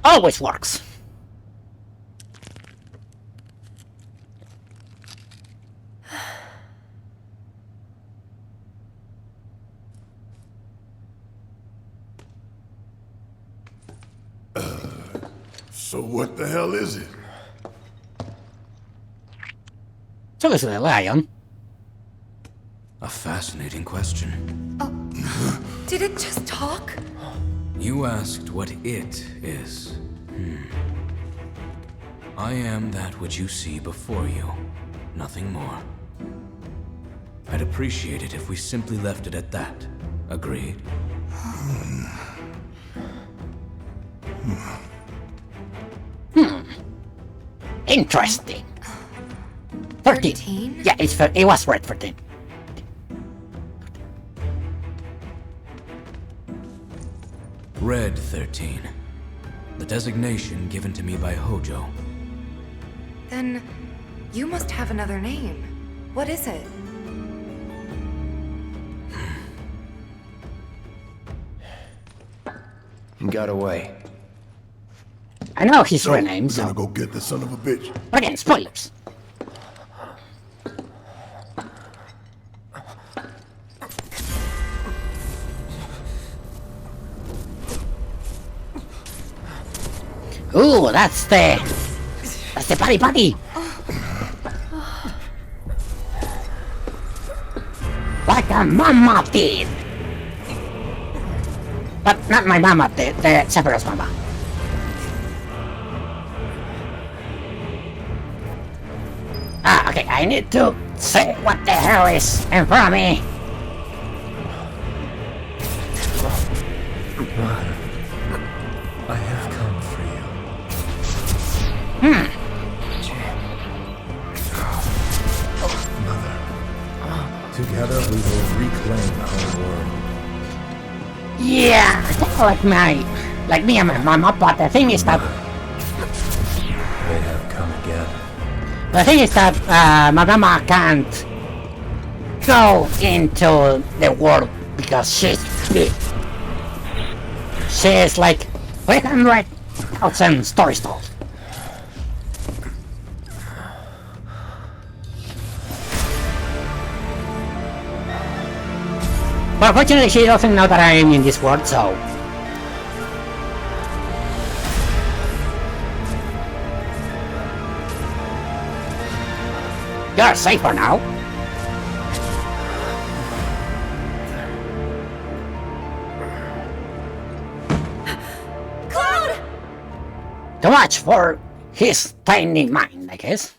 Always works. So what the hell is it? So is the lion. A fascinating question. Did it just talk? You asked what it is. I am that which you see before you, nothing more. I'd appreciate it if we simply left it at that. Agreed? Interesting. 13? Yeah, it was right for 13. Red 13. The designation given to me by Hojo. Then you must have another name. What is it? He got away. I know his real name, so... Gonna go get the son of a bitch. But again, spoilers. Ooh, that's the buddy. Like a mama did. But not my mama, the Sephiroth's mama. Okay, I need to say what the hell is in front of me. I have come for you. Mother. Together we will reclaim our world. Yeah, like me and my mama, but the thing is that... They have come again. The thing is that my mama can't go into the world because she's like 300,000 stories told. But unfortunately, she doesn't know that I am in this world, so... You're safer now. Cloud! Too much for his tiny mind, I guess.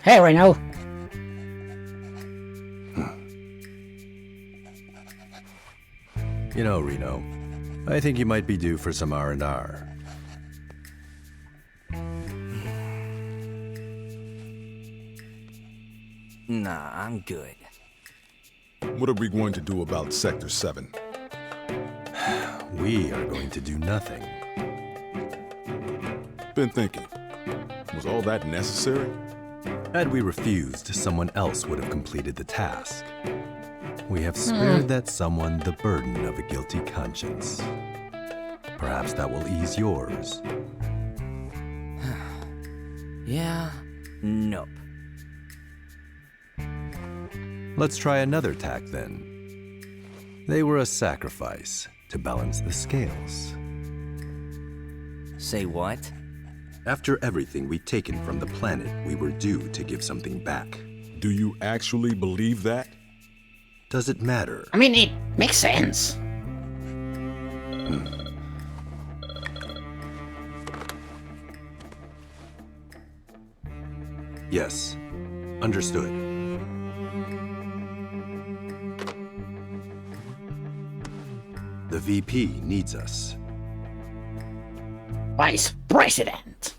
Hey, Reno. You know, Reno, I think you might be due for some R&R. Nah, I'm good. What are we going to do about Sector 7? We are going to do nothing. Been thinking, was all that necessary? Had we refused, someone else would have completed the task. We have spared that someone the burden of a guilty conscience. Perhaps that will ease yours. Yeah, nope. Let's try another tack then. They were a sacrifice to balance the scales. Say what? After everything we'd taken from the planet, we were due to give something back. Do you actually believe that? Does it matter? I mean, it makes sense. Yes, understood. The VP needs us. Vice President.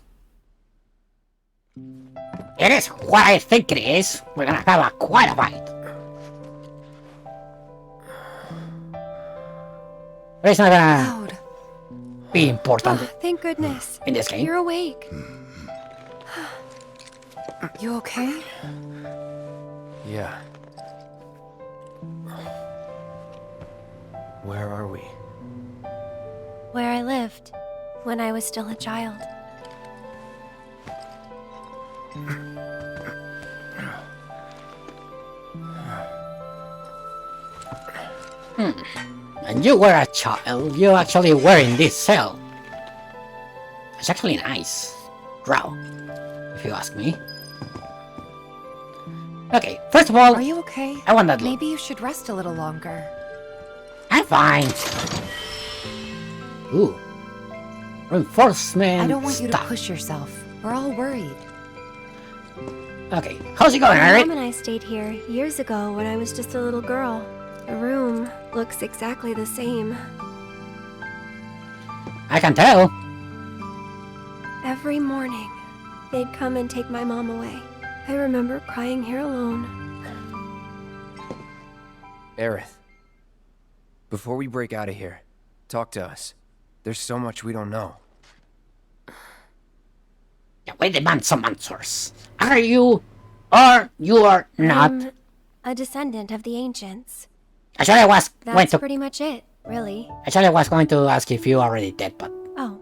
It is what I think it is. We're gonna have quite a fight. But it's not gonna be important Thank goodness. in this game. You're awake. You okay? Yeah. Where are we? Where I lived when I was still a child. And you were a child. You actually were in this cell. It's actually nice. Draw, if you ask me. Okay, first of all, Are you okay? I want that look. Maybe you should rest a little longer. I'm fine. Ooh. Reinforcement I don't want you to stuff. push yourself. We're all worried. Okay, how's it going, My Eric? mom and I stayed here years ago when I was just a little girl. The room looks exactly the same. I can tell. Every morning, they'd come and take my mom away. I remember crying here alone. Aerith, before we break out of here, talk to us. There's so much we don't know. Yeah, we demand some answers. Are you, or you are not? I'm a descendant of the ancients. Actually, I was going That's to. pretty much it, really. Actually, I was going to ask if you are already dead, but Oh,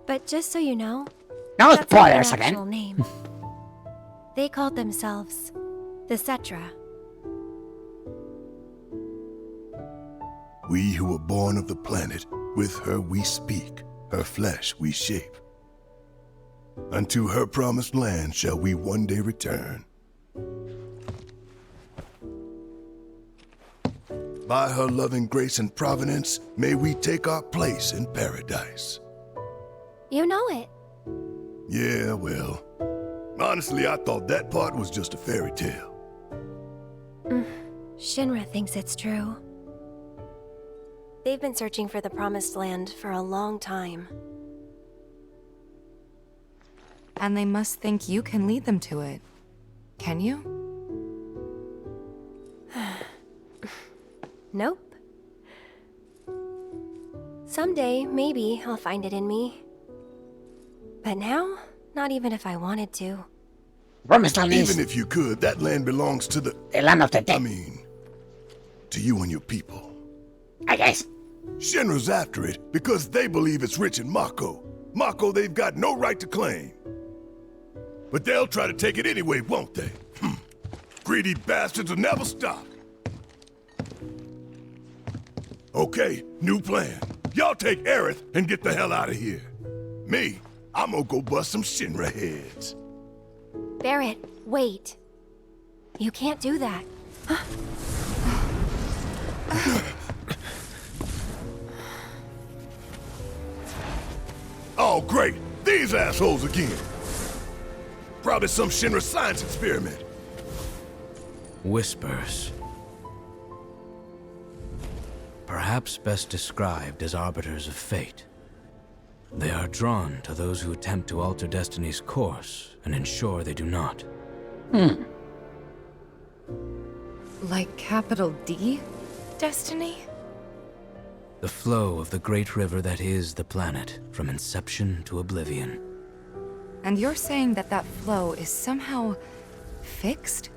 but just so you know, no that's not their spoilers actual again. name. They called themselves the Cetra. We who were born of the planet, with her we speak, her flesh we shape. Unto her promised land shall we one day return. By her loving grace and providence, may we take our place in paradise. You know it. Yeah, well, honestly, I thought that part was just a fairy tale. Shinra thinks it's true. They've been searching for the Promised Land for a long time. And they must think you can lead them to it. Can you? Nope. Someday, maybe, I'll find it in me. But now, not even if I wanted to. Promised Land is Even if you could, that land belongs to the land of the dead. I mean, to you and your people. I guess. Shinra's after it because they believe it's rich in Mako. Mako they've got no right to claim. but they'll try to take it anyway, won't they? Greedy bastards will never stop. Okay, new plan. Y'all take Aerith and get the hell out of here. Me, I'm gonna go bust some Shinra heads. Barrett, wait. You can't do that. Oh, great. These assholes again. Probably some Shinra science experiment. Whispers. Perhaps best described as arbiters of fate. They are drawn to those who attempt to alter destiny's course and ensure they do not. Like capital D? Destiny? The flow of the great river that is the planet, from inception to oblivion. And you're saying that that flow is somehow fixed?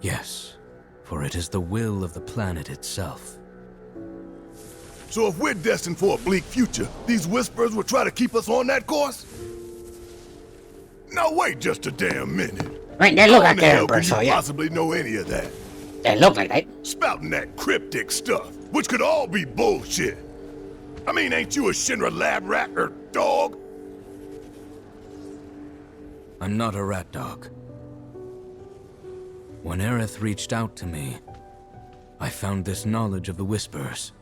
Yes, for it is the will of the planet itself. So if we're destined for a bleak future, these Whisperers will try to keep us on that course? Now wait just a damn minute. Right, they look How like in the they're hell can so you yeah. possibly know any of that? They look like that. Spouting that cryptic stuff, which could all be bullshit. I mean, ain't you a Shinra lab rat or dog? I'm not a rat dog. When Aerith reached out to me, I found this knowledge of the Whispers.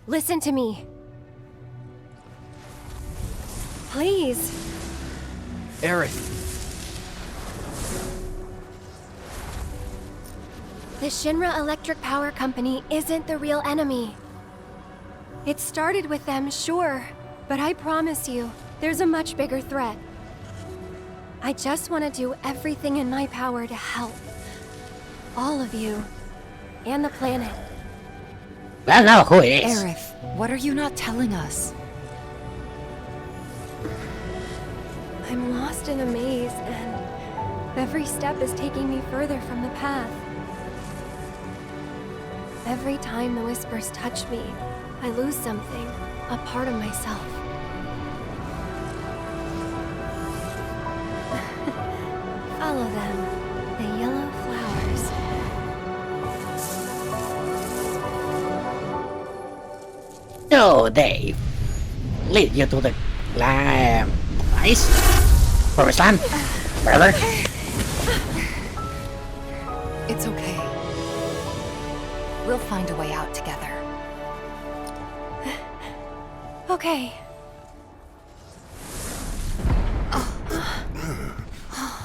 Listen to me. Please. Aerith. The Shinra Electric Power Company isn't the real enemy. It started with them, sure, but I promise you, there's a much bigger threat. I just want to do everything in my power to help. All of you. And the planet. I know who it is. Aerith, what are you not telling us? I'm lost in a maze, and every step is taking me further from the path. Every time the Whispers touch me, I lose something, a part of myself. Follow them, the yellow flowers. No, they lead you to the place, promised land, wherever. It's okay. We'll find a way out together. Okay.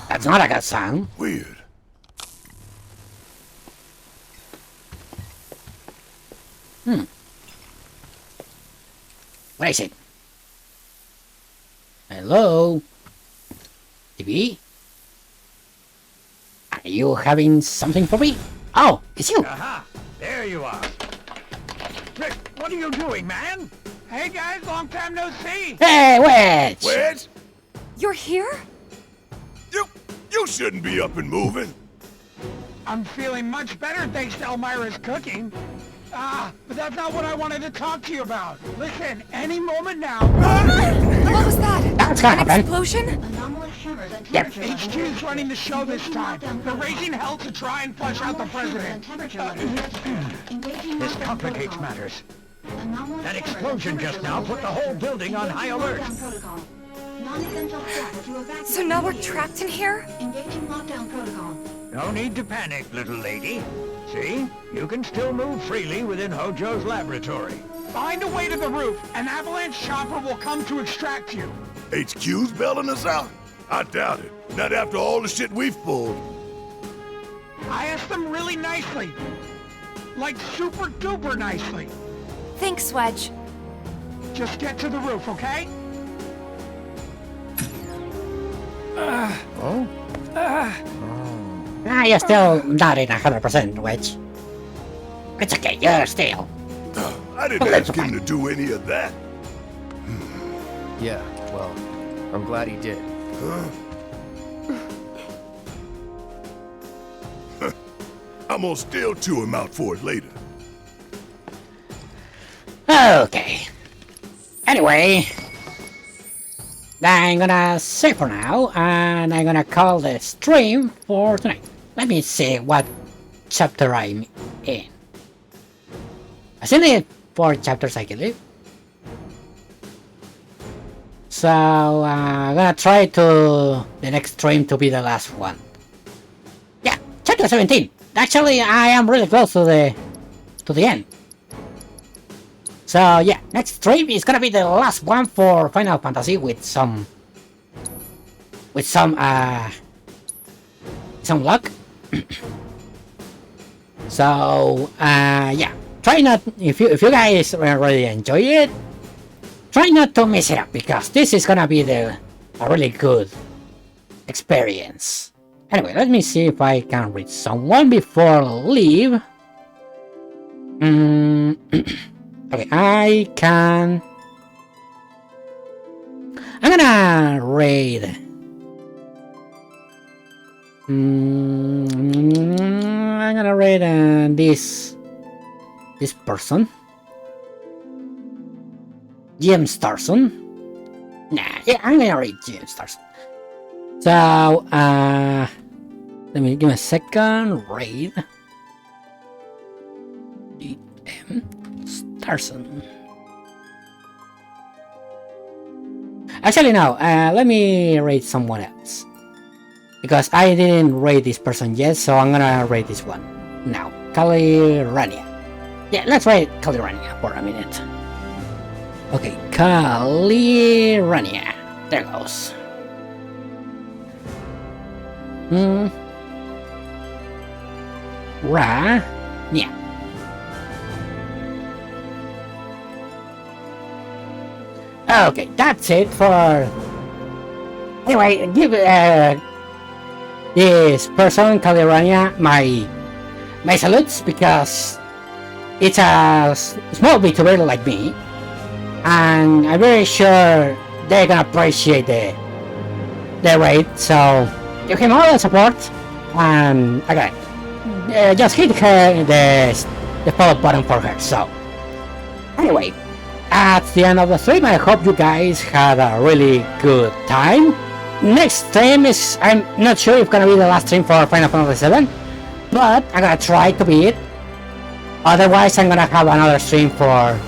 That's not a good sound. Weird. What is it? Hello? TV? Are you having something for me? Oh, it's you! Aha! There you are. Rick, what are you doing, man? Hey guys, long time no see! Hey, Wedge! Wedge? You're here? You shouldn't be up and moving. I'm feeling much better thanks to Elmira's cooking. But that's not what I wanted to talk to you about. Listen, any moment now... What was that? That's gonna happen. Explosion? Yep. HQ's running the show this time. They're raising hell to try and flush out the president. This complicates matters. That explosion just now put the whole building on high alert. So now we're trapped in here? No need to panic, little lady. See? You can still move freely within Hojo's laboratory. Find a way to the roof. An avalanche chopper will come to extract you. HQ's bailing us out? I doubt it. Not after all the shit we've pulled. I asked them really nicely. Like super duper nicely. Thanks, Wedge. Just get to the roof, okay? You're still not in 100%, Wedge. It's okay, you're still. I didn't ask him to do any of that. Yeah, well, I'm glad he did. I'm gonna still chew him out for it later. Okay. Anyway, I'm gonna save for now, and I'm gonna call the stream for tonight. Let me see what chapter I'm in. I still need 4 chapters, I believe. So I'm gonna try to the next stream to be the last one. Yeah, chapter 17. Actually, I am really close to the end. So yeah, next stream is gonna be the last one for Final Fantasy with some luck. So yeah, try not if you guys really enjoy it, try not to mess it up because this is gonna be a really good experience. Anyway, let me see if I can reach someone before I leave. Okay, I can. I'm gonna raid. I'm gonna raid this person. James Starson. Nah, yeah, I'm gonna raid James Starson. So, let me give me a second. Raid. DM Starson. Actually, no. Let me raid someone else. Because I didn't rate this person yet, so I'm gonna rate this one now. Calirania. Yeah, let's rate Calirania for a minute. Okay, Calirania. There goes. Yeah. Okay, that's it for. Anyway, give this person, Calirania, my salutes because it's a small VTuber like me, and I'm very sure they're gonna appreciate the raid. So give him all the support, and again, just hit her the follow button for her. So anyway, at the end of the stream, I hope you guys had a really good time. Next stream is, I'm not sure if it's gonna be the last stream for Final Fantasy VII, but I'm gonna try to be it. Otherwise, I'm gonna have another stream for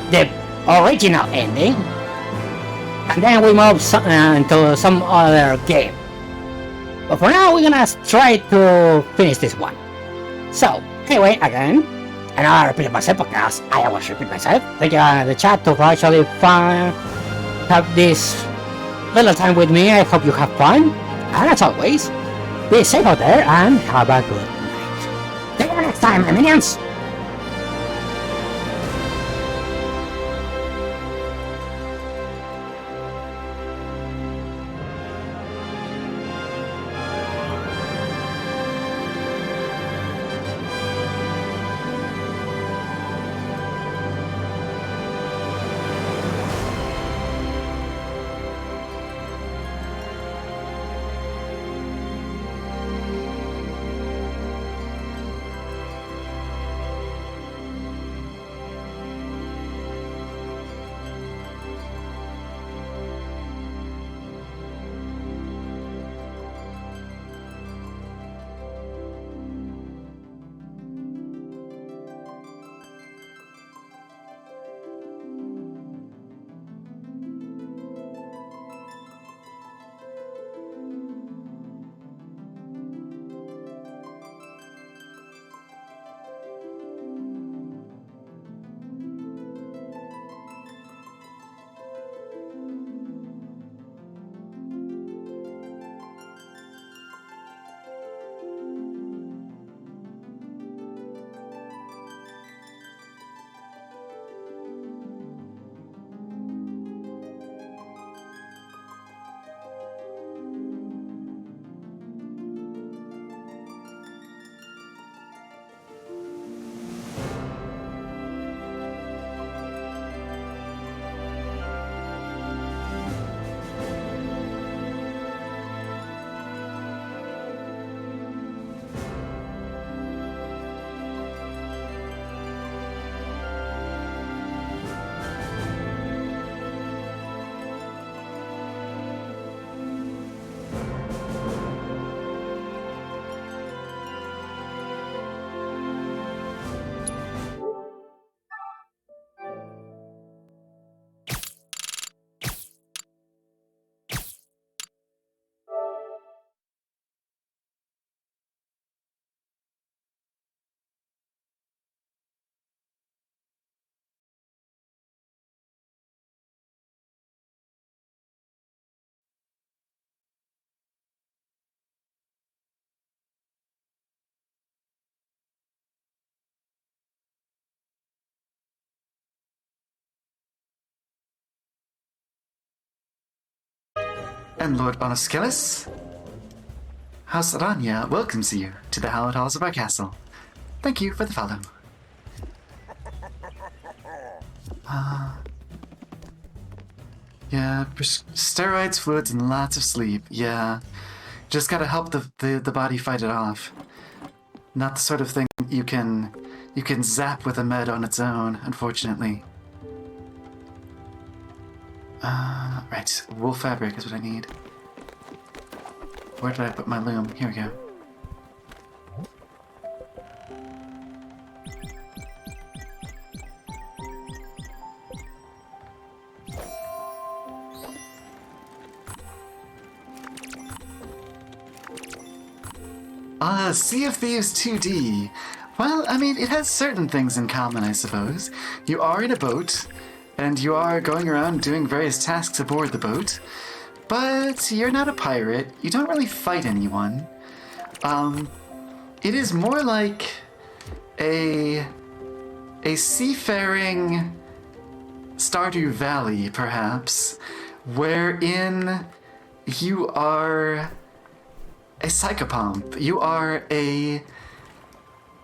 the original ending, and then we move into some other game. But for now, we're gonna try to finish this one. So, anyway, again, and I repeated myself because I always repeat myself. Thank you, the chat, to actually have this little time with me. I hope you have fun, and as always, be safe out there and have a good night. See you next time, my minions! And Lord Onoskelis? House Aranya welcomes you to the hallowed halls of our castle. Thank you for the follow. Yeah, steroids, fluids, and lots of sleep. Yeah, just gotta help the body fight it off. Not the sort of thing you can zap with a med on its own, unfortunately. Right, wool fabric is what I need. Where did I put my loom? Here we go. Sea of Thieves 2D. Well, I mean, it has certain things in common, I suppose. You are in a boat, and you are going around doing various tasks aboard the boat, but you're not a pirate. You don't really fight anyone. It is more like a seafaring Stardew Valley, perhaps, wherein you are a psychopomp. You are the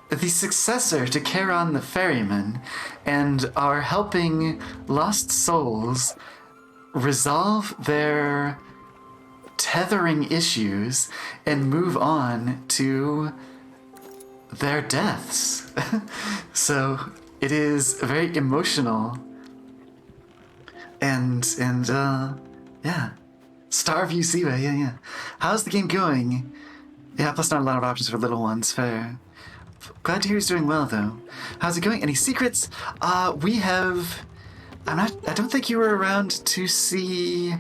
successor to Charon the Ferryman, and are helping lost souls resolve their tethering issues and move on to their deaths. So it is very emotional and yeah. Starview Seaway, yeah. How's the game going? Yeah, plus not a lot of options for little ones, fair. Glad to hear he's doing well, though. How's it going? Any secrets? We have... I don't think you were around to see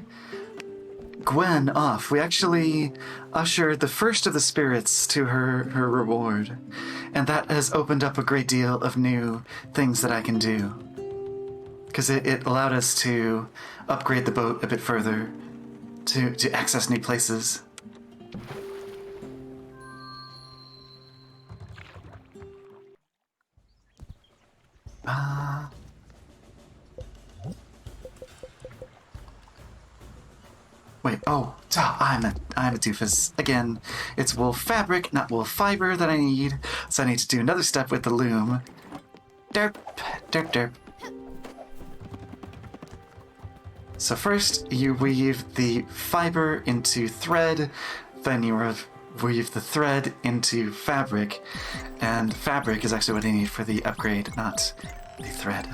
Gwen off. We actually ushered the first of the spirits to her reward. And that has opened up a great deal of new things that I can do. Because it allowed us to upgrade the boat a bit further. To access new places. Wait, I'm a doofus. Again, it's wool fabric, not wool fiber that I need, so I need to do another step with the loom. Derp, derp, derp. So first, you weave the fiber into thread, then you weave the thread into fabric, and fabric is actually what I need for the upgrade, not the thread.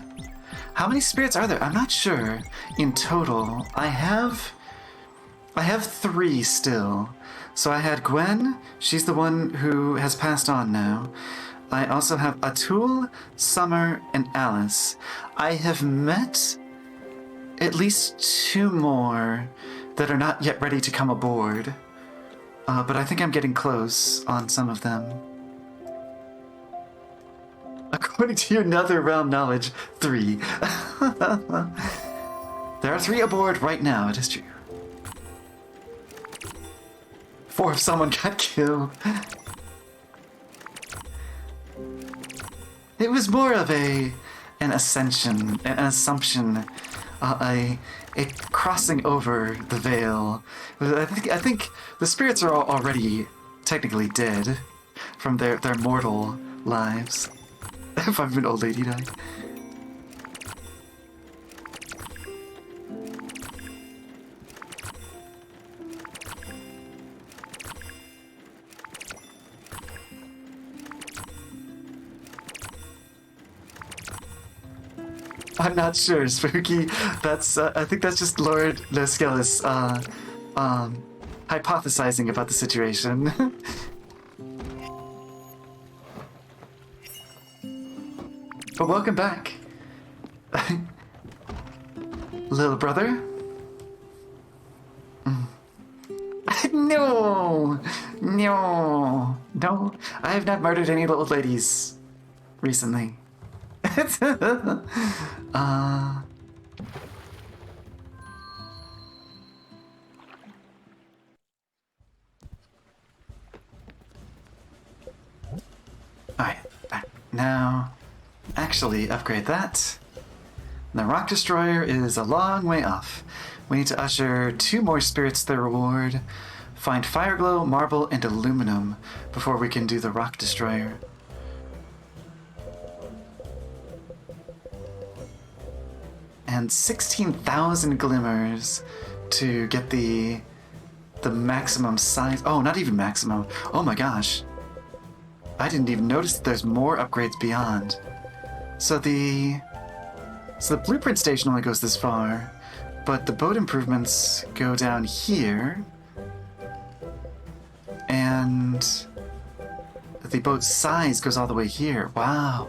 How many spirits are there? I'm not sure. In total, I have 3 still. So I had Gwen, she's the one who has passed on now. I also have Atul, Summer, and Alice. I have met at least 2 more that are not yet ready to come aboard. But I think I'm getting close on some of them. According to your Netherrealm knowledge, 3. There are 3 aboard right now, it is true. 4 if someone got killed. It was more of an ascension, an assumption, a crossing over the veil. I think the spirits are already technically dead from their mortal lives. If I've been old lady died. I'm not sure, Spooky. That's I think that's just Lord Noskelis hypothesizing about the situation. But welcome back, little brother. No, I have not murdered any little ladies recently. Alright, now actually upgrade that. The rock destroyer is a long way off. We need to usher 2 more spirits to the reward. Find fire glow, marble, and aluminum before we can do the rock destroyer. And 16,000 glimmers to get the maximum size. Oh, not even maximum. Oh my gosh. I didn't even notice that there's more upgrades beyond. So the blueprint station only goes this far, but the boat improvements go down here. And the boat size goes all the way here. Wow.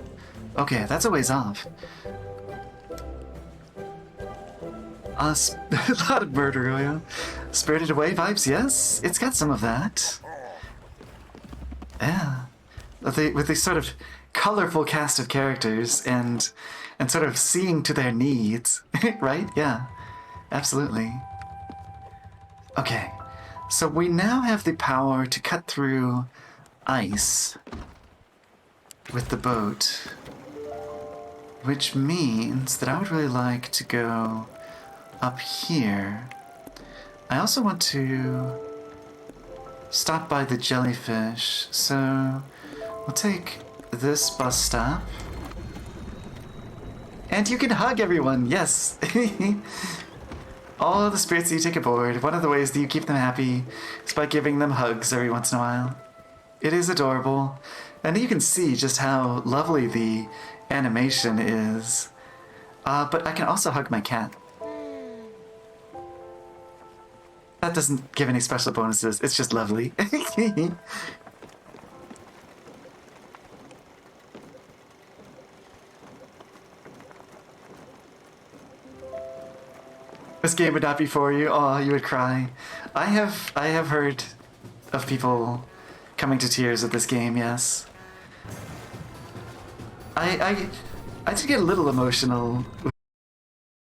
Okay, that's a ways off. A lot of murder going on. Spirited Away vibes, yes. It's got some of that. Yeah. With these sort of colorful cast of characters and sort of seeing to their needs. Right? Yeah. Absolutely. Okay. So we now have the power to cut through ice with the boat. Which means that I would really like to go up here. I also want to stop by the jellyfish, so we'll take this bus stop. And you can hug everyone, yes! All the spirits that you take aboard, one of the ways that you keep them happy is by giving them hugs every once in a while. It is adorable, and you can see just how lovely the animation is. But I can also hug my cat. That doesn't give any special bonuses, it's just lovely. This game would not be for you. Oh, you would cry. I have heard of people coming to tears at this game, yes. I did get a little emotional